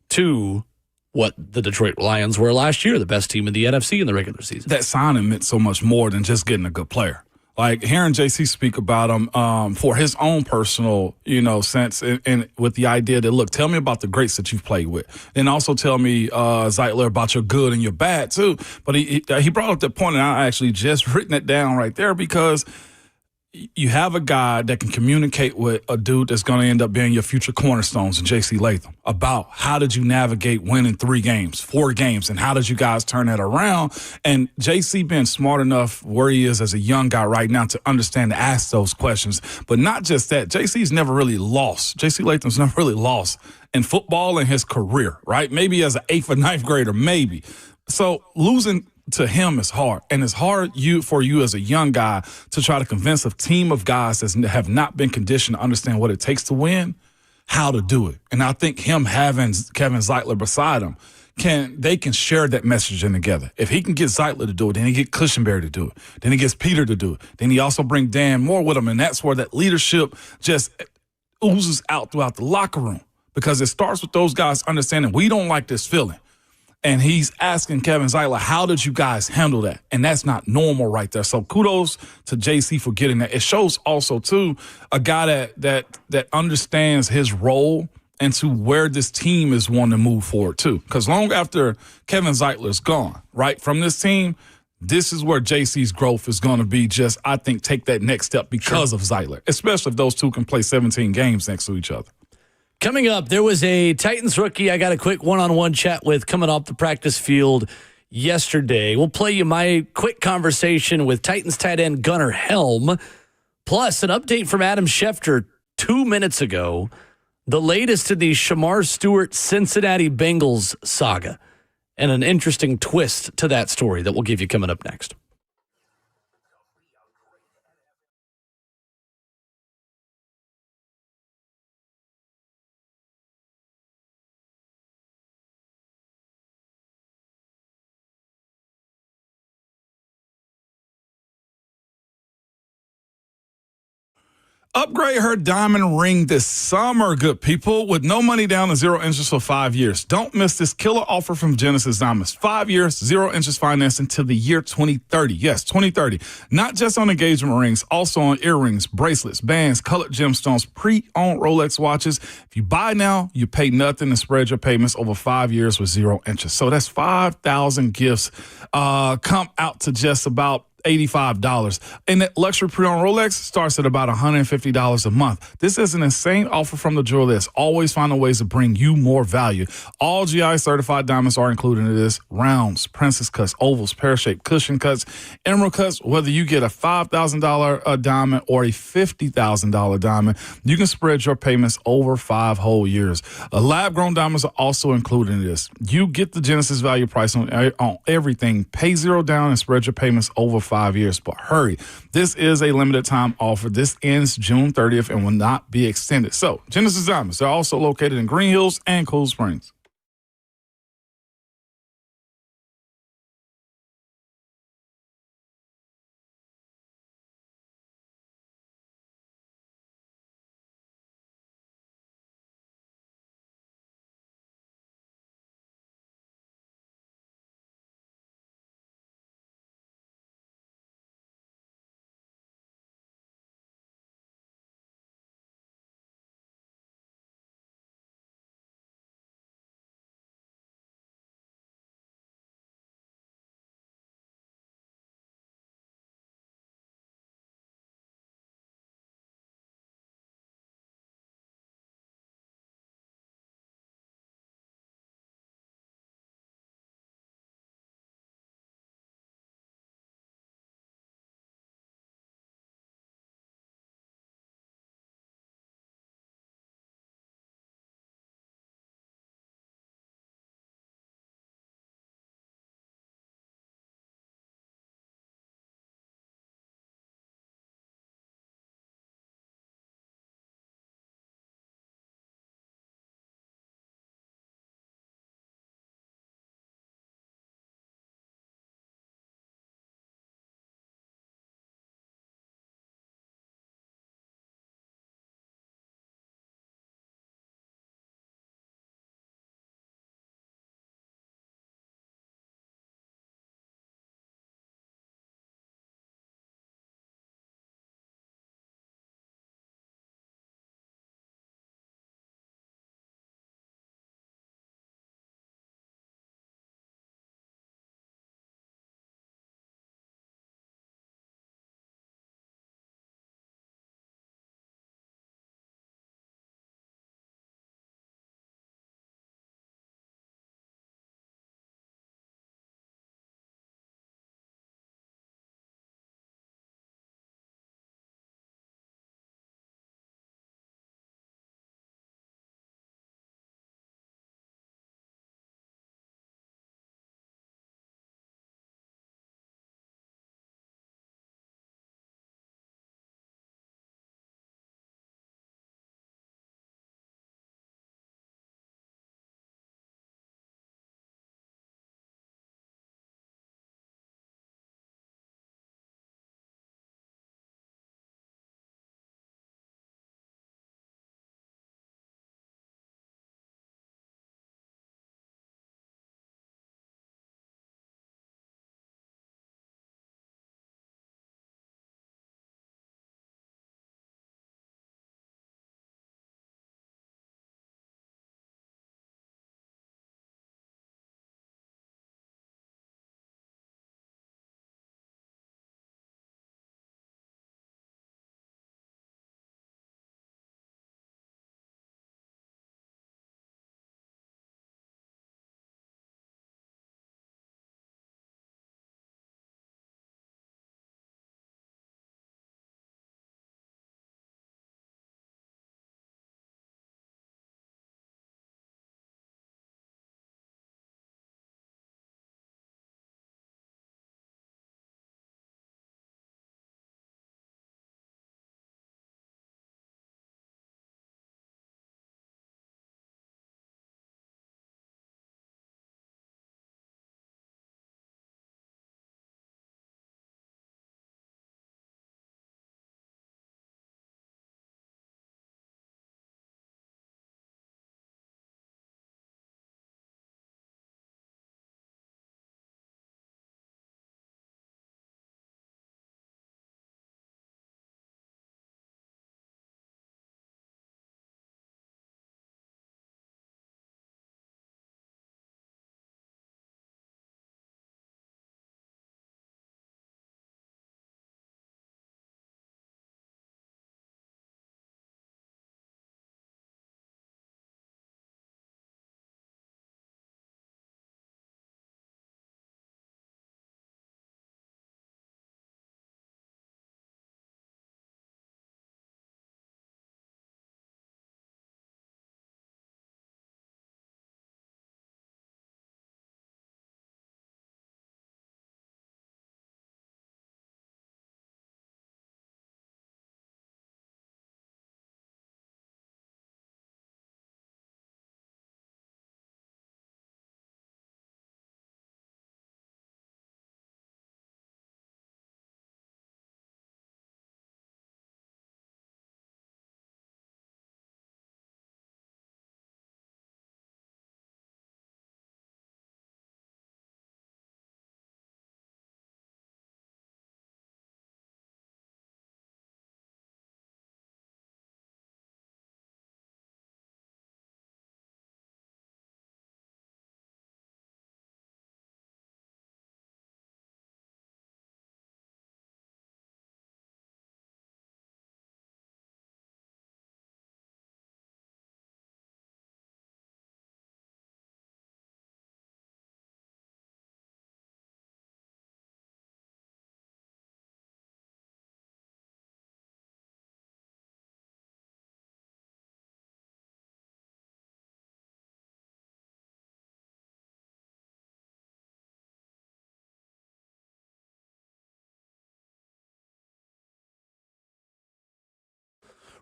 to what the Detroit Lions were last year, the best team in the NFC in the regular season. That signing meant so much more than just getting a good player. Hearing JC speak about him for his own personal, sense and with the idea that, look, tell me about the greats that you've played with. And also tell me, Zeitler, about your good and your bad, too. But he brought up that point, and I actually just written it down right there because you have a guy that can communicate with a dude that's going to end up being your future cornerstones in J.C. Latham about how did you navigate winning 3 games, 4 games, and how did you guys turn that around? And J.C. being smart enough where he is as a young guy right now to understand to ask those questions. But not just that, J.C.'s never really lost. J.C. Latham's never really lost in football in his career, right? Maybe as an 8th or 9th grader, maybe. So losing to him is hard, and it's hard for you as a young guy to try to convince a team of guys that have not been conditioned to understand what it takes to win, how to do it. And I think him having Kevin Zeitler beside him, they can share that messaging together. If he can get Zeitler to do it, then he get Cushenberry to do it. Then he gets Peter to do it. Then he also bring Dan Moore with him, and that's where that leadership just oozes out throughout the locker room because it starts with those guys understanding we don't like this feeling. And he's asking Kevin Zeitler, how did you guys handle that? And that's not normal right there. So kudos to JC for getting that. It shows also, too, a guy that understands his role and to where this team is wanting to move forward, too. Because long after Kevin Zeitler's gone, right, from this team, this is where JC's growth is going to be just, I think, take that next step because of Zeitler, especially if those two can play 17 games next to each other. Coming up, there was a Titans rookie I got a quick one-on-one chat with coming off the practice field yesterday. We'll play you my quick conversation with Titans tight end Gunnar Helm, plus an update from Adam Schefter 2 minutes ago, the latest in the Shamar Stewart Cincinnati Bengals saga, and an interesting twist to that story that we'll give you coming up next. Upgrade her diamond ring this summer, good people, with no money down and 0 interest for 5 years. Don't miss this killer offer from Genesis Diamonds. 5 years, 0 interest financing until the year 2030. Yes, 2030. Not just on engagement rings, also on earrings, bracelets, bands, colored gemstones, pre-owned Rolex watches. If you buy now, you pay nothing and spread your payments over 5 years with 0 interest. So that's 5,000 gifts come out to just about $85. And that luxury pre-owned Rolex starts at about $150 a month. This is an insane offer from the jeweler that's always finding ways to bring you more value. All GI certified diamonds are included in this. Rounds, princess cuts, ovals, pear-shaped, cushion cuts, emerald cuts. Whether you get a $5,000 diamond or a $50,000 diamond, you can spread your payments over 5 whole years. Lab-grown diamonds are also included in this. You get the Genesis value price on everything. Pay 0 down and spread your payments over 5 years. But hurry, this is a limited time offer. This ends June 30th and will not be extended. So Genesis Diamonds, they're also located in Green Hills and Cool Springs.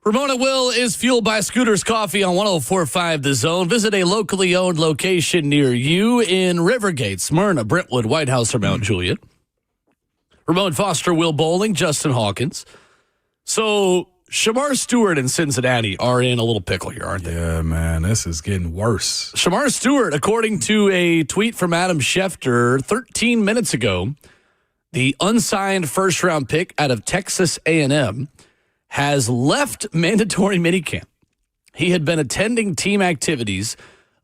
Ramon Will is fueled by Scooter's Coffee on 104.5 The Zone. Visit a locally owned location near you in Rivergate, Smyrna, Brentwood, White House, or Mount Juliet. Ramon Foster, Will Bowling, Justin Hawkins. So Shamar Stewart and Cincinnati are in a little pickle here, aren't they? Yeah, man, this is getting worse. Shamar Stewart, according to a tweet from Adam Schefter 13 minutes ago, the unsigned first-round pick out of Texas A&M, has left mandatory minicamp. He had been attending team activities,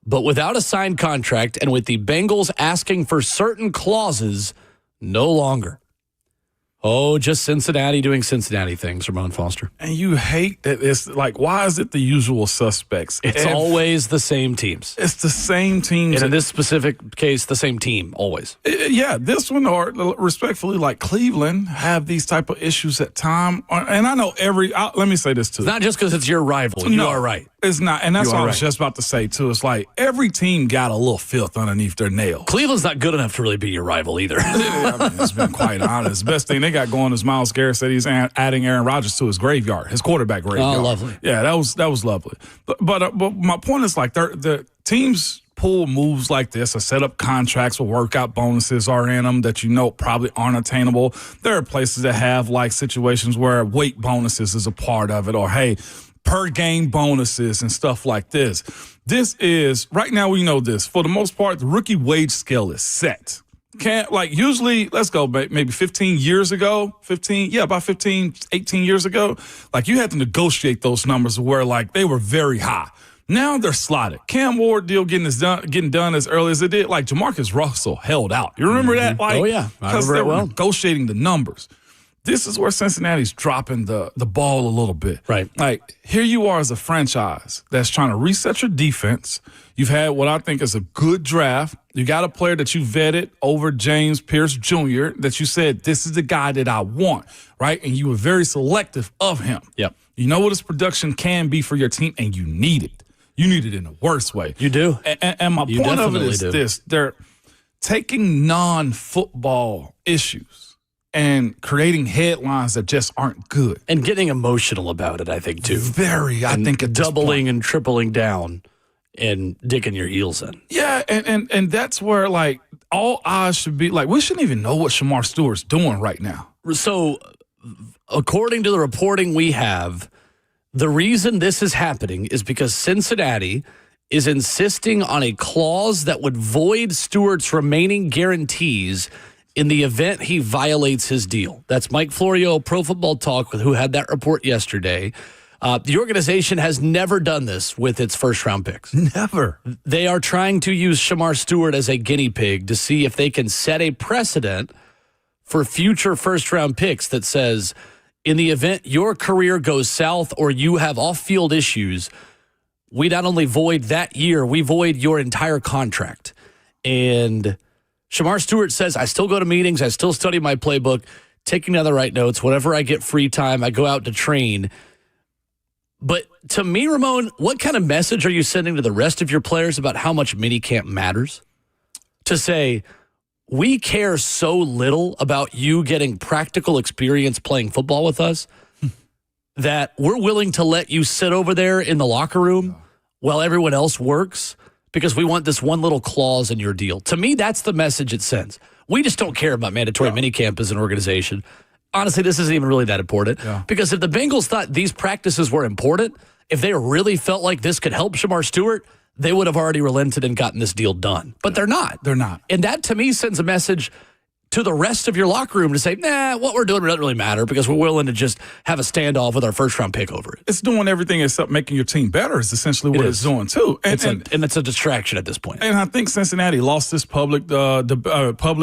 but without a signed contract and with the Bengals asking for certain clauses, no longer. Oh, just Cincinnati doing Cincinnati things, Ramon Foster. And you hate that it's like, why is it the usual suspects? It's always the same teams. It's the same teams. And in this specific case, the same team, always. Yeah, this one, or respectfully, like Cleveland, have these type of issues at time. And I know let me say this too. It's not just because it's your rival. You are right. It's not. And that's what I was just about to say too. It's like every team got a little filth underneath their nail. Cleveland's not good enough to really be your rival either. I mean, it's been quite honest. The best thing they got going is Myles Garrett said he's adding Aaron Rodgers to his graveyard, his quarterback graveyard. Oh, lovely. Yeah, that was lovely. But my point is, like, the teams pull moves like this or set up contracts where workout bonuses are in them that probably aren't attainable. There are places that have like situations where weight bonuses is a part of it, or hey, per game bonuses and stuff like this. This is, right now we know this, for the most part, the rookie wage scale is set. Usually, let's go maybe 15 years ago, about 15, 18 years ago, like you had to negotiate those numbers where like they were very high. Now they're slotted. Cam Ward deal getting done as early as it did. Like Jamarcus Russell held out. You remember that? Like, oh, yeah. Because they were negotiating the numbers. This is where Cincinnati's dropping the ball a little bit. Right. Like, here you are as a franchise that's trying to reset your defense. You've had what I think is a good draft. You got a player that you vetted over James Pierce Jr. that you said, this is the guy that I want, right? And you were very selective of him. Yep. You know what his production can be for your team, and you need it. You need it in the worst way. You do. And my point of it is this. They're taking non-football issues and creating headlines that just aren't good. And getting emotional about it, I think, too. I think at doubling and tripling down and digging your heels in. Yeah, and that's where, like, all eyes should be, like, we shouldn't even know what Shamar Stewart's doing right now. So, according to the reporting we have, the reason this is happening is because Cincinnati is insisting on a clause that would void Stewart's remaining guarantees in the event he violates his deal. That's Mike Florio, Pro Football Talk, who had that report yesterday. The organization has never done this with its first-round picks. Never. They are trying to use Shamar Stewart as a guinea pig to see if they can set a precedent for future first-round picks that says, in the event your career goes south or you have off-field issues, we not only void that year, we void your entire contract. And Shamar Stewart says, I still go to meetings, I still study my playbook, taking down the right notes. Whenever I get free time, I go out to train. But to me, Ramon, what kind of message are you sending to the rest of your players about how much minicamp matters? To say, we care so little about you getting practical experience playing football with us that we're willing to let you sit over there in the locker room while everyone else works because we want this one little clause in your deal. To me, that's the message it sends. We just don't care about mandatory minicamp as an organization. Honestly, this isn't even really that important because if the Bengals thought these practices were important, if they really felt like this could help Shamar Stewart, they would have already relented and gotten this deal done. But they're not. They're not. And that, to me, sends a message to the rest of your locker room to say, what we're doing doesn't really matter because we're willing to just have a standoff with our first-round pick over it. It's doing everything except making your team better is essentially what it's doing, too. And it's a distraction at this point. And I think Cincinnati lost this public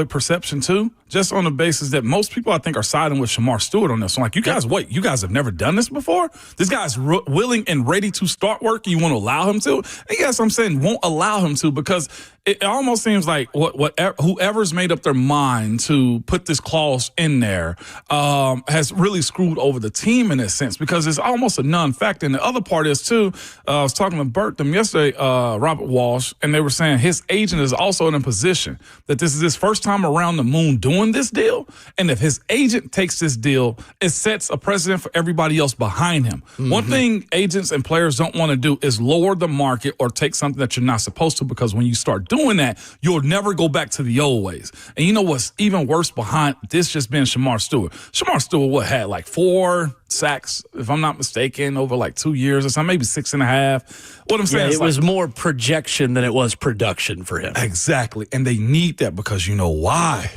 perception, too, just on the basis that most people, I think, are siding with Shamar Stewart on this. So, like, you guys have never done this before? This guy's willing and ready to start work. You want to allow him to? And yes, I'm saying won't allow him to because it almost seems like whoever's made up their mind to put this clause in there has really screwed over the team in a sense, because it's almost a non-factor. And the other part is, too, I was talking to them yesterday, Robert Walsh, and they were saying his agent is also in a position that this is his first time around the moon doing this deal. And if his agent takes this deal, it sets a precedent for everybody else behind him. Mm-hmm. One thing agents and players don't want to do is lower the market or take something that you're not supposed to, because when you start doing that, you'll never go back to the old ways. And you know what's even worse behind this just being Shamar Stewart? Shamar Stewart, had like 4 sacks, if I'm not mistaken, over like 2 years or something, maybe 6.5. What I'm saying is, it was more projection than it was production for him. Exactly. And they need that, because you know why?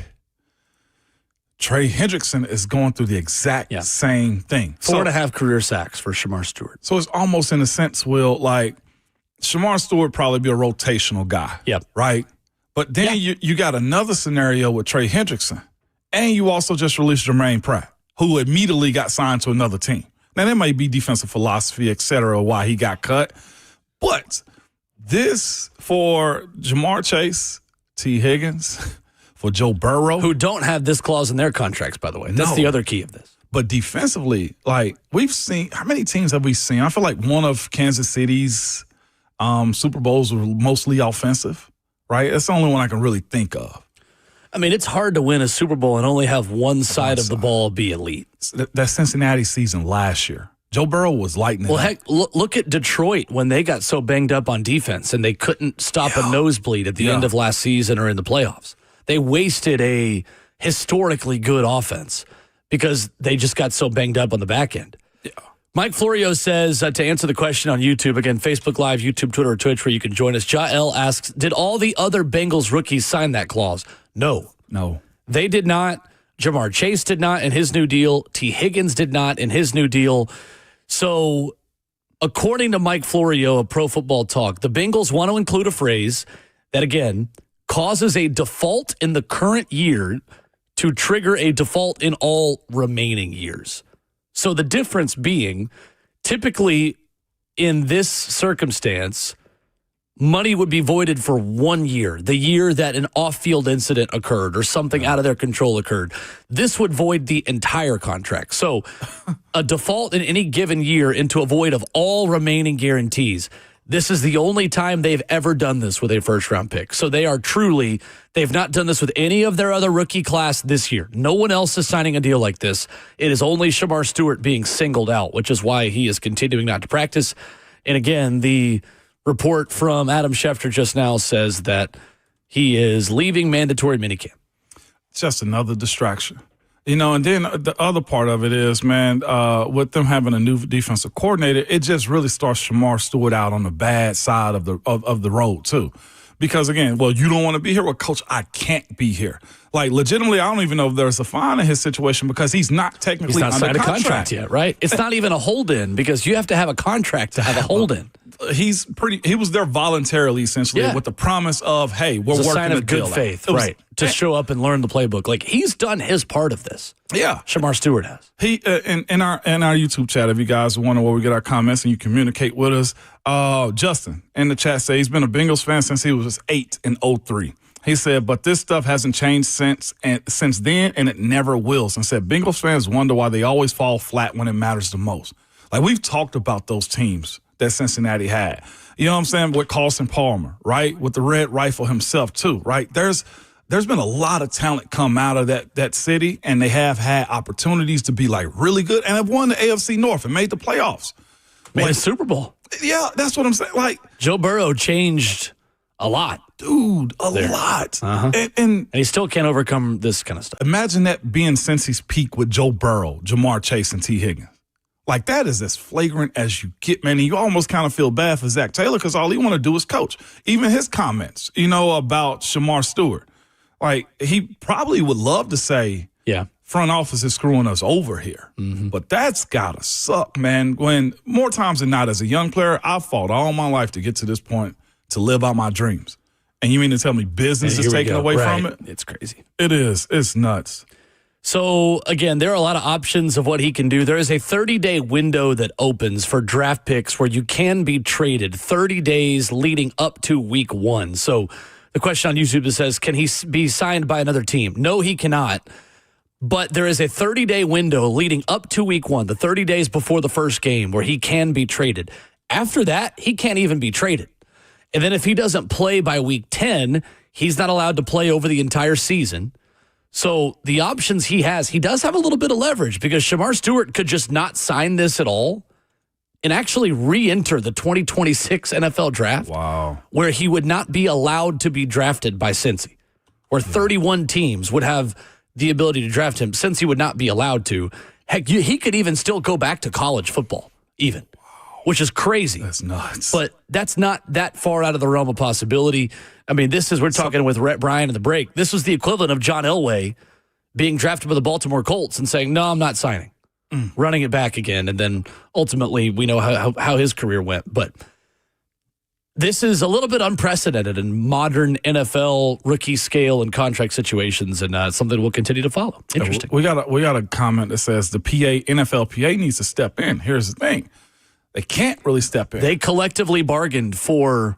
Trey Hendrickson is going through the exact same thing. 4.5 career sacks for Shamar Stewart. So it's almost in a sense, Will, like Shamar Stewart probably be a rotational guy. Yep. Right? But then you got another scenario with Trey Hendrickson. And you also just released Jermaine Pratt, who immediately got signed to another team. Now, there may be defensive philosophy, et cetera, why he got cut. But this for Jamar Chase, T. Higgins, for Joe Burrow. Who don't have this clause in their contracts, by the way. That's the other key of this. But defensively, like, we've seen, how many teams have we seen? I feel like one of Kansas City's Super Bowls were mostly offensive, right? That's the only one I can really think of. I mean, it's hard to win a Super Bowl and only have one side of the ball be elite. That Cincinnati season last year, Joe Burrow was lighting it up. Heck, look at Detroit when they got so banged up on defense and they couldn't stop a nosebleed at the end of last season or in the playoffs. They wasted a historically good offense because they just got so banged up on the back end. Yeah. Mike Florio says, to answer the question on YouTube, again, Facebook Live, YouTube, Twitter, or Twitch, where you can join us, Jael asks, did all the other Bengals rookies sign that clause? No. They did not. Jamar Chase did not in his new deal. T. Higgins did not in his new deal. So, according to Mike Florio of Pro Football Talk, the Bengals want to include a phrase that, again, causes a default in the current year to trigger a default in all remaining years. So the difference being, typically in this circumstance, money would be voided for 1 year, the year that an off-field incident occurred or something out of their control occurred. This would void the entire contract. So a default in any given year into a void of all remaining guarantees. This is the only time they've ever done this with a first-round pick. So they are truly, they've not done this with any of their other rookie class this year. No one else is signing a deal like this. It is only Shamar Stewart being singled out, which is why he is continuing not to practice. And again, the report from Adam Schefter just now says that he is leaving mandatory minicamp. Just another distraction. You know, and then the other part of it is, man, with them having a new defensive coordinator, it just really starts Shamar Stewart out on the bad side of the road, too. Because, again, well, you don't want to be here? Well, Coach, I can't be here. Like, legitimately, I don't even know if there's a fine in his situation because he's not technically under signed a contract yet, right? It's not even a hold-in because you have to have a contract to have a hold-in. He was there voluntarily, essentially, with the promise of, hey, we're working a sign of good faith, right? To show up and learn the playbook. Like, he's done his part of this. Yeah. Shamar Stewart has. He in our YouTube chat, if you guys wonder where we get our comments and you communicate with us, Justin in the chat says he's been a Bengals fan since he was 8 in 03. He said, but this stuff hasn't changed since then, and it never will. And said, Bengals fans wonder why they always fall flat when it matters the most. Like, we've talked about those teams that Cincinnati had. You know what I'm saying? With Carson Palmer, right? With the Red Rifle himself, too, right? There's been a lot of talent come out of that city, and they have had opportunities to be, like, really good and have won the AFC North and made the playoffs. Made a Super Bowl. Yeah, that's what I'm saying. Like, Joe Burrow changed a lot. Dude, a lot. Uh-huh. And he still can't overcome this kind of stuff. Imagine that being Cincy's peak with Joe Burrow, Jamar Chase, and T. Higgins. Like, that is as flagrant as you get, man. And you almost kind of feel bad for Zach Taylor because all he want to do is coach. Even his comments, about Shamar Stewart. Like, he probably would love to say, front office is screwing us over here. Mm-hmm. But that's got to suck, man. When more times than not, as a young player, I've fought all my life to get to this point to live out my dreams. And you mean to tell me business is taken away from it? It's crazy. It is. It's nuts. So, again, there are a lot of options of what he can do. There is a 30-day window that opens for draft picks where you can be traded 30 days leading up to week 1. So The question on YouTube says, can he be signed by another team? No, he cannot. But there is a 30-day window leading up to week 1, the 30 days before the first game, where he can be traded. After that, he can't even be traded. And then if he doesn't play by week 10, he's not allowed to play over the entire season. So the options he does have a little bit of leverage, because Shamar Stewart could just not sign this at all and actually re-enter the 2026 NFL draft. Wow. Where he would not be allowed to be drafted by Cincy, where 31 teams would have the ability to draft him. Cincy would not be allowed to. Heck, he could even still go back to college football, even, which is crazy. That's nuts. But that's not that far out of the realm of possibility. I mean, we're talking with Rhett Bryan in the break. This was the equivalent of John Elway being drafted by the Baltimore Colts and saying, no, I'm not signing. Running it back again. And then ultimately we know how his career went. But this is a little bit unprecedented in modern NFL rookie scale and contract situations, and something we'll continue to follow. Interesting. We got a comment that says the NFL PA needs to step in. Here's the thing. They can't really step in. They collectively bargained for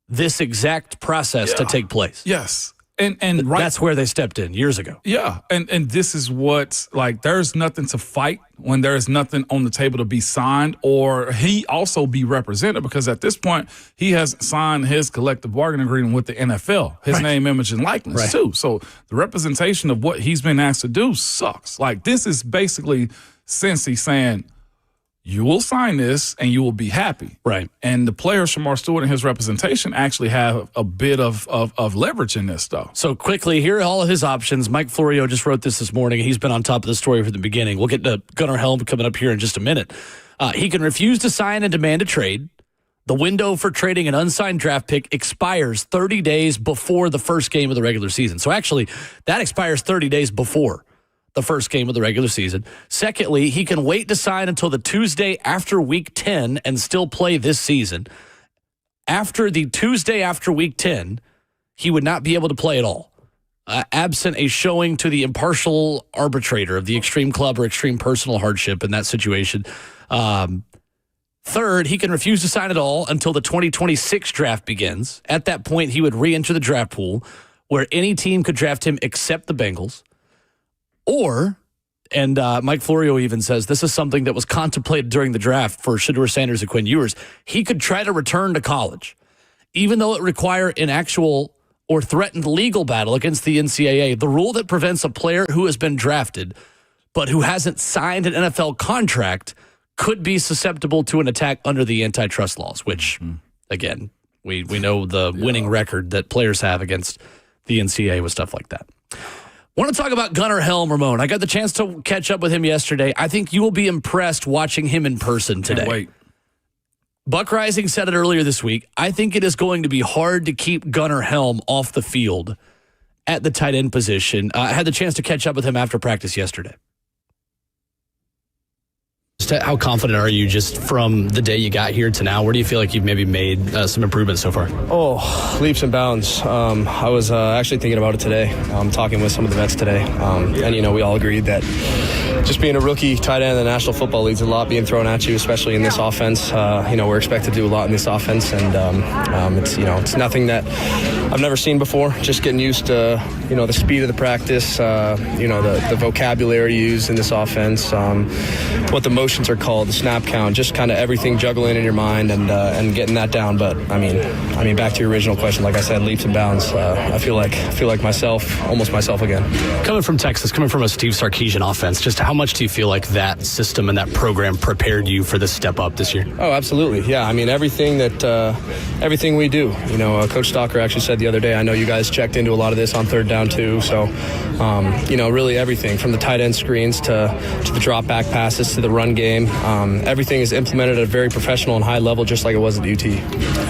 this exact process to take place. Yes. And right, that's where they stepped in years ago. Yeah. And this is what, like, there's nothing to fight when there's nothing on the table to be signed, or he also be represented, because at this point he hasn't signed his collective bargaining agreement with the NFL, his name, image, and likeness too. So the representation of what he's been asked to do sucks. Like, this is basically Cincy saying, you will sign this and you will be happy. Right. And the player, Shamar Stewart, and his representation actually have a bit of leverage in this stuff. So quickly, here are all of his options. Mike Florio just wrote this morning. He's been on top of the story from the beginning. We'll get to Gunnar Helm coming up here in just a minute. He can refuse to sign and demand a trade. The window for trading an unsigned draft pick expires 30 days before the first game of the regular season. So actually, that expires 30 days before the first game of the regular season. Secondly, he can wait to sign until the Tuesday after week 10 and still play this season. After the Tuesday after week 10, he would not be able to play at all, absent a showing to the impartial arbitrator of the extreme club or extreme personal hardship in that situation. Third, he can refuse to sign at all until the 2026 draft begins. At that point, he would re-enter the draft pool, where any team could draft him except the Bengals. Or, and Mike Florio even says this is something that was contemplated during the draft for Shedeur Sanders and Quinn Ewers, he could try to return to college, even though it require an actual or threatened legal battle against the NCAA. The rule that prevents a player who has been drafted but who hasn't signed an NFL contract could be susceptible to an attack under the antitrust laws, which, again, we know the winning record that players have against the NCAA with stuff like that. Want to talk about Gunnar Helm, Ramon. I got the chance to catch up with him yesterday. I think you will be impressed watching him in person today. Can't wait. Buck Rising said it earlier this week. I think it is going to be hard to keep Gunnar Helm off the field at the tight end position. I had the chance to catch up with him after practice yesterday. How confident are you just from the day you got here to now? Where do you feel like you've maybe made some improvements so far? Oh, leaps and bounds. I was actually thinking about it today, talking with some of the vets today. And, we all agreed that just being a rookie tight end in the National Football League, there's a lot being thrown at you, especially in this offense. We're expected to do a lot in this offense, and it's nothing that I've never seen before. Just getting used to, the speed of the practice, the vocabulary used in this offense, what the motions are called, the snap count, just kind of everything juggling in your mind and getting that down. But I mean, back to your original question, like I said, leaps and bounds. I feel like myself, almost myself again. Coming from Texas, coming from a Steve Sarkisian offense, just how much do you feel like that system and that program prepared you for the step up this year? Oh, absolutely. Yeah. I mean, everything we do. Coach Stalker actually said the other day, I know you guys checked into a lot of this on third down too. So, really everything from the tight end screens to the drop back passes to the run game. Everything is implemented at a very professional and high level, just like it was at UT.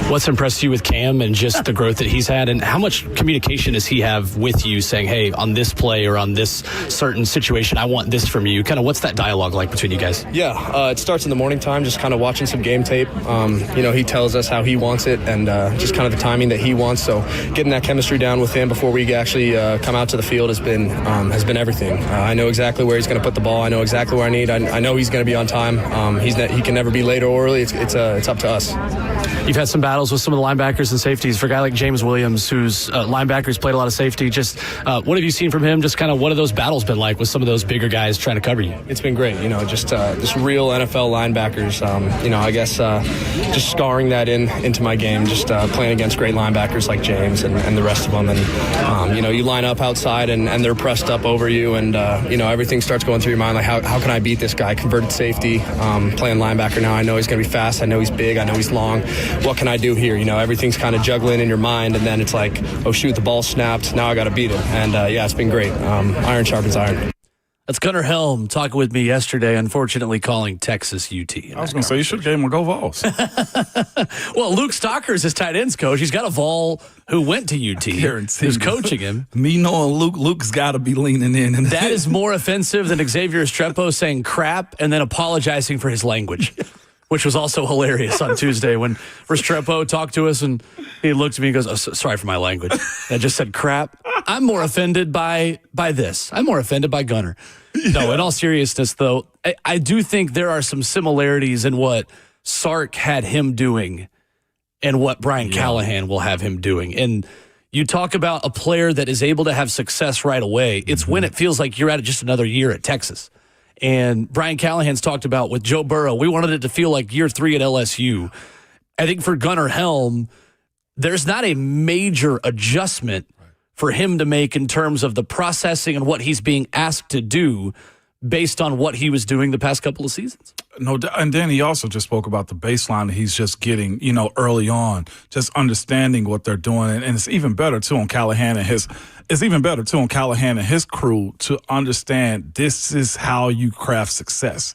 What's impressed you with Cam and just the growth that he's had, and how much communication does he have with you saying, hey, on this play or on this certain situation, I want this from you? Kind of what's that dialogue like between you guys? Yeah, it starts in the morning time, just kind of watching some game tape. He tells us how he wants it and just kind of the timing that he wants. So getting that chemistry down with him before we actually come out to the field has been everything. I know exactly where he's going to put the ball. I know exactly where I need. I know he's going to be on time. He can never be late or early. It's up to us. You've had some battles with some of the linebackers and safeties. For a guy like James Williams, who's a linebacker, who's played a lot of safety, just what have you seen from him? Just kind of what have those battles been like with some of those bigger guys trying to cover you? It's been great, just real NFL linebackers. I guess just scarring that into my game, just playing against great linebackers like James and the rest of them. And, you line up outside and they're pressed up over you and, everything starts going through your mind, like how can I beat this guy? Converted safety, playing linebacker now. I know he's going to be fast. I know he's big. I know he's long. What can I do here? Everything's kind of juggling in your mind, and then it's like, oh, shoot, the ball snapped. Now I got to beat him. And, it's been great. Iron sharpens iron. That's Gunnar Helm talking with me yesterday, unfortunately calling Texas UT. I was going to say, you should have gave him a go Vols. Well, Luke Stocker is his tight ends coach. He's got a Vol who went to UT, who's coaching him. Me knowing Luke's got to be leaning in. That is more offensive than Xavier Estrepo saying crap and then apologizing for his language, which was also hilarious on Tuesday when Restrepo talked to us and he looked at me and goes, oh, sorry for my language. And I just said crap. I'm more offended by this. I'm more offended by Gunnar. No, in all seriousness, though, I do think there are some similarities in what Sark had him doing and what Brian Callahan will have him doing. And you talk about a player that is able to have success right away. It's when it feels like you're at just another year at Texas. And Brian Callahan's talked about with Joe Burrow, we wanted it to feel like year 3 at LSU. I think for Gunnar Helm, there's not a major adjustment for him to make in terms of the processing and what he's being asked to do based on what he was doing the past couple of seasons. No, and then he also just spoke about the baseline that he's just getting, early on, just understanding what they're doing. And it's even better, too, on Callahan and his crew to understand this is how you craft success.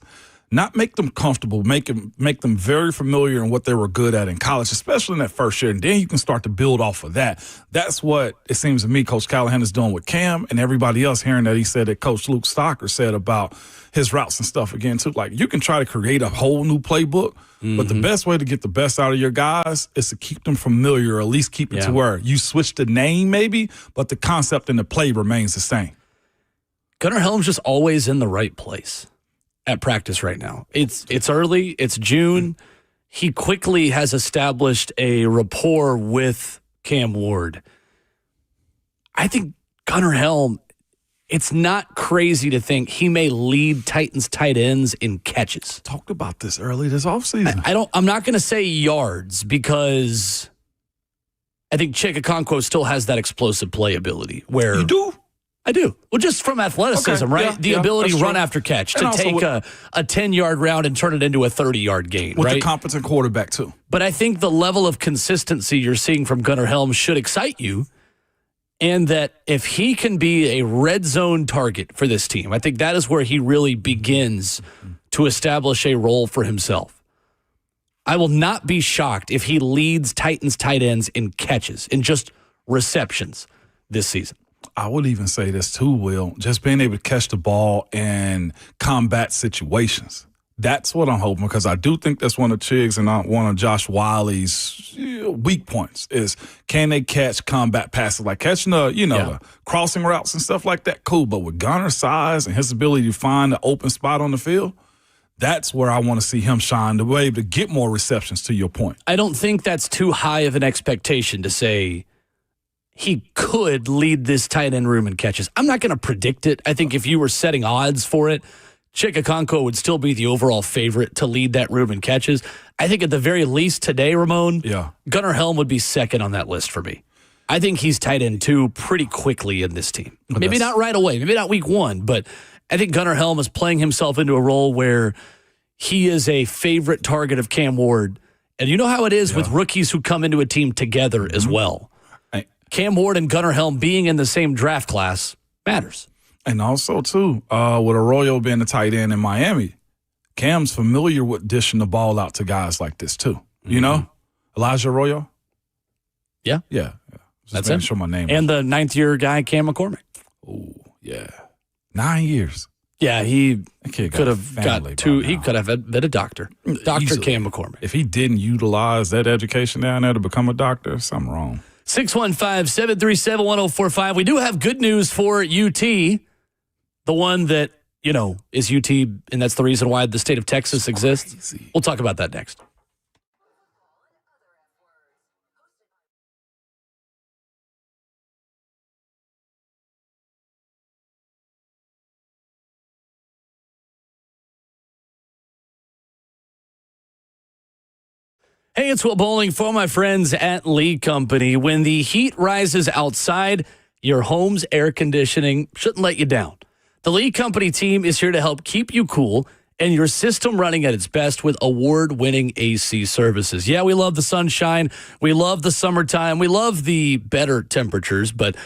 Not make them comfortable, make them very familiar in what they were good at in college, especially in that first year. And then you can start to build off of that. That's what it seems to me Coach Callahan is doing with Cam and everybody else, hearing that he said that Coach Luke Stocker said about his routes and stuff again, too. Like, you can try to create a whole new playbook, but the best way to get the best out of your guys is to keep them familiar, or at least keep it to where you switch the name maybe, but the concept and the play remains the same. Gunnar Helm's just always in the right place at practice right now. It's early. It's June. He quickly has established a rapport with Cam Ward. I think Gunnar Helm, it's not crazy to think he may lead Titans tight ends in catches. Talked about this early this offseason. I'm not going to say yards because I think Chika Okonkwo still has that explosive play ability where you do. I do. Well, just from athleticism, right? Yeah, the ability to run after catch, to take a 10-yard round and turn it into a 30-yard gain, with right? a competent quarterback, too. But I think the level of consistency you're seeing from Gunnar Helm should excite you, and that if he can be a red zone target for this team, I think that is where he really begins to establish a role for himself. I will not be shocked if he leads Titans tight ends in catches, in just receptions this season. I would even say this too, Will. Just being able to catch the ball in combat situations. That's what I'm hoping, because I do think that's one of Chig's and one of Josh Wiley's weak points is, can they catch combat passes, like catching the crossing routes and stuff like that. Cool, but with Gunnar's size and his ability to find an open spot on the field, that's where I want to see him shine, to be able to get more receptions, to your point. I don't think that's too high of an expectation to say he could lead this tight end room in catches. I'm not going to predict it. I think if you were setting odds for it, Chika Okonkwo would still be the overall favorite to lead that room in catches. I think at the very least today, Ramon, Gunnar Helm would be second on that list for me. I think he's tight end 2 pretty quickly in this team. Maybe not right away, maybe not week 1, but I think Gunnar Helm is playing himself into a role where he is a favorite target of Cam Ward. And you know how it is with rookies who come into a team together as well. Cam Ward and Gunnar Helm being in the same draft class matters. And also, too, with Arroyo being the tight end in Miami, Cam's familiar with dishing the ball out to guys like this, too. You know? Elijah Arroyo? Yeah. Yeah. That's it. Sure my name. And the 9th-year guy, Cam McCormick. Oh, yeah. 9 years. Yeah, he could have got 2. He could have been a doctor. Dr. Cam McCormick. If he didn't utilize that education down there to become a doctor, something wrong. 615-737-1045. We do have good news for UT, the one that, is UT, and that's the reason why the state of Texas exists. We'll talk about that next. Hey, it's Will Bowling for my friends at Lee Company. When the heat rises outside, your home's air conditioning shouldn't let you down. The Lee Company team is here to help keep you cool and your system running at its best with award-winning AC services. Yeah, we love the sunshine. We love the summertime. We love the better temperatures. But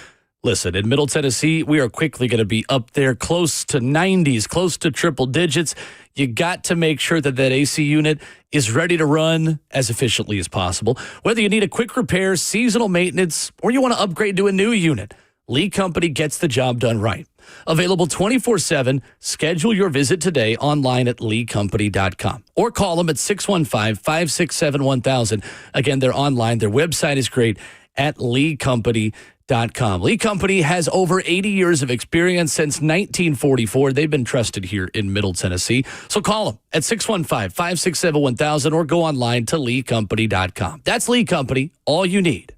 listen, in Middle Tennessee, we are quickly going to be up there close to 90s, close to triple digits. You got to make sure that AC unit is ready to run as efficiently as possible. Whether you need a quick repair, seasonal maintenance, or you want to upgrade to a new unit, Lee Company gets the job done right. Available 24/7. Schedule your visit today online at leecompany.com or call them at 615-567-1000. Again, they're online. Their website is great at leecompany.com. Lee Company has over 80 years of experience since 1944. They've been trusted here in Middle Tennessee. So call them at 615-567-1000 or go online to leecompany.com. That's Lee Company, all you need.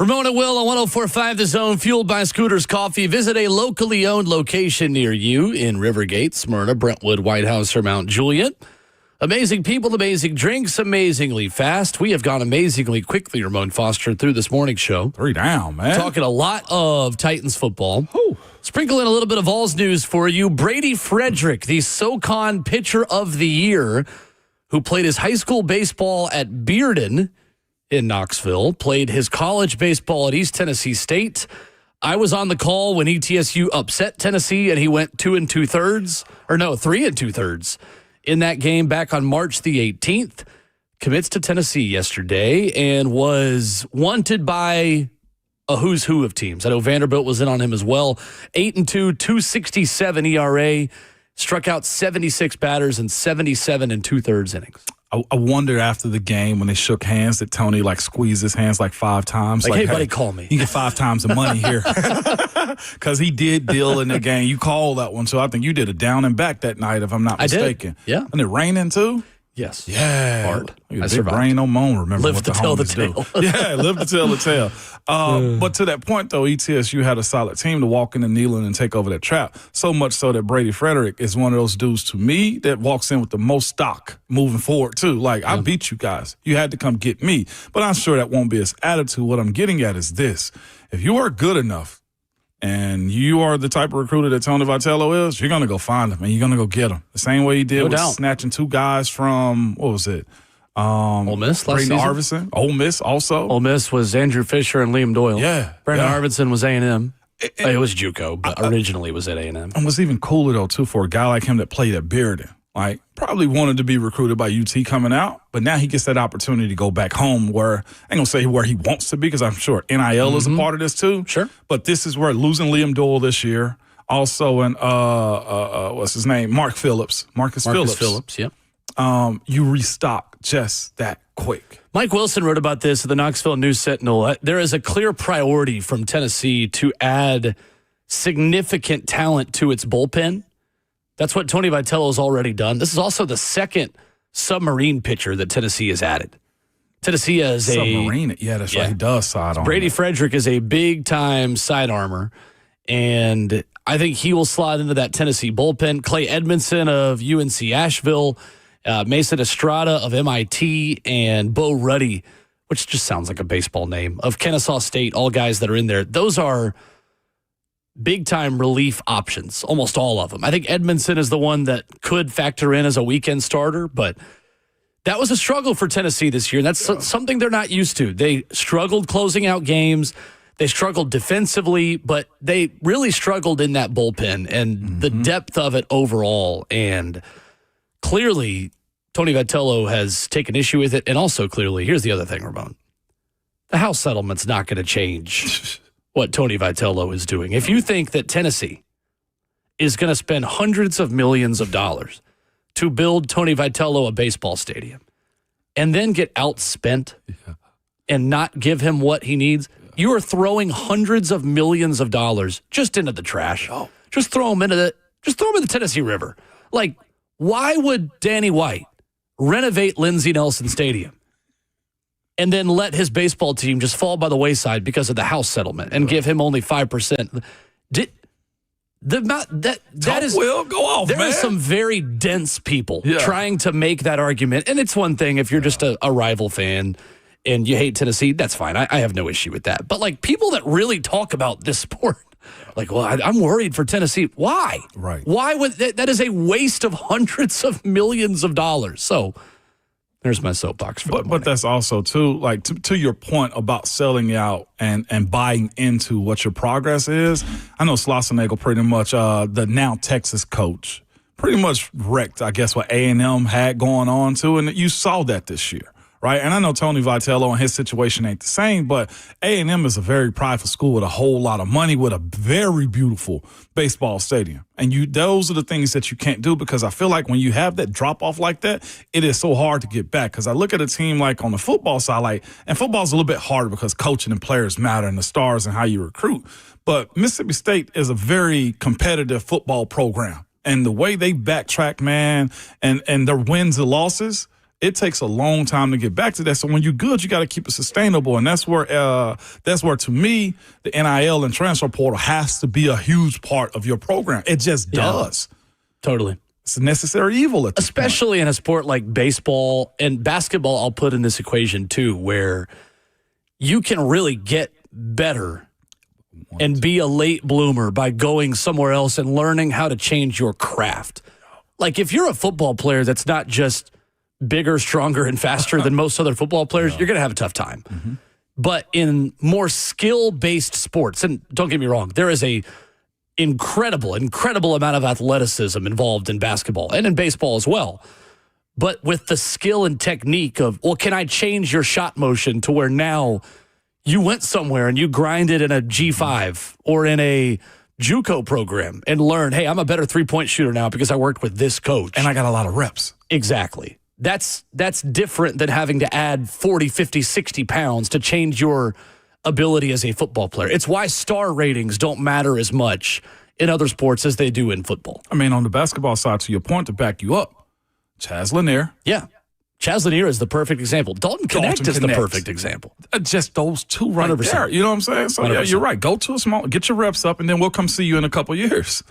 Ramon Will on 104.5 The Zone, fueled by Scooters Coffee. Visit a locally owned location near you in Rivergate, Smyrna, Brentwood, White House, or Mount Juliet. Amazing people, amazing drinks, amazingly fast. We have gone amazingly quickly, Ramon Foster, through this morning show. 3 down, man. Talking a lot of Titans football. Sprinkle in a little bit of Vols news for you. Brady Frederick, the SoCon Pitcher of the Year, who played his high school baseball at Bearden in Knoxville, played his college baseball at East Tennessee State. I was on the call when ETSU upset Tennessee, and he went 3 2/3 in that game back on March the 18th. Commits to Tennessee yesterday and was wanted by a who's who of teams. I know Vanderbilt was in on him as well. 8-2, 2.67 ERA, struck out 76 batters in 77 2/3 innings. I wondered after the game when they shook hands that Tony squeezed his hands 5 times. Hey, buddy, call me. You get 5 times the money here. Because he did deal in the game. You called that one, so I think you did a down and back that night, if I'm not mistaken. I did. Yeah. And it raining too? Yes. Yeah. Hard. I survived. Rain, no moan, remember live what to the tell the homies tale. do. Yeah, live to tell the tale. But to that point, though, ETSU had a solid team to walk in and kneeling and take over that trap. So much so that Brady Frederick is one of those dudes to me that walks in with the most stock moving forward, too. I beat you guys. You had to come get me. But I'm sure that won't be his attitude. What I'm getting at is this. If you are good enough, and you are the type of recruiter that Tony Vitello is, you're going to go find him, and you're going to go get him. The same way he did with snatching 2 guys from, what was it? Ole Miss last Brandon season. Arvidsson. Ole Miss also. Ole Miss was Andrew Fisher and Liam Doyle. Yeah. Brandon Arvidsson was A&M. It was JUCO, but originally was at A&M. And what's even cooler, though, too, for a guy like him that played at Bearden. Probably wanted to be recruited by UT coming out, but now he gets that opportunity to go back home where, I ain't going to say where he wants to be because I'm sure NIL is a part of this too. Sure. But this is where losing Liam Doyle this year, also in, what's his name? Marcus Phillips. Yep. You restock just that quick. Mike Wilson wrote about this at the Knoxville News Sentinel. There is a clear priority from Tennessee to add significant talent to its bullpen. That's what Tony Vitello has already done. This is also the second submarine pitcher that Tennessee has added. Tennessee has submarine. Yeah, that's right. He does side armor. Brady Frederick is a big-time side armor, and I think he will slide into that Tennessee bullpen. Clay Edmondson of UNC Asheville, Mason Estrada of MIT, and Bo Ruddy, which just sounds like a baseball name, of Kennesaw State, all guys that are in there. Those are big-time relief options, almost all of them. I think Edmondson is the one that could factor in as a weekend starter, but that was a struggle for Tennessee this year. That's something they're not used to. They struggled closing out games. They struggled defensively, but they really struggled in that bullpen and the depth of it overall. And clearly, Tony Vitello has taken issue with it. And also, clearly, here's the other thing, Ramon. The House settlement's not going to change what Tony Vitello is doing. If you think that Tennessee is going to spend hundreds of millions of dollars to build Tony Vitello a baseball stadium and then get outspent and not give him what he needs, you are throwing hundreds of millions of dollars just into the trash. Just throw them in the Tennessee River. Why would Danny White renovate Lindsey Nelson Stadium and then let his baseball team just fall by the wayside because of the House settlement and give him only 5%? Will go off, there man. are some very dense people trying to make that argument. And it's one thing if you're just a rival fan and you hate Tennessee, that's fine. I have no issue with that. But people that really talk about this sport, I'm worried for Tennessee. Why? Right. Why would that is a waste of hundreds of millions of dollars. So there's my soapbox for but that's also too to your point about selling out and buying into what your progress is. I know Schlossernagel pretty much the now Texas coach pretty much wrecked, I guess, what A&M had going on too, and you saw that this year. Right, and I know Tony Vitello and his situation ain't the same, but A&M is a very prideful school with a whole lot of money with a very beautiful baseball stadium. And those are the things that you can't do because I feel like when you have that drop-off like that, it is so hard to get back. Because I look at a team on the football side, and football's a little bit harder because coaching and players matter and the stars and how you recruit. But Mississippi State is a very competitive football program. And the way they backtrack, man, and their wins and losses, It takes a long time to get back to that. So when you're good, you got to keep it sustainable. And that's where to me, the NIL and transfer portal has to be a huge part of your program. It just does. Totally. It's a necessary evil at this Especially point. in a sport like baseball and basketball, I'll put in this equation too, where you can really get better and be a late bloomer by going somewhere else and learning how to change your craft. Like if you're a football player that's not just bigger, stronger, and faster than most other football players, you're going to have a tough time. Mm-hmm. But in more skill-based sports, and don't get me wrong, there is a incredible amount of athleticism involved in basketball and in baseball as well. But with the skill and technique of, well, can I change your shot motion to where now you went somewhere and you grinded in a G5 or in a JUCO program and learned, hey, I'm a better three-point shooter now because I worked with this coach. And I got a lot of reps. Exactly. That's different than having to add 40, 50, 60 pounds to change your ability as a football player. It's why star ratings don't matter as much in other sports as they do in football. I mean, on the basketball side, to your point, to back you up, Chaz Lanier. Yeah. Chaz Lanier is the perfect example. Dalton Connect is the perfect example. Just those two right 100%. there. You know what I'm saying? So, 100%. yeah, you're right. Go to a small, get your reps up, and then we'll come see you in a couple years.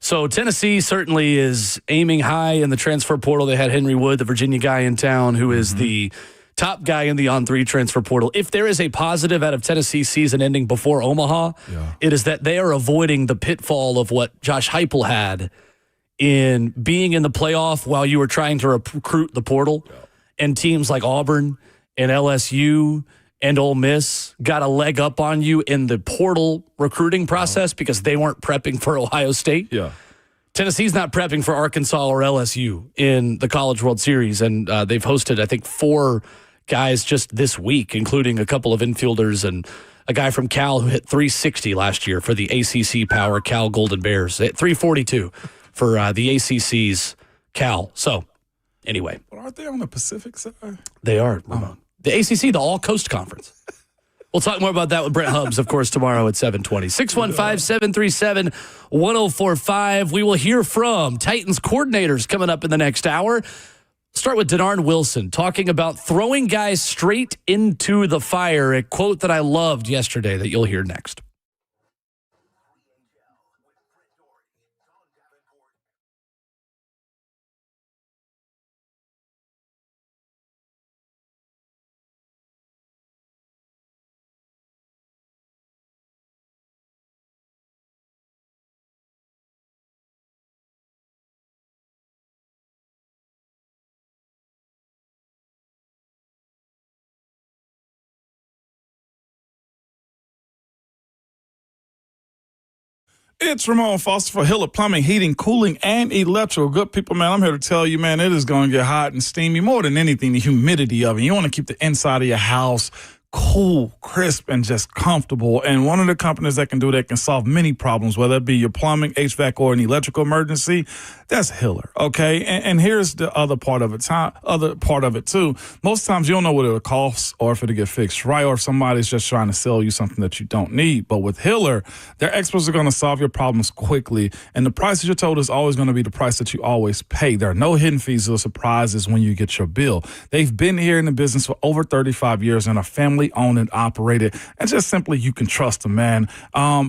So Tennessee certainly is aiming high in the transfer portal. They had Henry Wood, the Virginia guy in town, who is the top guy in the on-3 transfer portal. If there is a positive out of Tennessee's season ending before Omaha, it is that they are avoiding the pitfall of what Josh Heupel had in being in the playoff while you were trying to recruit the portal. And teams like Auburn and LSU and Ole Miss got a leg up on you in the portal recruiting process because they weren't prepping for Ohio State. Yeah. Tennessee's not prepping for Arkansas or LSU in the College World Series, and they've hosted, I think, 4 guys just this week, including a couple of infielders and a guy from Cal who hit 360 last year for the ACC Power Cal Golden Bears. At 342 for the ACC's Cal. So, anyway. But aren't they on the Pacific side? They are. The ACC, the All-Coast Conference. We'll talk more about that with Brent Hubbs, of course, tomorrow at 7:20. 615-737-1045. We will hear from Titans coordinators coming up in the next hour. Start with Denard Wilson talking about throwing guys straight into the fire, a quote that I loved yesterday that you'll hear next. It's Ramon Foster for Hiller Plumbing, Heating, Cooling, and Electrical. Good people, man, I'm here to tell you, man, it is going to get hot and steamy more than anything, the humidity of it. You want to keep the inside of your house cool, crisp, and just comfortable. And one of the companies that can do that can solve many problems, whether it be your plumbing, HVAC, or an electrical emergency. That's Hiller, okay? And here's the other part of it too. Most times you don't know what it'll cost or if it'll get fixed right, or if somebody's just trying to sell you something that you don't need. But with Hiller, their experts are going to solve your problems quickly, and the price that you're told is always going to be the price that you always pay. There are no hidden fees or surprises when you get your bill. They've been here in the business for over 35 years and are family-owned and operated, and just simply you can trust them, man.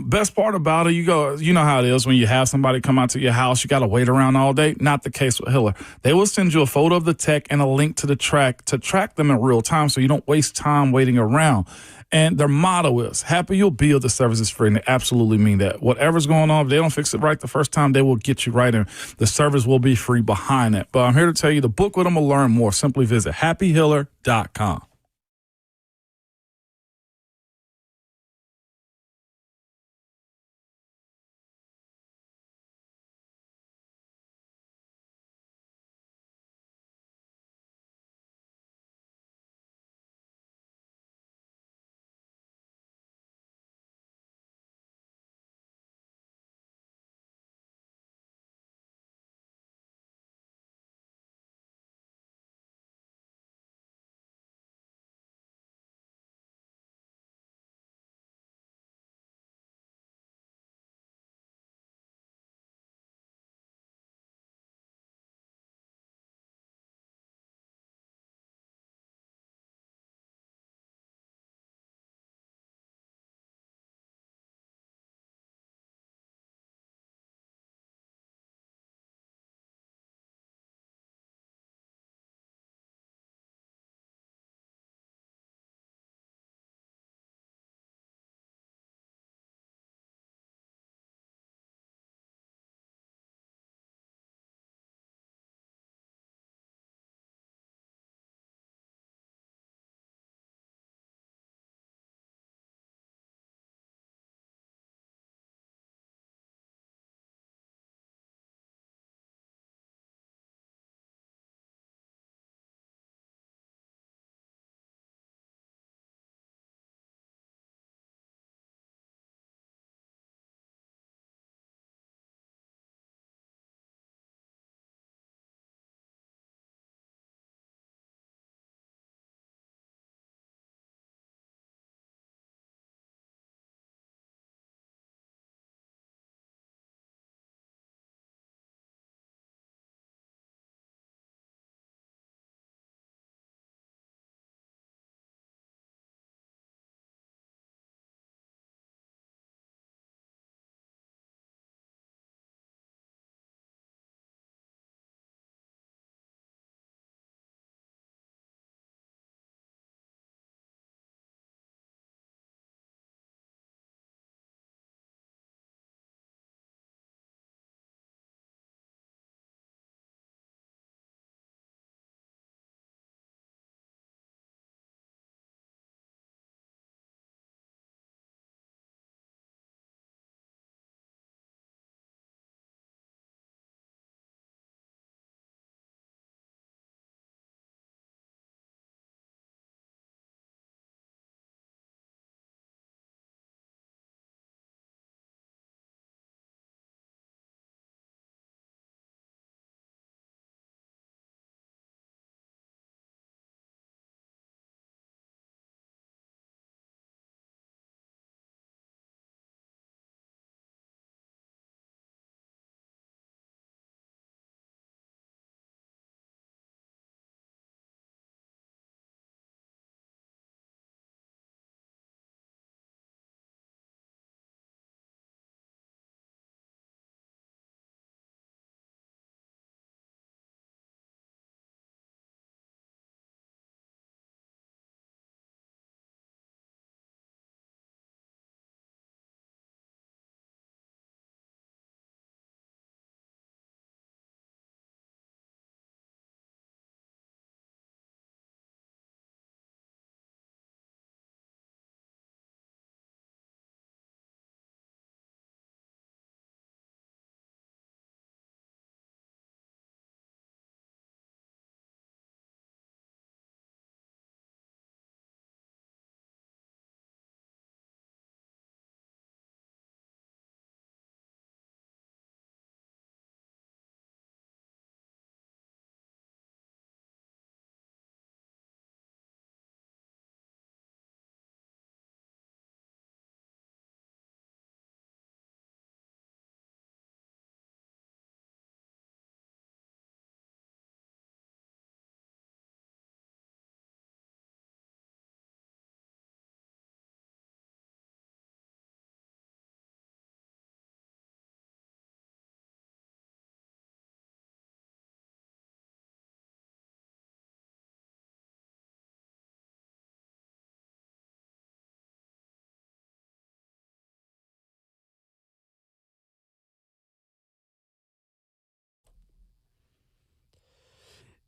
Best part about it, you know how it is when you have somebody come out to your house, you got to wait around all day. Not the case with Hiller. They will send you a photo of the tech and a link to the track to track them in real time so you don't waste time waiting around. And their motto is, happy you'll build, the service is free. And they absolutely mean that. Whatever's going on, if they don't fix it right the first time, they will get you right, and the service will be free behind it. But I'm here to tell you, to book with them or learn more, simply visit happyhiller.com.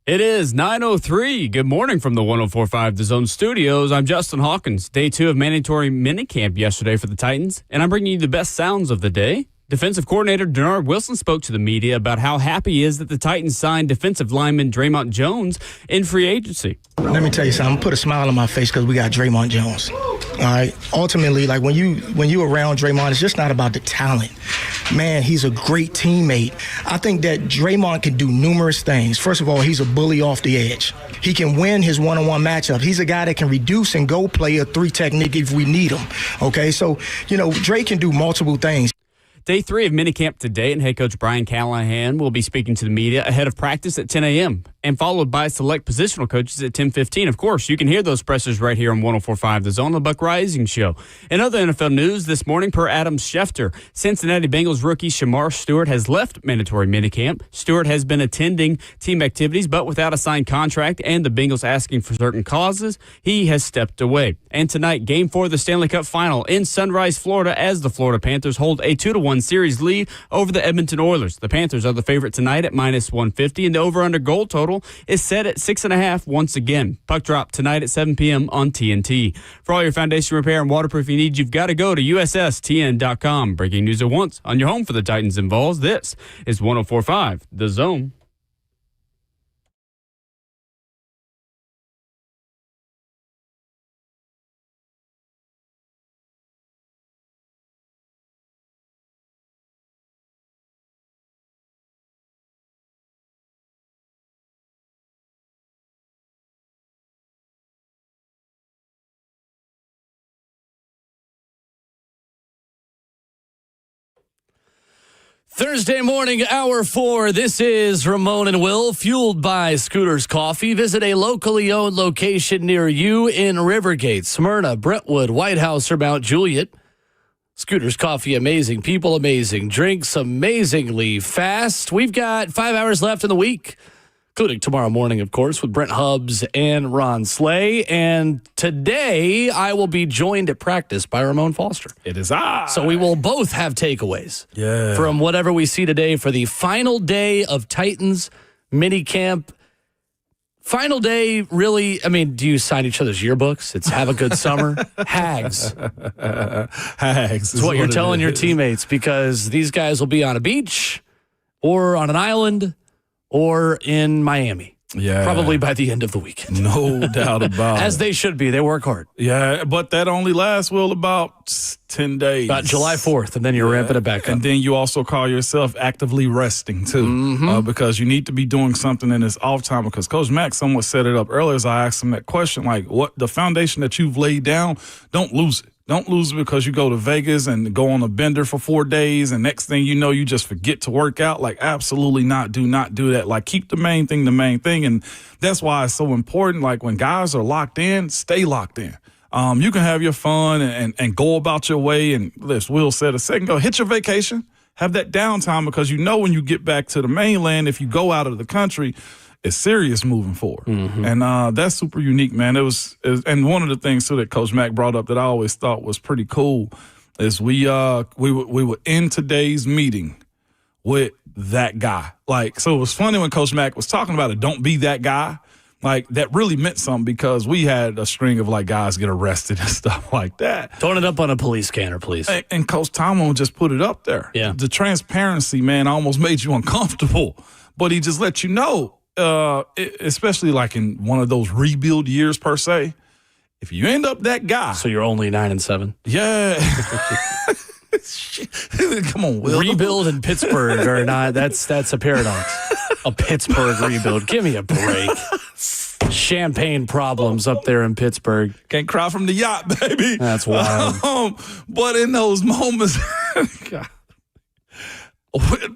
It is 9:03. Good morning from the 104.5 The Zone studios. I'm Justin Hawkins. Day 2 of mandatory minicamp yesterday for the Titans, and I'm bringing you the best sounds of the day. Defensive coordinator Gunnar Wilson spoke to the media about how happy he is that the Titans signed defensive lineman Draymond Jones in free agency. Let me tell you something. Put a smile on my face because we got Draymond Jones. All right. Ultimately, like when you around Draymond, it's just not about the talent. Man, he's a great teammate. I think that Draymond can do numerous things. First of all, he's a bully off the edge. He can win his one-on-one matchup. He's a guy that can reduce and go play a 3 technique if we need him. Okay, so, Dre can do multiple things. Day 3 of minicamp today, and head coach Brian Callahan will be speaking to the media ahead of practice at 10 a.m. and followed by select positional coaches at 10:15. Of course, you can hear those pressers right here on 104.5 The Zone, the Buck Rising Show. In other NFL news this morning, per Adam Schefter, Cincinnati Bengals rookie Shamar Stewart has left mandatory minicamp. Stewart has been attending team activities, but without a signed contract and the Bengals asking for certain causes, he has stepped away. And tonight, Game 4 of the Stanley Cup Final in Sunrise, Florida, as the Florida Panthers hold a 2-1 series lead over the Edmonton Oilers. The Panthers are the favorite tonight at -150, and the over-under goal total is set at 6.5 once again. Puck drop tonight at 7 p.m. on TNT. For all your foundation repair and waterproofing needs, you've got to go to USSTN.com. Breaking news at once on your home for the Titans and Vols. This is 104.5 The Zone. Thursday morning, hour 4. This is Ramon and Will, fueled by Scooter's Coffee. Visit a locally owned location near you in Rivergate, Smyrna, Brentwood, White House, or Mount Juliet. Scooter's Coffee, amazing people, amazing drinks, amazingly fast. We've got 5 hours left in the week, including tomorrow morning, of course, with Brent Hubbs and Ron Slay. And today, I will be joined at practice by Ramon Foster. It is I. So we will both have takeaways from whatever we see today for the final day of Titans minicamp. Final day, really, do you sign each other's yearbooks? It's have a good summer. Hags. Hags. It's what you're telling your teammates, because these guys will be on a beach or on an island or in Miami. Yeah. Probably by the end of the weekend. No doubt about it. As they should be. They work hard. Yeah, but that only lasts, about 10 days. About July 4th, and then you're ramping it back up. And then you also call yourself actively resting, too, because you need to be doing something in this off time, because Coach Mack somewhat set it up earlier as I asked him that question, like, what the foundation that you've laid down, don't lose it. Don't lose it because you go to Vegas and go on a bender for 4 days, and next thing you know, you just forget to work out. Like, absolutely not. Do not do that. Like, keep the main thing the main thing. And that's why it's so important. Like, when guys are locked in, stay locked in. You can have your fun and go about your way. And as Will said a second ago, hit your vacation. Have that downtime, because you know when you get back to the mainland, if you go out of the country, it's serious moving forward. And that's super unique, man. And one of the things, too, that Coach Mack brought up that I always thought was pretty cool is we were in today's meeting with that guy. Like, so it was funny when Coach Mack was talking about it, don't be that guy. Like, that really meant something, because we had a string of, like, guys get arrested and stuff like that. Throwing it up on a police scanner, please. And Coach Tomlin just put it up there. Yeah. The transparency, man, almost made you uncomfortable. But he just let you know, especially like in one of those rebuild years per se, if you end up that guy. So you're only 9-7. Yeah. Come on, Will. Rebuild in Pittsburgh or not? That's a paradox. A Pittsburgh rebuild. Give me a break. Champagne problems up there in Pittsburgh. Can't cry from the yacht, baby. That's wild. But in those moments, God,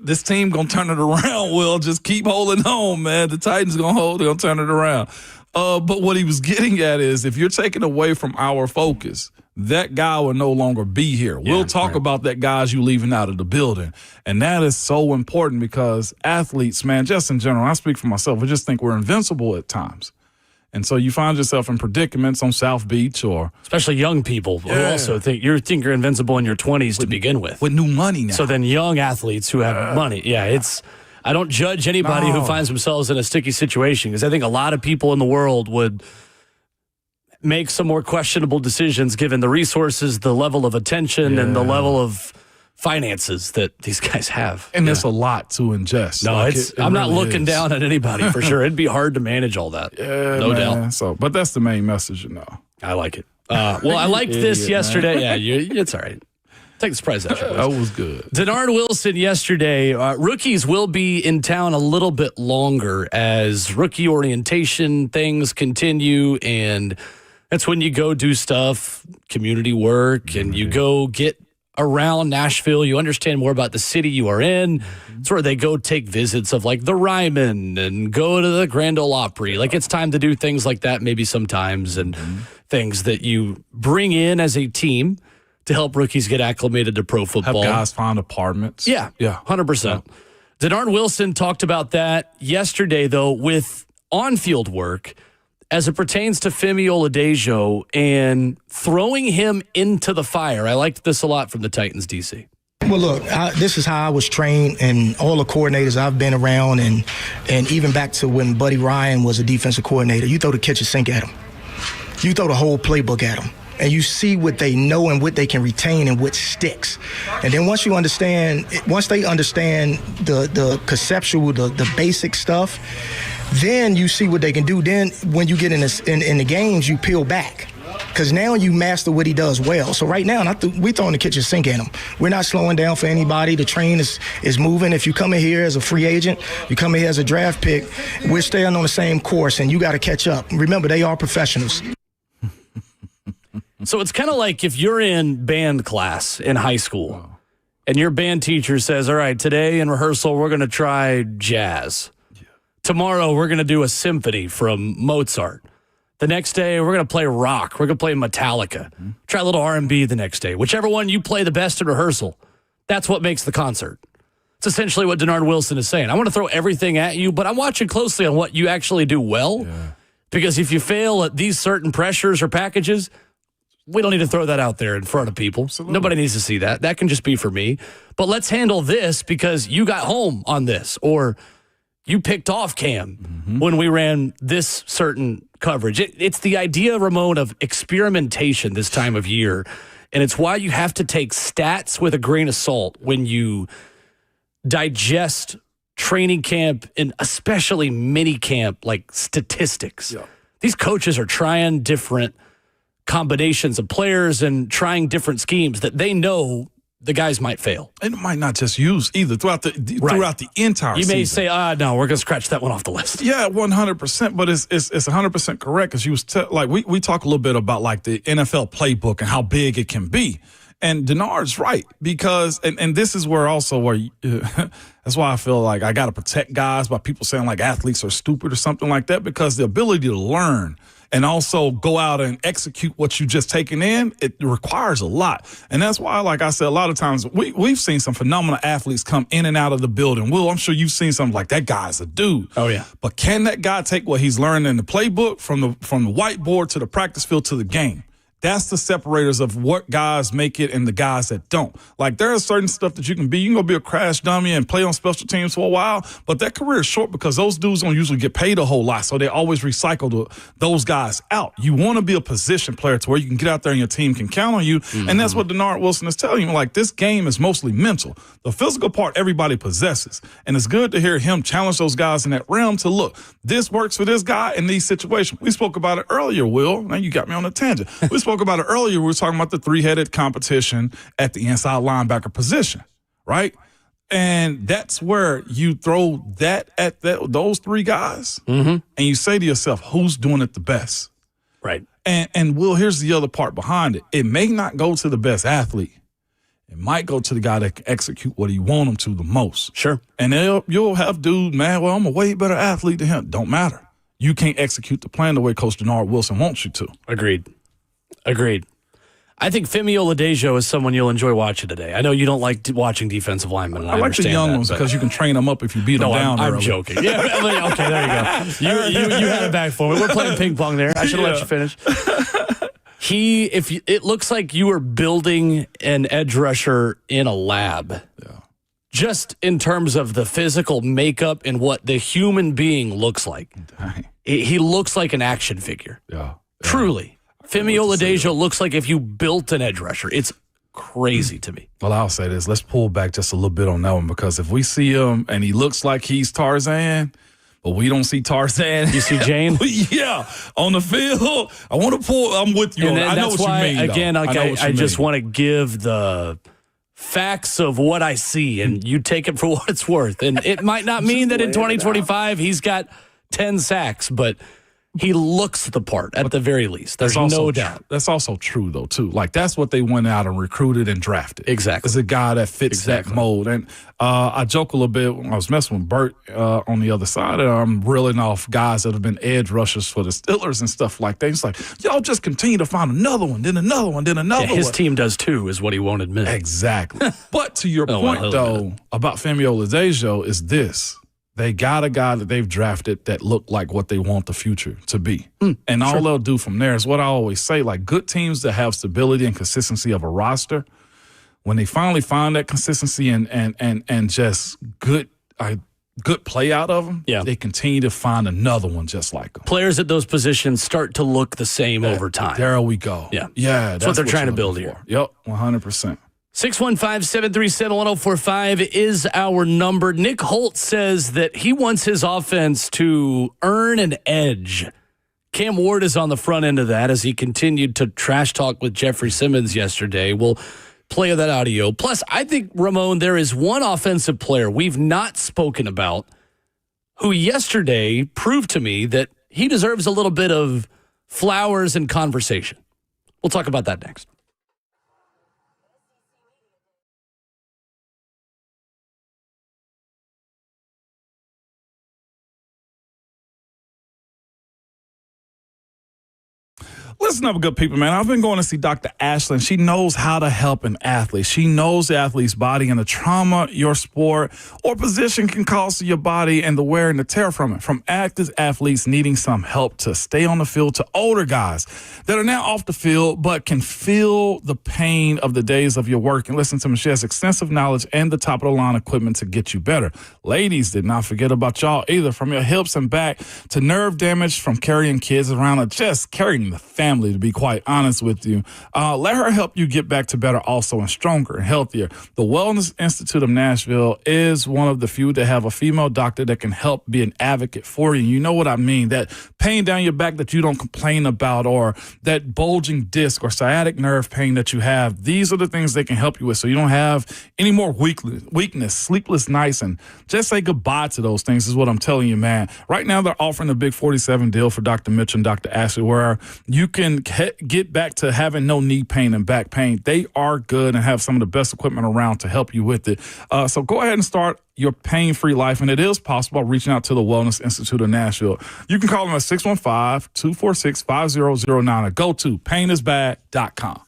this team gonna turn it around. Will, just keep holding on, man. The Titans gonna turn it around. But what he was getting at is, if you're taking away from our focus, that guy will no longer be here. We'll talk about that guys you leaving out of the building. And that is so important, because athletes, man, just in general, I speak for myself, I just think we're invincible at times. And so you find yourself in predicaments on South Beach, or especially young people who also think you're invincible in your 20s to begin with. With new money now. So then young athletes who have money. Yeah, I don't judge anybody who finds themselves in a sticky situation because I think a lot of people in the world would make some more questionable decisions given the resources, the level of attention, and the level of finances that these guys have. And it's a lot to ingest. No, I'm not looking down at anybody for sure. It'd be hard to manage all that. Yeah, no doubt. So, but that's the main message, I like it. Well, I liked this yesterday. Man. Yeah, it's all right. Take the surprise out. That was good. Denard Wilson yesterday. Rookies will be in town a little bit longer as rookie orientation things continue, and that's when you go do stuff, community work, and you go get around Nashville. You understand more about the city you are in. It's where they go take visits of like the Ryman and go to the Grand Ole Opry. Like it's time to do things like that maybe sometimes and things that you bring in as a team to help rookies get acclimated to pro football. Have guys find apartments. Yeah, 100%. Denard Wilson talked about that yesterday, though, with on-field work as it pertains to Femi Oladejo and throwing him into the fire. I liked this a lot from the Titans, DC. Well, look, this is how I was trained, and all the coordinators I've been around, and even back to when Buddy Ryan was a defensive coordinator. You throw the kitchen sink at him. You throw the whole playbook at them, and you see what they know and what they can retain and what sticks. And then once they understand the conceptual, the basic stuff, then you see what they can do. Then when you get in the games, you peel back. Because now you master what he does well. So right now, we throwing the kitchen sink at him. We're not slowing down for anybody. The train is moving. If you come in here as a free agent, you come in here as a draft pick, we're staying on the same course, and you got to catch up. Remember, they are professionals. So it's kind of like if you're in band class in high school and your band teacher says, all right, today in rehearsal, we're going to try jazz. Tomorrow, we're going to do a symphony from Mozart. The next day, we're going to play rock. We're going to play Metallica. Try a little R&B the next day. Whichever one you play the best in rehearsal, that's what makes the concert. It's essentially what Denard Wilson is saying. I want to throw everything at you, but I'm watching closely on what you actually do well. Yeah. Because if you fail at these certain pressures or packages, we don't need to throw that out there in front of people. Absolutely. Nobody needs to see that. That can just be for me. But let's handle this because you got home on this, or you picked off Cam when we ran this certain coverage. It's the idea, Ramon, of experimentation this time of year. And it's why you have to take stats with a grain of salt when you digest training camp and especially mini camp, like statistics. Yeah. These coaches are trying different combinations of players and trying different schemes that they know the guys might fail. And it might not just use either throughout the entire season. You may say, no, we're going to scratch that one off the list. Yeah, 100%, but it's 100% correct because you was like we talk a little bit about like the NFL playbook and how big it can be. And Denard's right because and this is where also where that's why I feel like I got to protect guys by people saying like athletes are stupid or something like that, because the ability to learn and also go out and execute what you just taken in, it requires a lot. And that's why, like I said, a lot of times we've seen some phenomenal athletes come in and out of the building. Will, I'm sure you've seen something like that guy's a dude. Oh, yeah. But can that guy take what he's learned in the playbook from the whiteboard to the practice field to the game? That's the separators of what guys make it and the guys that don't. Like, there is certain stuff that you can be. You can go be a crash dummy and play on special teams for a while, but that career is short because those dudes don't usually get paid a whole lot, so they always recycle those guys out. You want to be a position player to where you can get out there and your team can count on you, and that's what Denard Wilson is telling you. Like, this game is mostly mental. The physical part everybody possesses, and it's good to hear him challenge those guys in that realm to, look, this works for this guy in these situations. We spoke about it earlier, Will. Now you got me on a tangent. We spoke about it earlier. We were talking about the three-headed competition at the inside linebacker position, right? And that's where you throw that at those three guys, and you say to yourself, who's doing it the best? Right. And Will, here's the other part behind it. It may not go to the best athlete. It might go to the guy that can execute what he want him to the most. Sure. And you'll have dudes, man, well, I'm a way better athlete than him. Don't matter. You can't execute the plan the way Coach Denard Wilson wants you to. Agreed. I think Femi Oladejo is someone you'll enjoy watching today. I know you don't like watching defensive linemen. I like the young ones because you can train them up if you beat them down. I'm joking. Yeah, okay, there you go. You had it back for me. We're playing ping pong there. I should have let you finish. It looks like you were building an edge rusher in a lab. Yeah. just in terms of the physical makeup and what the human being looks like. He looks like an action figure. Yeah. Truly. Femi Oladejo looks like if you built an edge rusher. It's crazy to me. Well, I'll say this. Let's pull back just a little bit on that one, because if we see him and he looks like he's Tarzan, but we don't see Tarzan. You see Jane? Yeah. On the field, I want to pull. I'm with you. I know what you mean. Again, I just want to give the facts of what I see, and you take it for what it's worth. And it might not mean that in 2025 he's got 10 sacks, but he looks the part at the very least. There's no doubt. That's also true, though, too. Like, that's what they went out and recruited and drafted. Exactly. It's a guy that fits that mold. And I joke a little bit when I was messing with Bert on the other side, and I'm reeling off guys that have been edge rushers for the Steelers and stuff like that. He's like, y'all just continue to find another one, then another one, then another one. His team does, too, is what he won't admit. Exactly. But to your point, though, about Femi Oladejo is this. They got a guy that they've drafted that looked like what they want the future to be. And all they'll do from there is what I always say, like good teams that have stability and consistency of a roster, when they finally find that consistency and just good play out of them, they continue to find another one just like them. Players at those positions start to look the same over time. There we go. Yeah. That's what they're trying to build here. Yep, 100%. 615-737-1045 is our number. Nick Holt says that he wants his offense to earn an edge. Cam Ward is on the front end of that as he continued to trash talk with Jeffrey Simmons yesterday. We'll play that audio. Plus, I think, Ramon, there is one offensive player we've not spoken about who yesterday proved to me that he deserves a little bit of flowers and conversation. We'll talk about that next. Listen up, good people, man. I've been going to see Dr. Ashlyn. She knows how to help an athlete. She knows the athlete's body and the trauma your sport or position can cause to your body and the wear and the tear from it. From active athletes needing some help to stay on the field to older guys that are now off the field but can feel the pain of the days of your work. And listen to me, she has extensive knowledge and the top-of-the-line equipment to get you better. Ladies, did not forget about y'all either. From your hips and back to nerve damage from carrying kids around or just carrying the family, to be quite honest with you. Let her help you get back to better also and stronger and healthier. The Wellness Institute of Nashville is one of the few that have a female doctor that can help be an advocate for you. You know what I mean? That pain down your back that you don't complain about, or that bulging disc or sciatic nerve pain that you have. These are the things they can help you with so you don't have any more weakness, sleepless nights, and just say goodbye to those things is what I'm telling you, man. Right now they're offering a big 47 deal for Dr. Mitchell and Dr. Ashley where you can get back to having no knee pain and back pain. They are good and have some of the best equipment around to help you with it. So go ahead and start your pain-free life, and it is possible by reaching out to the Wellness Institute of Nashville. You can call them at 615-246-5009 or go to painisbad.com.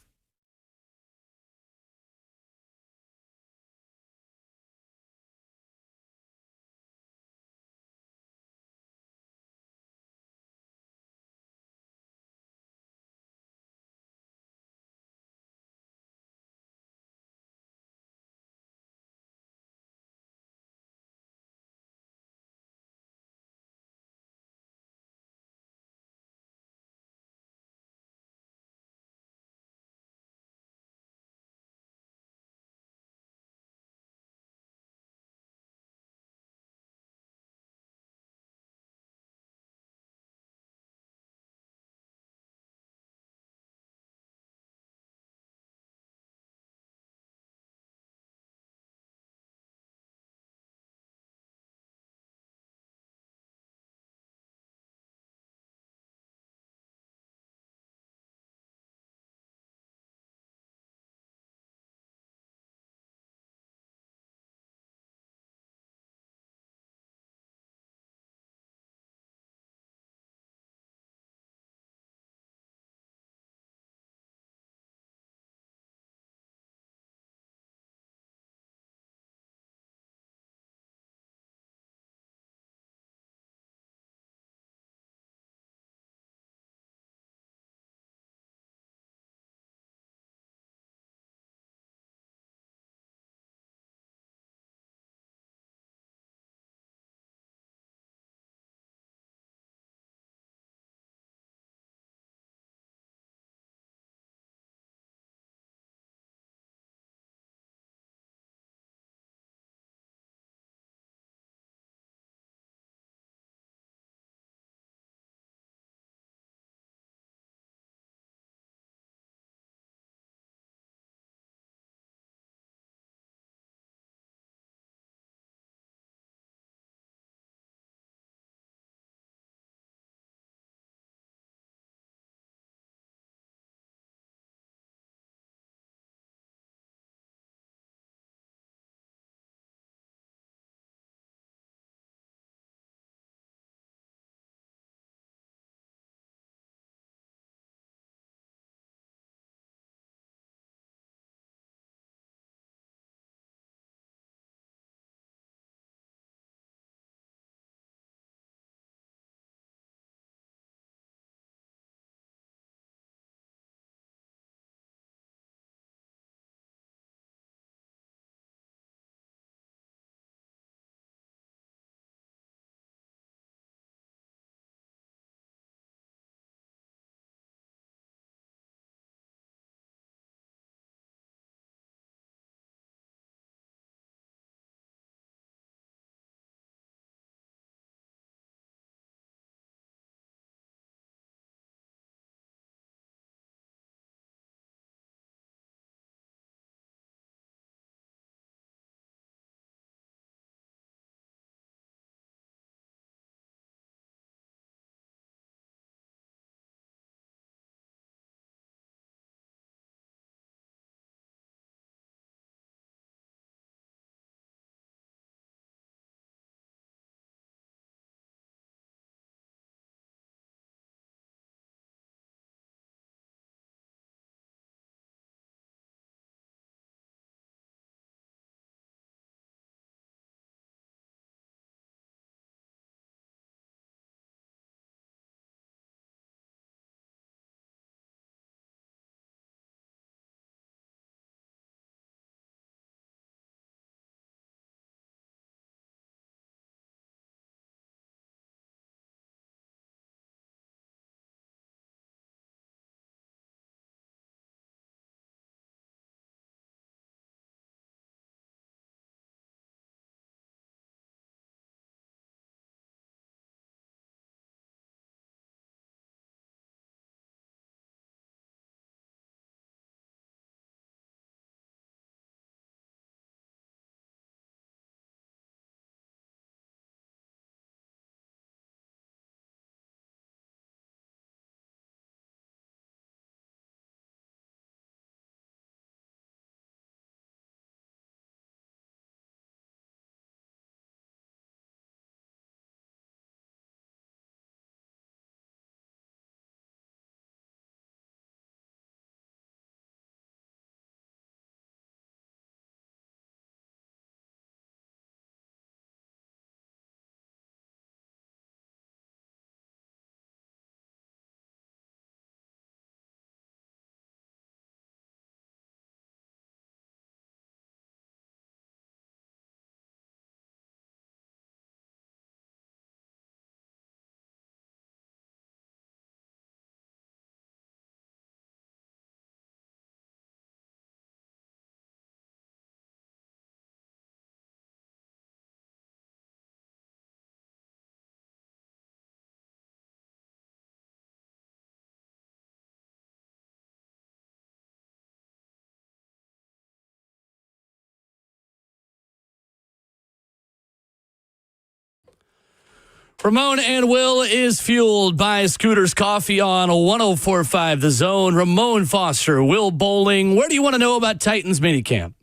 Ramon and Will is fueled by Scooter's Coffee on 104.5 The Zone. Ramon Foster, Will Bowling. Where do you want to know about Titans minicamp?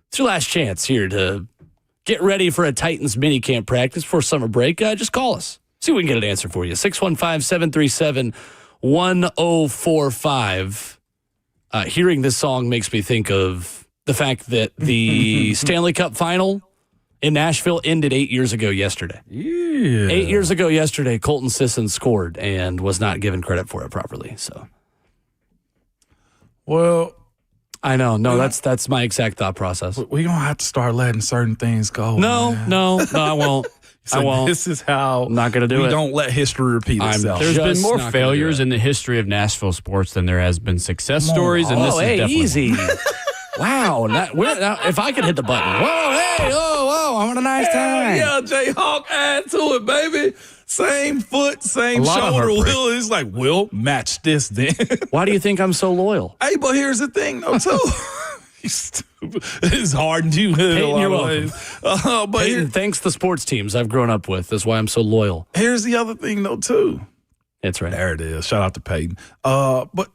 It's your last chance here to get ready for a Titans minicamp practice before summer break. Just call us. See if we can get an answer for you. 615-737-1045. Hearing this song makes me think of the fact that the Stanley Cup final in Nashville ended 8 years ago yesterday. Yeah. 8 years ago yesterday, Colton Sisson scored and was not given credit for it properly. So, well, I know. No, that's my exact thought process. We're going to have to start letting certain things go. No, I won't. So I won't. This is how I'm not going to do it. We don't let history repeat itself. There's been more failures in the history of Nashville sports than there has been success stories, and this is definitely easy. Wow. If I could hit the button. Whoa, hey, whoa, I'm having a nice time. Yeah, Jayhawk, add to it, baby. Same foot, same shoulder. Will is like, Will, match this then. Why do you think I'm so loyal? Hey, but here's the thing, though, too. He's stupid. It's hard to in a lot of ways. But Peyton, thanks the sports teams I've grown up with. That's why I'm so loyal. Here's the other thing, though, too. That's right. There it is. Shout out to Peyton. But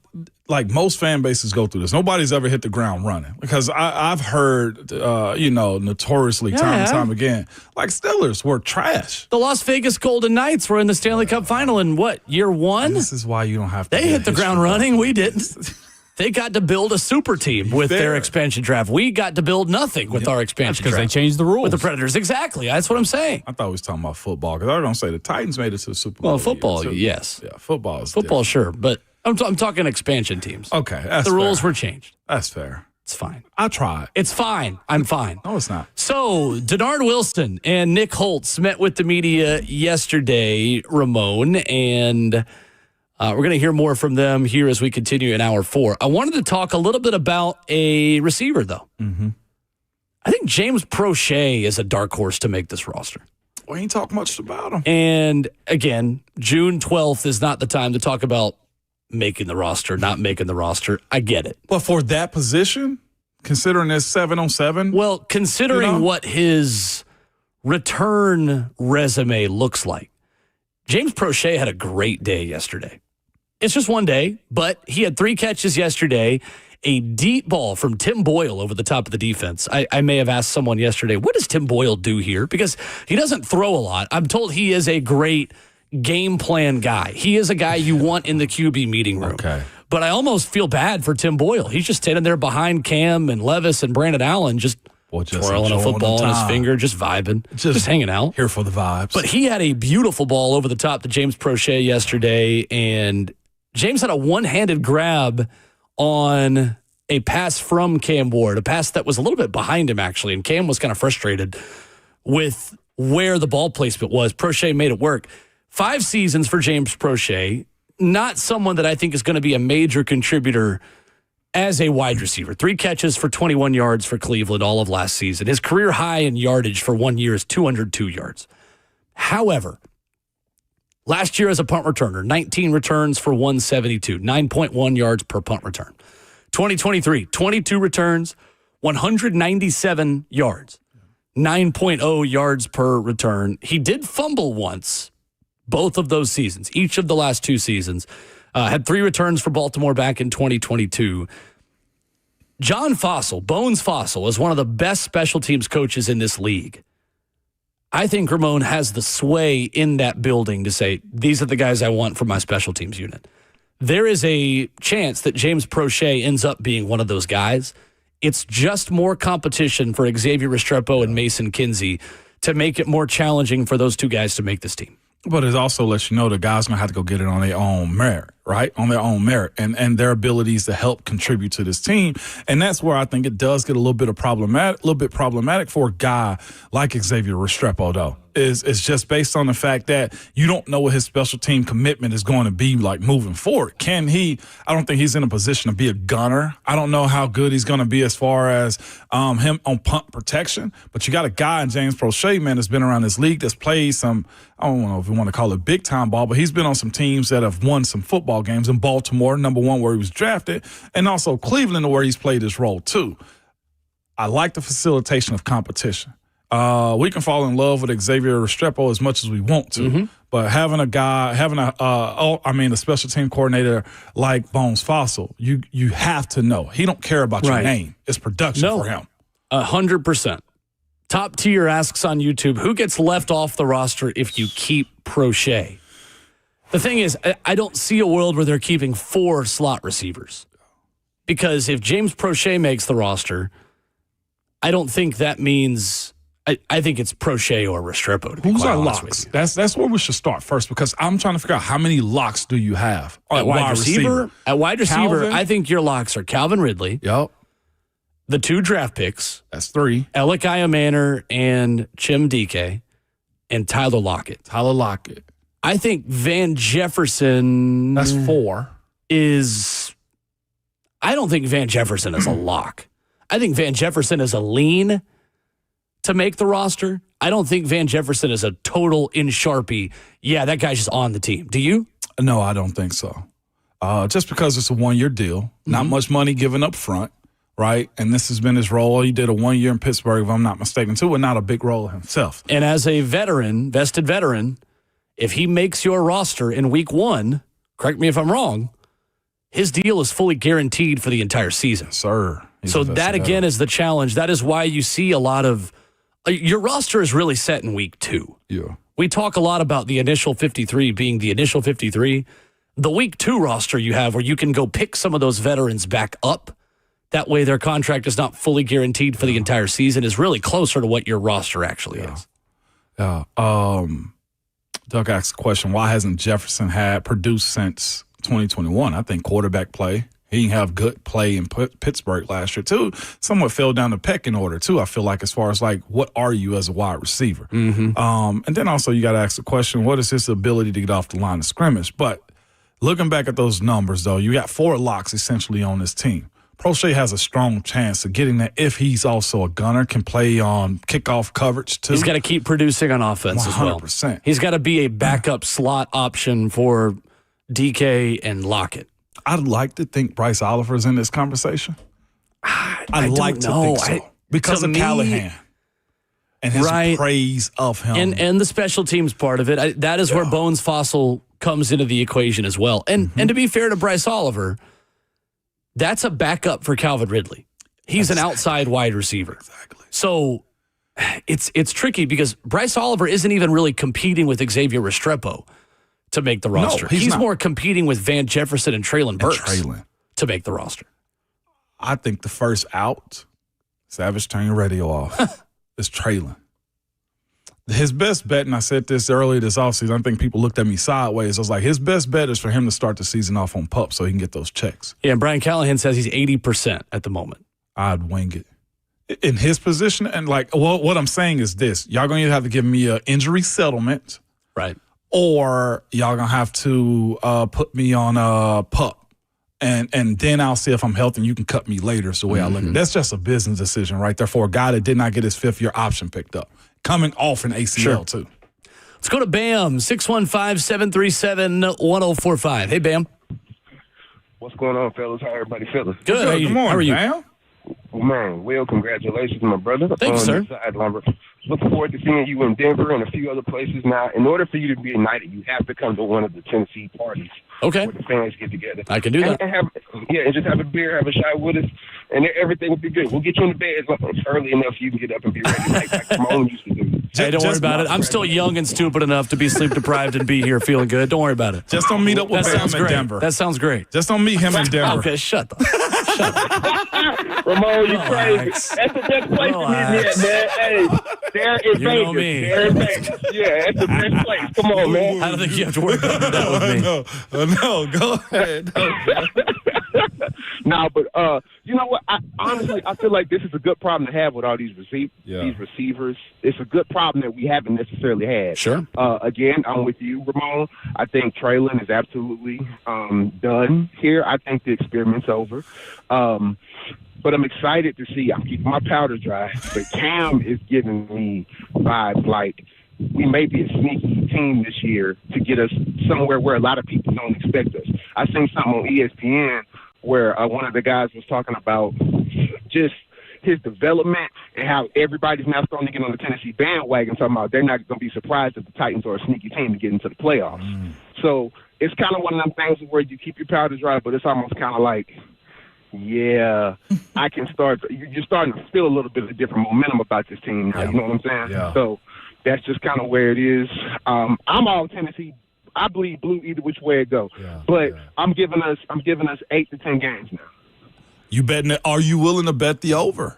like most fan bases go through this. Nobody's ever hit the ground running because I've heard, notoriously time and time again, like Steelers were trash. The Las Vegas Golden Knights were in the Stanley Cup final in year one? And this is why you don't have to. They hit the ground running. We didn't. They got to build a super team with their expansion draft. We got to build nothing with our expansion draft. Because they changed the rules. With the Predators. Exactly. That's what I'm saying. I thought we was talking about football because I was going to say the Titans made it to the Super Bowl. Well, football, yes. Yeah, football is football, different. sure. But I'm talking expansion teams. Okay, that's the rules fair. were changed. That's fair. It's fine. I tried. It's fine. I'm fine. No, it's not. So, Denard Wilson and Nick Holtz met with the media yesterday, Ramon, and we're going to hear more from them here as we continue in hour 4. I wanted to talk a little bit about a receiver, though. Mm-hmm. I think James Prochet is a dark horse to make this roster. We ain't talk much about him. And again, June 12th is not the time to talk about making the roster, not making the roster. I get it. But for that position, considering it's 7-on-7. Well, considering what his return resume looks like, James Prochet had a great day yesterday. It's just one day, but he had 3 catches yesterday, a deep ball from Tim Boyle over the top of the defense. I may have asked someone yesterday, what does Tim Boyle do here? Because he doesn't throw a lot. I'm told he is a great game plan guy. He is a guy you want in the QB meeting room. Okay. But I almost feel bad for Tim Boyle. He's just standing there behind Cam and Levis and Brandon Allen, just twirling a football in his finger, just vibing, just hanging out. Here for the vibes. But he had a beautiful ball over the top to James Prochet yesterday, and James had a one-handed grab on a pass from Cam Ward, a pass that was a little bit behind him, actually, and Cam was kind of frustrated with where the ball placement was. Prochet made it work. 5 seasons for James Prochet, not someone that I think is going to be a major contributor as a wide receiver. 3 catches for 21 yards for Cleveland all of last season. His career high in yardage for 1 year is 202 yards. However, last year as a punt returner, 19 returns for 172, 9.1 yards per punt return. 2023, 22 returns, 197 yards, 9.0 yards per return. He did fumble once, both of those seasons, each of the last 2 seasons. Had 3 returns for Baltimore back in 2022. John Fossil, Bones Fossil, is one of the best special teams coaches in this league. I think Ramon has the sway in that building to say, these are the guys I want for my special teams unit. There is a chance that James Prochet ends up being one of those guys. It's just more competition for Xavier Restrepo and Mason Kinsey to make it more challenging for those 2 guys to make this team. But it also lets you know the guys going to have to go get it on their own merit, right? On their own merit and their abilities to help contribute to this team. And that's where I think it does get a little bit problematic for a guy like Xavier Restrepo, though. Is just based on the fact that you don't know what his special team commitment is going to be like moving forward. Can he? I don't think he's in a position to be a gunner. I don't know how good he's going to be as far as him on punt protection. But you got a guy in James Prochet, man, that's been around this league that's played some, I don't know if you want to call it big time ball, but he's been on some teams that have won some football games in Baltimore, number 1 where he was drafted, and also Cleveland where he's played his role too. I like the facilitation of competition. We can fall in love with Xavier Restrepo as much as we want to, but having a special team coordinator like Bones Fossil, you have to know he don't care about your name. It's production for him. 100%. Top Tier asks on YouTube, who gets left off the roster if you keep Prochet? The thing is, I don't see a world where they're keeping 4 slot receivers. Because if James Prochet makes the roster, I don't think that means I think it's Prochet or Restrepo. Who's our locks? That's where we should start first, because I'm trying to figure out how many locks do you have at wide receiver? At wide receiver, I think your locks are Calvin Ridley. Yep. The 2 draft picks. That's 3. Elikiah Manor and Chim Dike and Tyler Lockett. I think Van Jefferson. That's 4. I don't think Van Jefferson is a lock. I think Van Jefferson is a lean to make the roster. I don't think Van Jefferson is a total in Sharpie. Yeah, that guy's just on the team. Do you? No, I don't think so. Just because it's a 1-year deal, not much money given up front, right? And this has been his role. He did a 1 year in Pittsburgh, if I'm not mistaken, too, and not a big role himself. And as a veteran, vested veteran, if he makes your roster in week 1, correct me if I'm wrong, his deal is fully guaranteed for the entire season. Sir. So that, again, is the challenge. That is why you see a lot of your roster is really set in week 2. Yeah. We talk a lot about the initial 53 being the initial 53. The week 2 roster you have where you can go pick some of those veterans back up. That way their contract is not fully guaranteed for the entire season is really closer to what your roster actually is. Yeah. Doug asked a question, why hasn't Jefferson produced since 2021? I think quarterback play. He didn't have good play in Pittsburgh last year, too. Somewhat fell down the pecking order, too, I feel like, as far as, like, what are you as a wide receiver? And then also you got to ask the question, what is his ability to get off the line of scrimmage? But looking back at those numbers, though, you got 4 locks essentially on this team. Prochet has a strong chance of getting that if he's also a gunner, can play on kickoff coverage, too. He's got to keep producing on offense 100%. As well. He's got to be a backup slot option for DK and Lockett. I'd like to think Bryce Oliver's in this conversation. I'd like to think so. Because of Callahan and his praise of him. And the special teams part of it. That is where Bones Fossil comes into the equation as well. And to be fair to Bryce Oliver, that's a backup for Calvin Ridley. He's an outside wide receiver. Exactly. So it's tricky because Bryce Oliver isn't even really competing with Xavier Restrepo to make the roster. No, he's more competing with Van Jefferson and Traylon Burks to make the roster. I think the first out, Savage, turn your radio off, is Traylon. His best bet, and I said this earlier this offseason, I think people looked at me sideways. I was like, his best bet is for him to start the season off on PUP so he can get those checks. Yeah, and Brian Callahan says he's 80% at the moment. I'd wing it. In his position, and what I'm saying is this. Y'all going to have to give me an injury settlement. Right. Or y'all going to have to put me on a PUP. And then I'll see if I'm healthy and you can cut me later is the way I look at it. That's just a business decision right there for a guy that did not get his 5th-year option picked up. Coming off an ACL, too. Let's go to Bam, 615-737-1045. Hey, Bam. What's going on, fellas? How everybody feeling? Good. Good morning, how are you? Bam. Well, man, Will, congratulations, my brother. Thank you, sir. Look forward to seeing you in Denver and a few other places. Now, in order for you to be ignited, you have to come to one of the Tennessee parties. Okay. Where the fans get together. I can do that. And just have a beer, have a shot with us, and everything will be good. We'll get you in the bed early enough so you can get up and be ready like Ramon used to do. Hey, don't worry about it. I'm still young and stupid enough to be sleep deprived and be here feeling good. Don't worry about it. Just don't meet up with Bam in Denver. That sounds great. Just don't meet him in Denver. Okay, shut up. Ramon, you crazy. That's the best place to meet me at, man. Hey, there is You know me. There is Vegas. Yeah, that's the best place. Come on, man. I don't think you have to worry about that with me. No, go ahead. No, but you know what? Honestly, I feel like this is a good problem to have with all these receivers. It's a good problem that we haven't necessarily had. Sure. Again, I'm with you, Ramon. I think Traylon is absolutely done here. I think the experiment's over. But I'm excited to see. I'm keeping my powder dry. But Cam is giving me vibes like we may be a sneaky team this year to get us somewhere where a lot of people don't expect us. I seen something on ESPN where one of the guys was talking about just his development and how everybody's now starting to get on the Tennessee bandwagon, talking about they're not going to be surprised if the Titans are a sneaky team to get into the playoffs. So it's kind of one of them things where you keep your powder dry, but it's almost kind of like, yeah, I can start. You're starting to feel a little bit of a different momentum about this team now. You know what I'm saying? Yeah. So that's just kind of where it is. I'm all Tennessee. I bleed blue either which way it goes. But I'm giving us 8 to 10 games now. You betting? Are you willing to bet the over?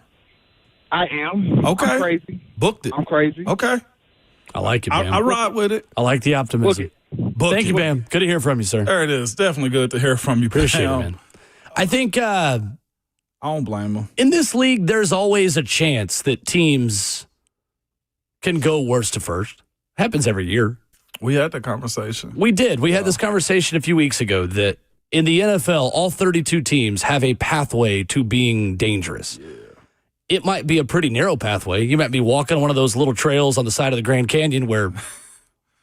I am. Okay. I'm crazy. Booked it. I'm crazy. Okay. I like it, Bam. I ride with it. I like the optimism. Thank you, Bam. Good to hear from you, sir. There it is. Definitely good to hear from you. Appreciate it, man. I think I don't blame them. In this league, there's always a chance that teams can go worst to first. Happens every year. We had that conversation. We did. We had this conversation a few weeks ago that in the NFL, all 32 teams have a pathway to being dangerous. Yeah. It might be a pretty narrow pathway. You might be walking one of those little trails on the side of the Grand Canyon where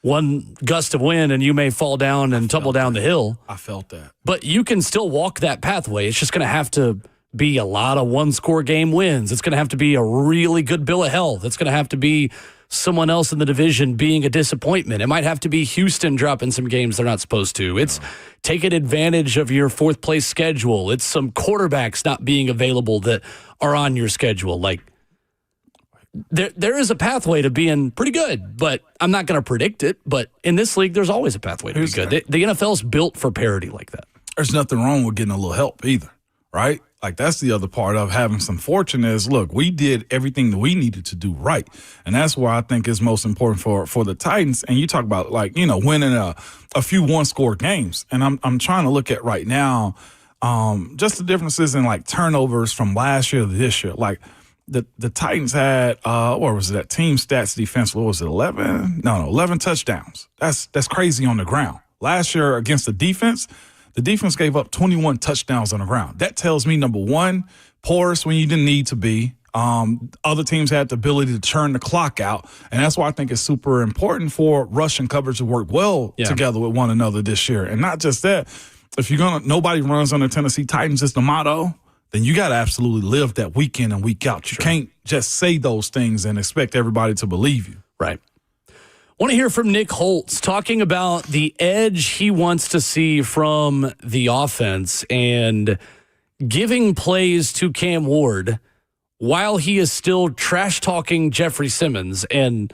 one gust of wind and you may fall down and tumble down the hill. I felt that. But you can still walk that pathway. It's just going to have to be a lot of one-score game wins. It's going to have to be a really good bill of health. It's going to have to be someone else in the division being a disappointment. It might have to be Houston dropping some games they're not supposed to. It's taking advantage of your fourth-place schedule. It's some quarterbacks not being available that are on your schedule. Like, there is a pathway to being pretty good, but I'm not going to predict it. But in this league, there's always a pathway to be good. The NFL's built for parity like that. There's nothing wrong with getting a little help either, right? Like, that's the other part of having some fortune is, look, we did everything that we needed to do right. And that's why I think it's most important for the Titans. And you talk about, like, you know, winning a few one-score games. And I'm trying to look at right now just the differences in, like, turnovers from last year to this year. Like, the Titans had, what was it, that team stats defense, what was it, 11? No, 11 touchdowns. That's crazy on the ground. Last year against the defense gave up 21 touchdowns on the ground. That tells me, number one, porous when you didn't need to be. Other teams had the ability to turn the clock out, and that's why I think it's super important for rush and coverage to work well together with one another this year. And not just that, if nobody runs on the Tennessee Titans is the motto, then you got to absolutely live that week in and week out. You can't just say those things and expect everybody to believe you. Right. Want to hear from Nick Holtz talking about the edge he wants to see from the offense and giving plays to Cam Ward while he is still trash-talking Jeffrey Simmons and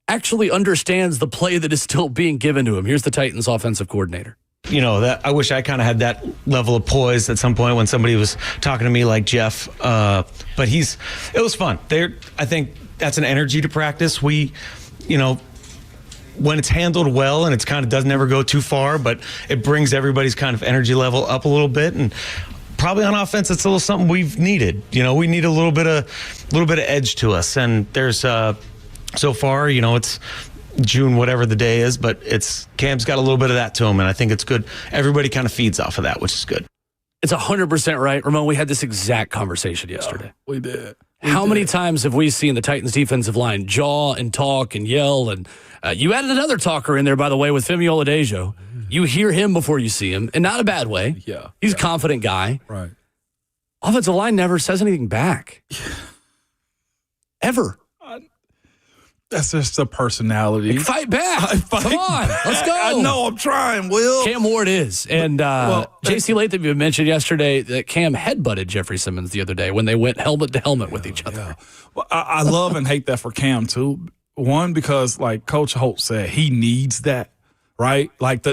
actually understands the play that is still being given to him. Here's the Titans offensive coordinator. You know, that I wish I kind of had that level of poise at some point when somebody was talking to me like Jeff. But it was fun. I think that's an energy to practice. When it's handled well and it's kind of doesn't ever go too far, but it brings everybody's kind of energy level up a little bit. And probably on offense, it's a little something we've needed. You know, we need a little bit of edge to us. And there's so far, it's June, whatever the day is, but Cam's got a little bit of that to him, and I think it's good. Everybody kind of feeds off of that, which is good. It's 100% right. Ramon, we had this exact conversation yesterday. Yeah, we did. How many times have we seen the Titans defensive line jaw and talk and yell? And you added another talker in there, by the way, with Femi Oladejo. You hear him before you see him, and not a bad way. Yeah. He's a confident guy. Right. Offensive line never says anything back. Ever. That's just a personality. Fight back. Come on. Let's go. I know. I'm trying, Will. Cam Ward is. And J.C. Latham, you mentioned yesterday that Cam headbutted Jeffrey Simmons the other day when they went helmet to helmet with each other. Yeah. Well, I love and hate that for Cam, too. One, because, like Coach Holt said, he needs that. Right? Like,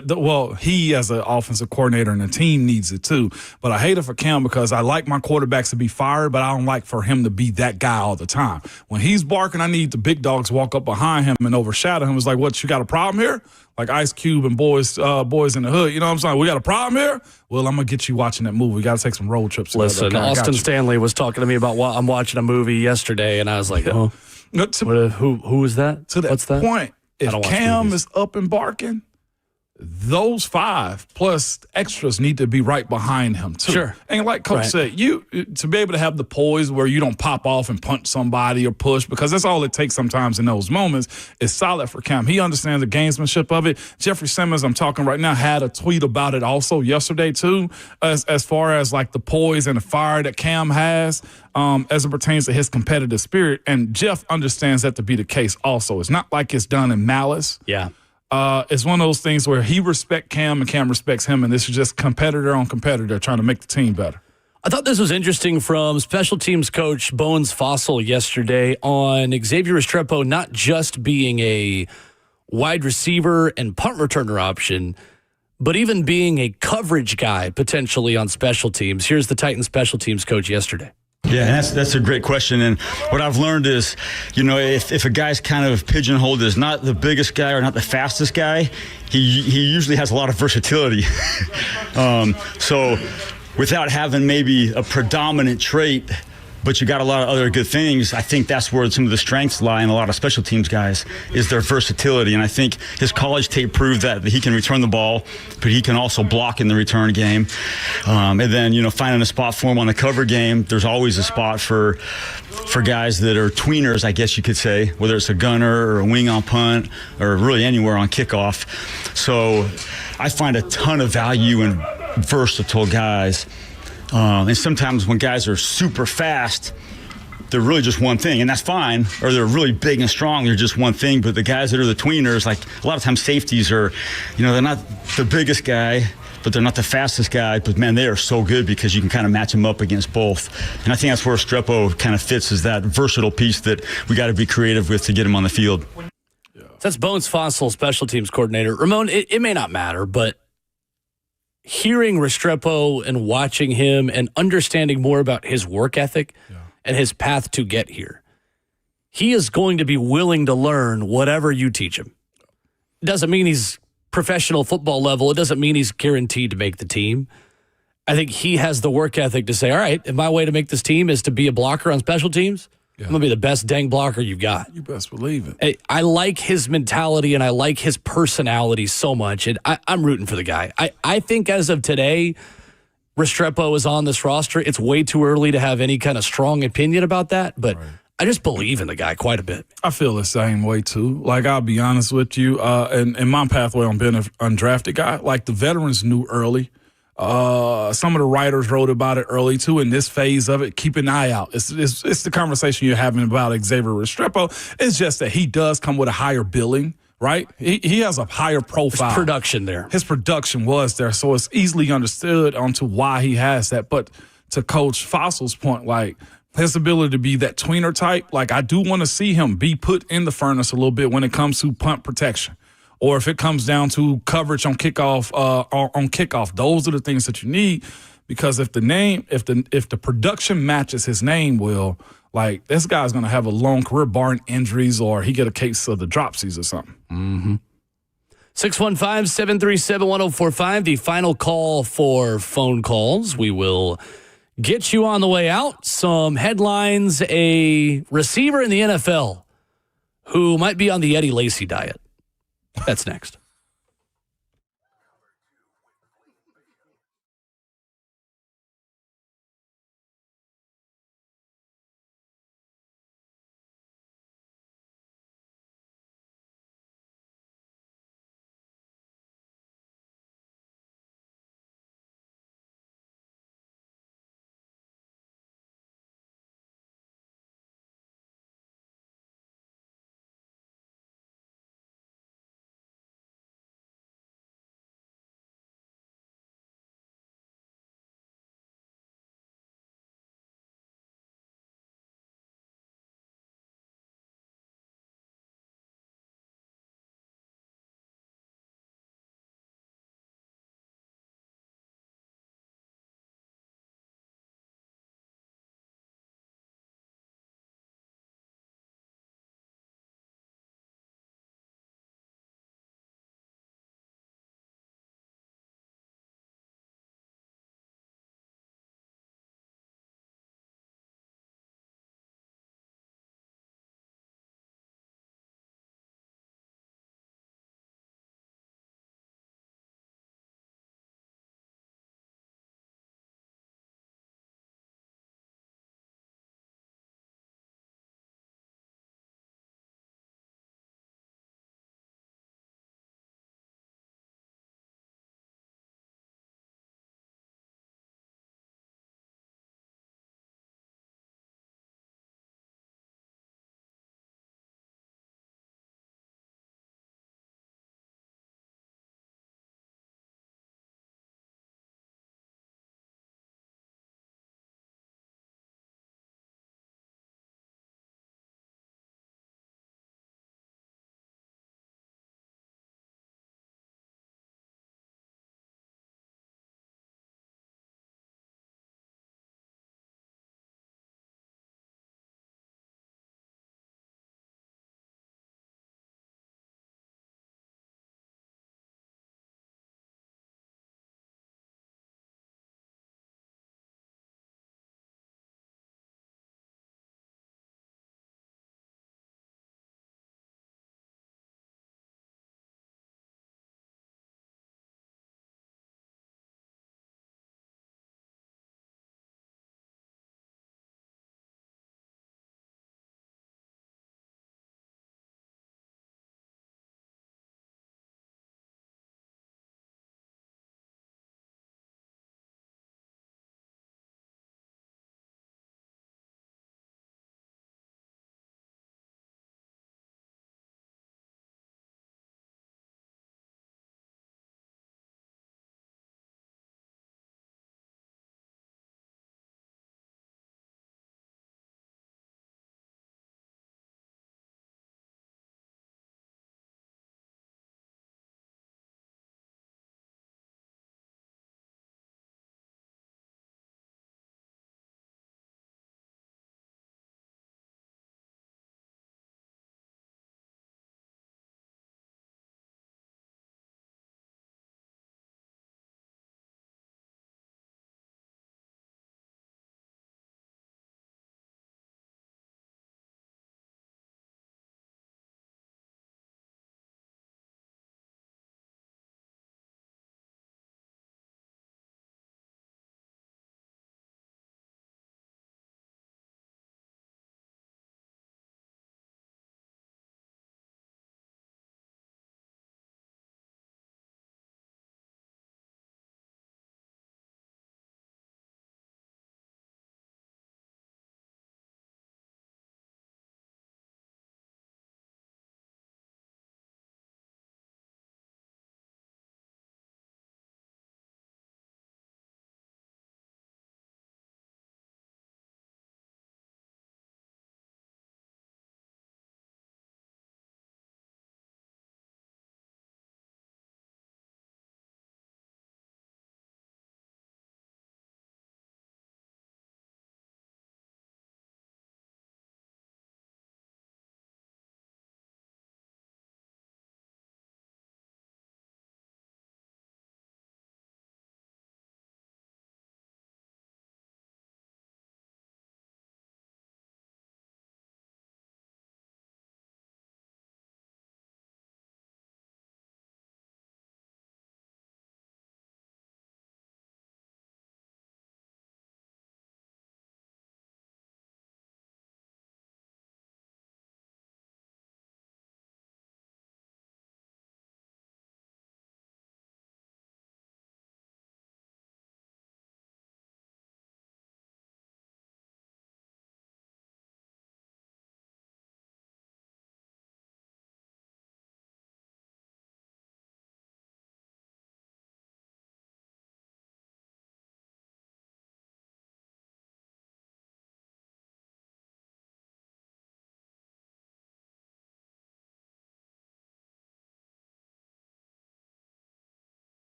he as an offensive coordinator and the team needs it too. But I hate it for Cam because I like my quarterbacks to be fired, but I don't like for him to be that guy all the time. When he's barking, I need the big dogs walk up behind him and overshadow him. It's like, what, you got a problem here? Like Ice Cube and boys in the hood. You know what I'm saying? We got a problem here? Well, I'm going to get you watching that movie. We got to take some road trips. Listen, Austin Stanley was talking to me about I'm watching a movie yesterday, and I was like, who is that? To that What's that? point, if Cam is up and barking, those 5 plus extras need to be right behind him too. Sure. And like Coach said, you to be able to have the poise where you don't pop off and punch somebody or push, because that's all it takes sometimes in those moments, is solid for Cam. He understands the gamesmanship of it. Jeffrey Simmons, I'm talking right now, had a tweet about it also yesterday too, as far as like the poise and the fire that Cam has as it pertains to his competitive spirit. And Jeff understands that to be the case also. It's not like it's done in malice. Yeah. It's one of those things where he respects Cam and Cam respects him, and this is just competitor on competitor trying to make the team better. I thought this was interesting from special teams coach Bones Fossil yesterday on Xavier Restrepo not just being a wide receiver and punt returner option, but even being a coverage guy potentially on special teams. Here's the Titans special teams coach yesterday. Yeah, and that's a great question. And what I've learned is, if a guy's kind of pigeonholed as not the biggest guy or not the fastest guy, he usually has a lot of versatility. So without having maybe a predominant trait, but you got a lot of other good things, I think that's where some of the strengths lie in a lot of special teams guys, is their versatility. And I think his college tape proved that he can return the ball, but he can also block in the return game. And then, finding a spot for him on the cover game, there's always a spot for guys that are tweeners, I guess you could say, whether it's a gunner or a wing on punt or really anywhere on kickoff. So I find a ton of value in versatile guys. And sometimes when guys are super fast, they're really just one thing, and that's fine. Or they're really big and strong, they're just one thing. But the guys that are the tweeners, like a lot of times safeties are, they're not the biggest guy, but they're not the fastest guy. But, man, they are so good because you can kind of match them up against both. And I think that's where Restrepo kind of fits, is that versatile piece that we got to be creative with to get him on the field. That's Bones Fossil, special teams coordinator. Ramon, it may not matter, but hearing Restrepo and watching him and understanding more about his work ethic and his path to get here, he is going to be willing to learn whatever you teach him. It doesn't mean he's professional football level. It doesn't mean he's guaranteed to make the team. I think he has the work ethic to say, all right, if my way to make this team is to be a blocker on special teams, I'm going to be the best dang blocker you've got. You best believe it. I like his mentality and I like his personality so much. And I'm rooting for the guy. I think as of today, Restrepo is on this roster. It's way too early to have any kind of strong opinion about that. But I just believe in the guy quite a bit. I feel the same way, too. Like, I'll be honest with you. In my pathway on being an undrafted guy, like the veterans knew early. Some of the writers wrote about it early too. In this phase of it, keep an eye out. It's the conversation you're having about Xavier Restrepo. It's just that he does come with a higher billing, right? He has a higher profile. His production there. His production was there, so it's easily understood onto why he has that. But to Coach Fossil's point, like his ability to be that tweener type, like I do want to see him be put in the furnace a little bit when it comes to punt protection. Or if it comes down to coverage on kickoff, those are the things that you need. Because if the production matches his name, Will, like this guy's going to have a long career, barring injuries or he get a case of the dropsies or something. Mm-hmm. 615-737-1045, the final call for phone calls. We will get you on the way out. Some headlines: a receiver in the NFL who might be on the Eddie Lacy diet. That's next.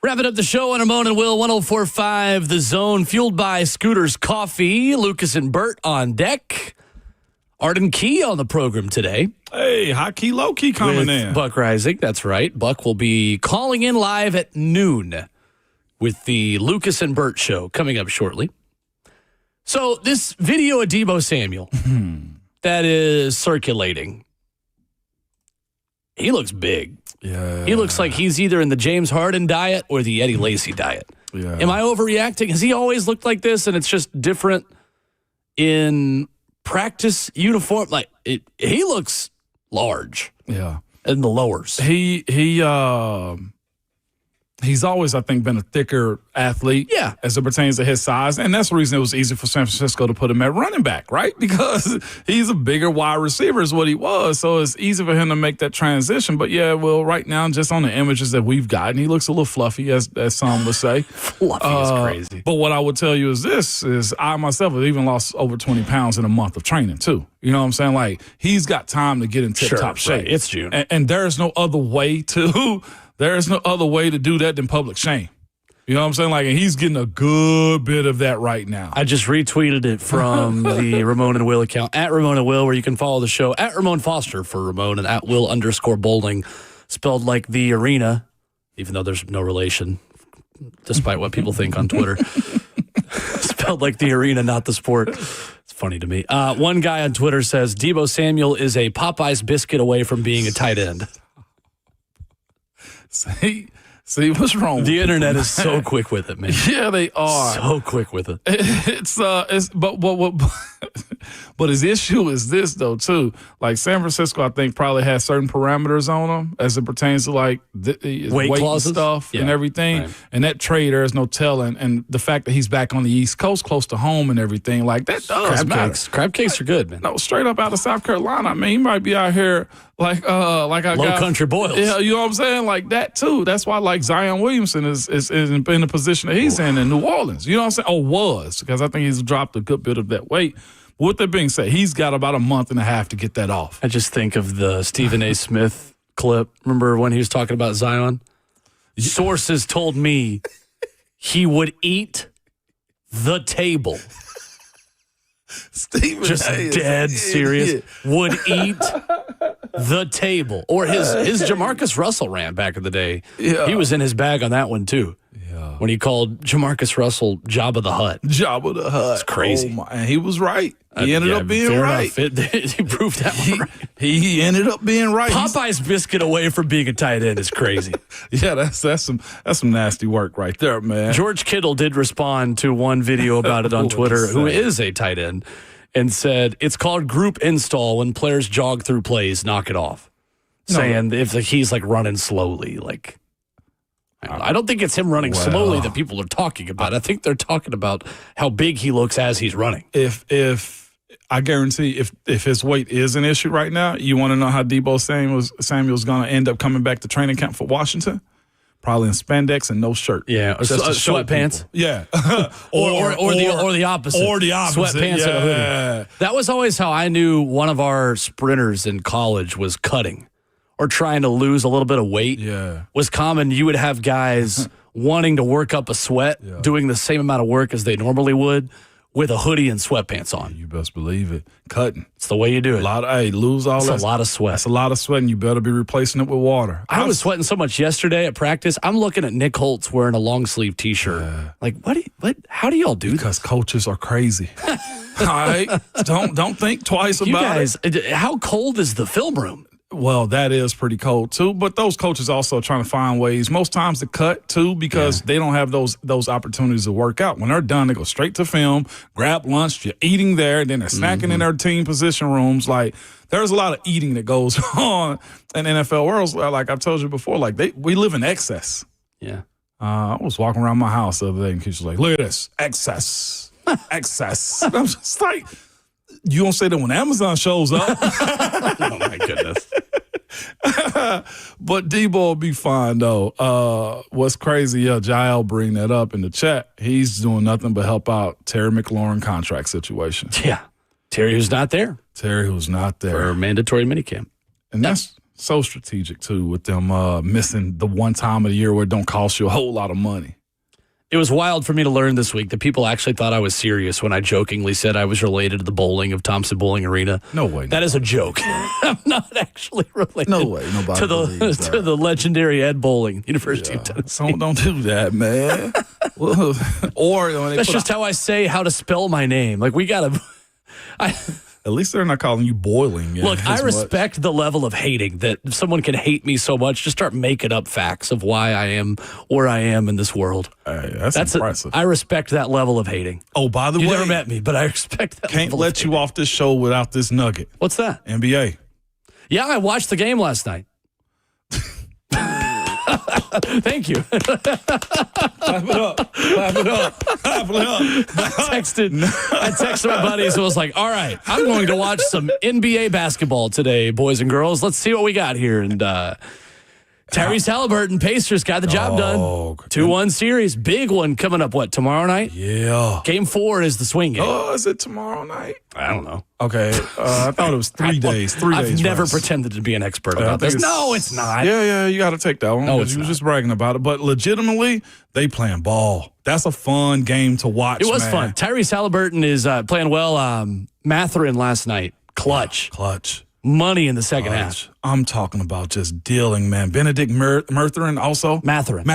Wrapping up the show on Ramon and Will, 104.5 The Zone, fueled by Scooter's Coffee. Lucas and Bert on deck. Arden Key on the program today. Hey, high key, low key coming in. Buck Rising, that's right. Buck will be calling in live at noon with the Lucas and Bert show coming up shortly. So this video of Deebo Samuel that is circulating, he looks big. Yeah. He looks like he's either in the James Harden diet or the Eddie Lacy diet. Yeah. Am I overreacting? Has he always looked like this and it's just different in practice uniform? Like he looks large. Yeah. In the lowers. He's always, I think, been a thicker athlete. Yeah. As it pertains to his size. And that's the reason it was easy for San Francisco to put him at running back, right? Because he's a bigger wide receiver is what he was. So it's easy for him to make that transition. But yeah, well, right now, just on the images that we've gotten, he looks a little fluffy, as some would say. Fluffy is crazy. But what I would tell you is I myself have even lost over 20 pounds in a month of training too. You know what I'm saying? Like, he's got time to get in tip-top shape. Right. It's June. And there's no other way to do that than public shame. You know what I'm saying? Like, and he's getting a good bit of that right now. I just retweeted it from the Ramon and Will account, at Ramon and Will, where you can follow the show, at Ramon Foster for Ramon, and at Will_Bowling, spelled like the arena, even though there's no relation, despite what people think on Twitter. Spelled like the arena, not the sport. It's funny to me. One guy on Twitter says, Deebo Samuel is a Popeye's biscuit away from being a tight end. See what's wrong? The internet is so quick with it, man. Yeah, they are so quick with it. But his issue is this though too. Like San Francisco, I think probably has certain parameters on them as it pertains to like weight clauses and stuff and everything. Right. And that trade, there is no telling. And the fact that he's back on the East Coast, close to home and everything, like that does matter. Crab cakes are good, man. No, straight up out of South Carolina. I mean, he might be out here like I Low country boils. Yeah, you know what I'm saying? Like that too. That's why like Zion Williamson is in the position that he's in New Orleans. You know what I'm saying? Or was, because I think he's dropped a good bit of that weight. But with that being said, he's got about a month and a half to get that off. I just think of the Stephen A. Smith clip. Remember when he was talking about Zion? Sources told me he would eat the table. Stephen just dead serious. Would eat the table. Or his Jamarcus Russell rant back in the day. Yeah. He was in his bag on that one too. Yeah. When he called Jamarcus Russell Jabba the Hutt. Jabba the Hutt. It's crazy. Oh my, and he was right. He ended up being right. He proved that one right. He ended up being right. Popeye's biscuit away from being a tight end is crazy. Yeah, that's some nasty work right there, man. George Kittle did respond to one video about it on Twitter, who is a tight end, and said it's called group install when players jog through plays, knock it off. Saying if he's like running slowly, like I don't think it's him running slowly that people are talking about. I think they're talking about how big he looks as he's running. If I guarantee if his weight is an issue right now, you want to know how Deebo Samuel's going to end up coming back to training camp for Washington? Probably in spandex and no shirt. Yeah, or sweatpants. Yeah, or the opposite. Or the opposite. Sweatpants and a hoodie. That was always how I knew one of our sprinters in college was cutting or trying to lose a little bit of weight. Yeah, was common. You would have guys wanting to work up a sweat, doing the same amount of work as they normally would, with a hoodie and sweatpants on. You best lose it. Cutting. It's the way you do it. Lose all that. That's a lot of sweat. That's a lot of sweat, and you better be replacing it with water. I was sweating so much yesterday at practice. I'm looking at Nick Holtz wearing a long sleeve T-shirt. Like, how do y'all do Because coaches are crazy. All right? Don't think twice about guys, how cold is the film room? Well, that is pretty cold too. But those coaches also trying to find ways, most times to cut too, because they don't have those opportunities to work out. When they're done, they go straight to film, grab lunch, you're eating there, then they're snacking in their team position rooms. Like, there's a lot of eating that goes on in NFL worlds. Like I've told you before, like we live in excess. Yeah. I was walking around my house the other day and kids were like, look at this, excess, excess. And I'm just like, you don't say that when Amazon shows up. Oh, my goodness. But Deebo will be fine, though. What's crazy, Jael bring that up in the chat. He's doing nothing but help out Terry McLaurin contract situation. Yeah. Terry who's not there. For mandatory minicamp. And that's So strategic, too, with them missing the one time of the year where it don't cost you a whole lot of money. It was wild for me to learn this week that people actually thought I was serious when I jokingly said I was related to the bowling of Thompson Bowling Arena. No way. That is a joke. I'm not actually related. No way. Nobody to believes that. to the legendary Ed Bowling, University of Tennessee. Don't do that, man. That's just how I say how to spell my name. Like, we got to... At least they're not calling you boiling. Look, I respect the level of hating that someone can hate me so much. Just start making up facts of why I am where I am in this world. That's impressive. I respect that level of hating. Oh, by the way, you never met me, but I respect that. Can't let you off this show without this nugget. What's that? NBA. Yeah, I watched the game last night. Thank you. Clap it up. Clap it up. Clap it up. I texted my buddies and was like, all right, I'm going to watch some NBA basketball today, boys and girls. Let's see what we got here. And Tyrese Halliburton, Pacers got the job done. 2-1 series. Big one coming up, tomorrow night? Yeah. Game 4 is the swing game. Oh, is it tomorrow night? I don't know. Okay. I thought it was 3 days. 3 days. I've never rest. pretended to be an expert about this. No, it's not. Yeah, you got to take that one. No, You was just bragging about it. But legitimately, they playing ball. That's a fun game to watch, It was fun. Tyrese Halliburton is playing well. Matherin last night. Clutch. Money in the second half. I'm talking about just dealing, man. Benedict Matherin also. Matherin.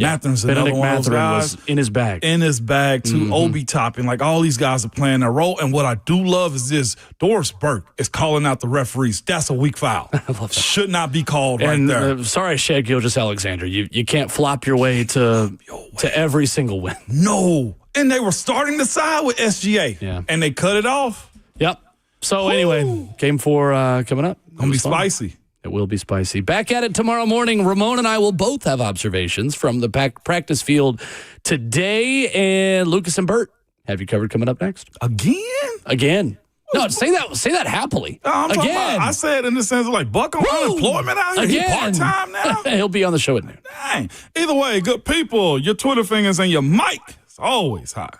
Yeah. Matherin's another one of those guys. Was in his bag. In his bag, too. Obi Toppin. Like, all these guys are playing their role. And what I do love is this. Doris Burke is calling out the referees. That's a weak foul. I love that. Should not be called right there. Sorry, Shea Gilgeous-Alexander. You can't flop your way to every single win. No. And they were starting to side with SGA. Yeah. And they cut it off. Yep. So anyway, game 4 coming up. Gonna be spicy. It will be spicy. Back at it tomorrow morning. Ramon and I will both have observations from the practice field today. And Lucas and Bert have you covered coming up next. Again. No, say that happily. No, I'm talking Again. about, I said in the sense of like Buck on unemployment out here. He part-time now. He'll be on the show at noon. Dang. Either way, good people, your Twitter fingers and your mic is always high.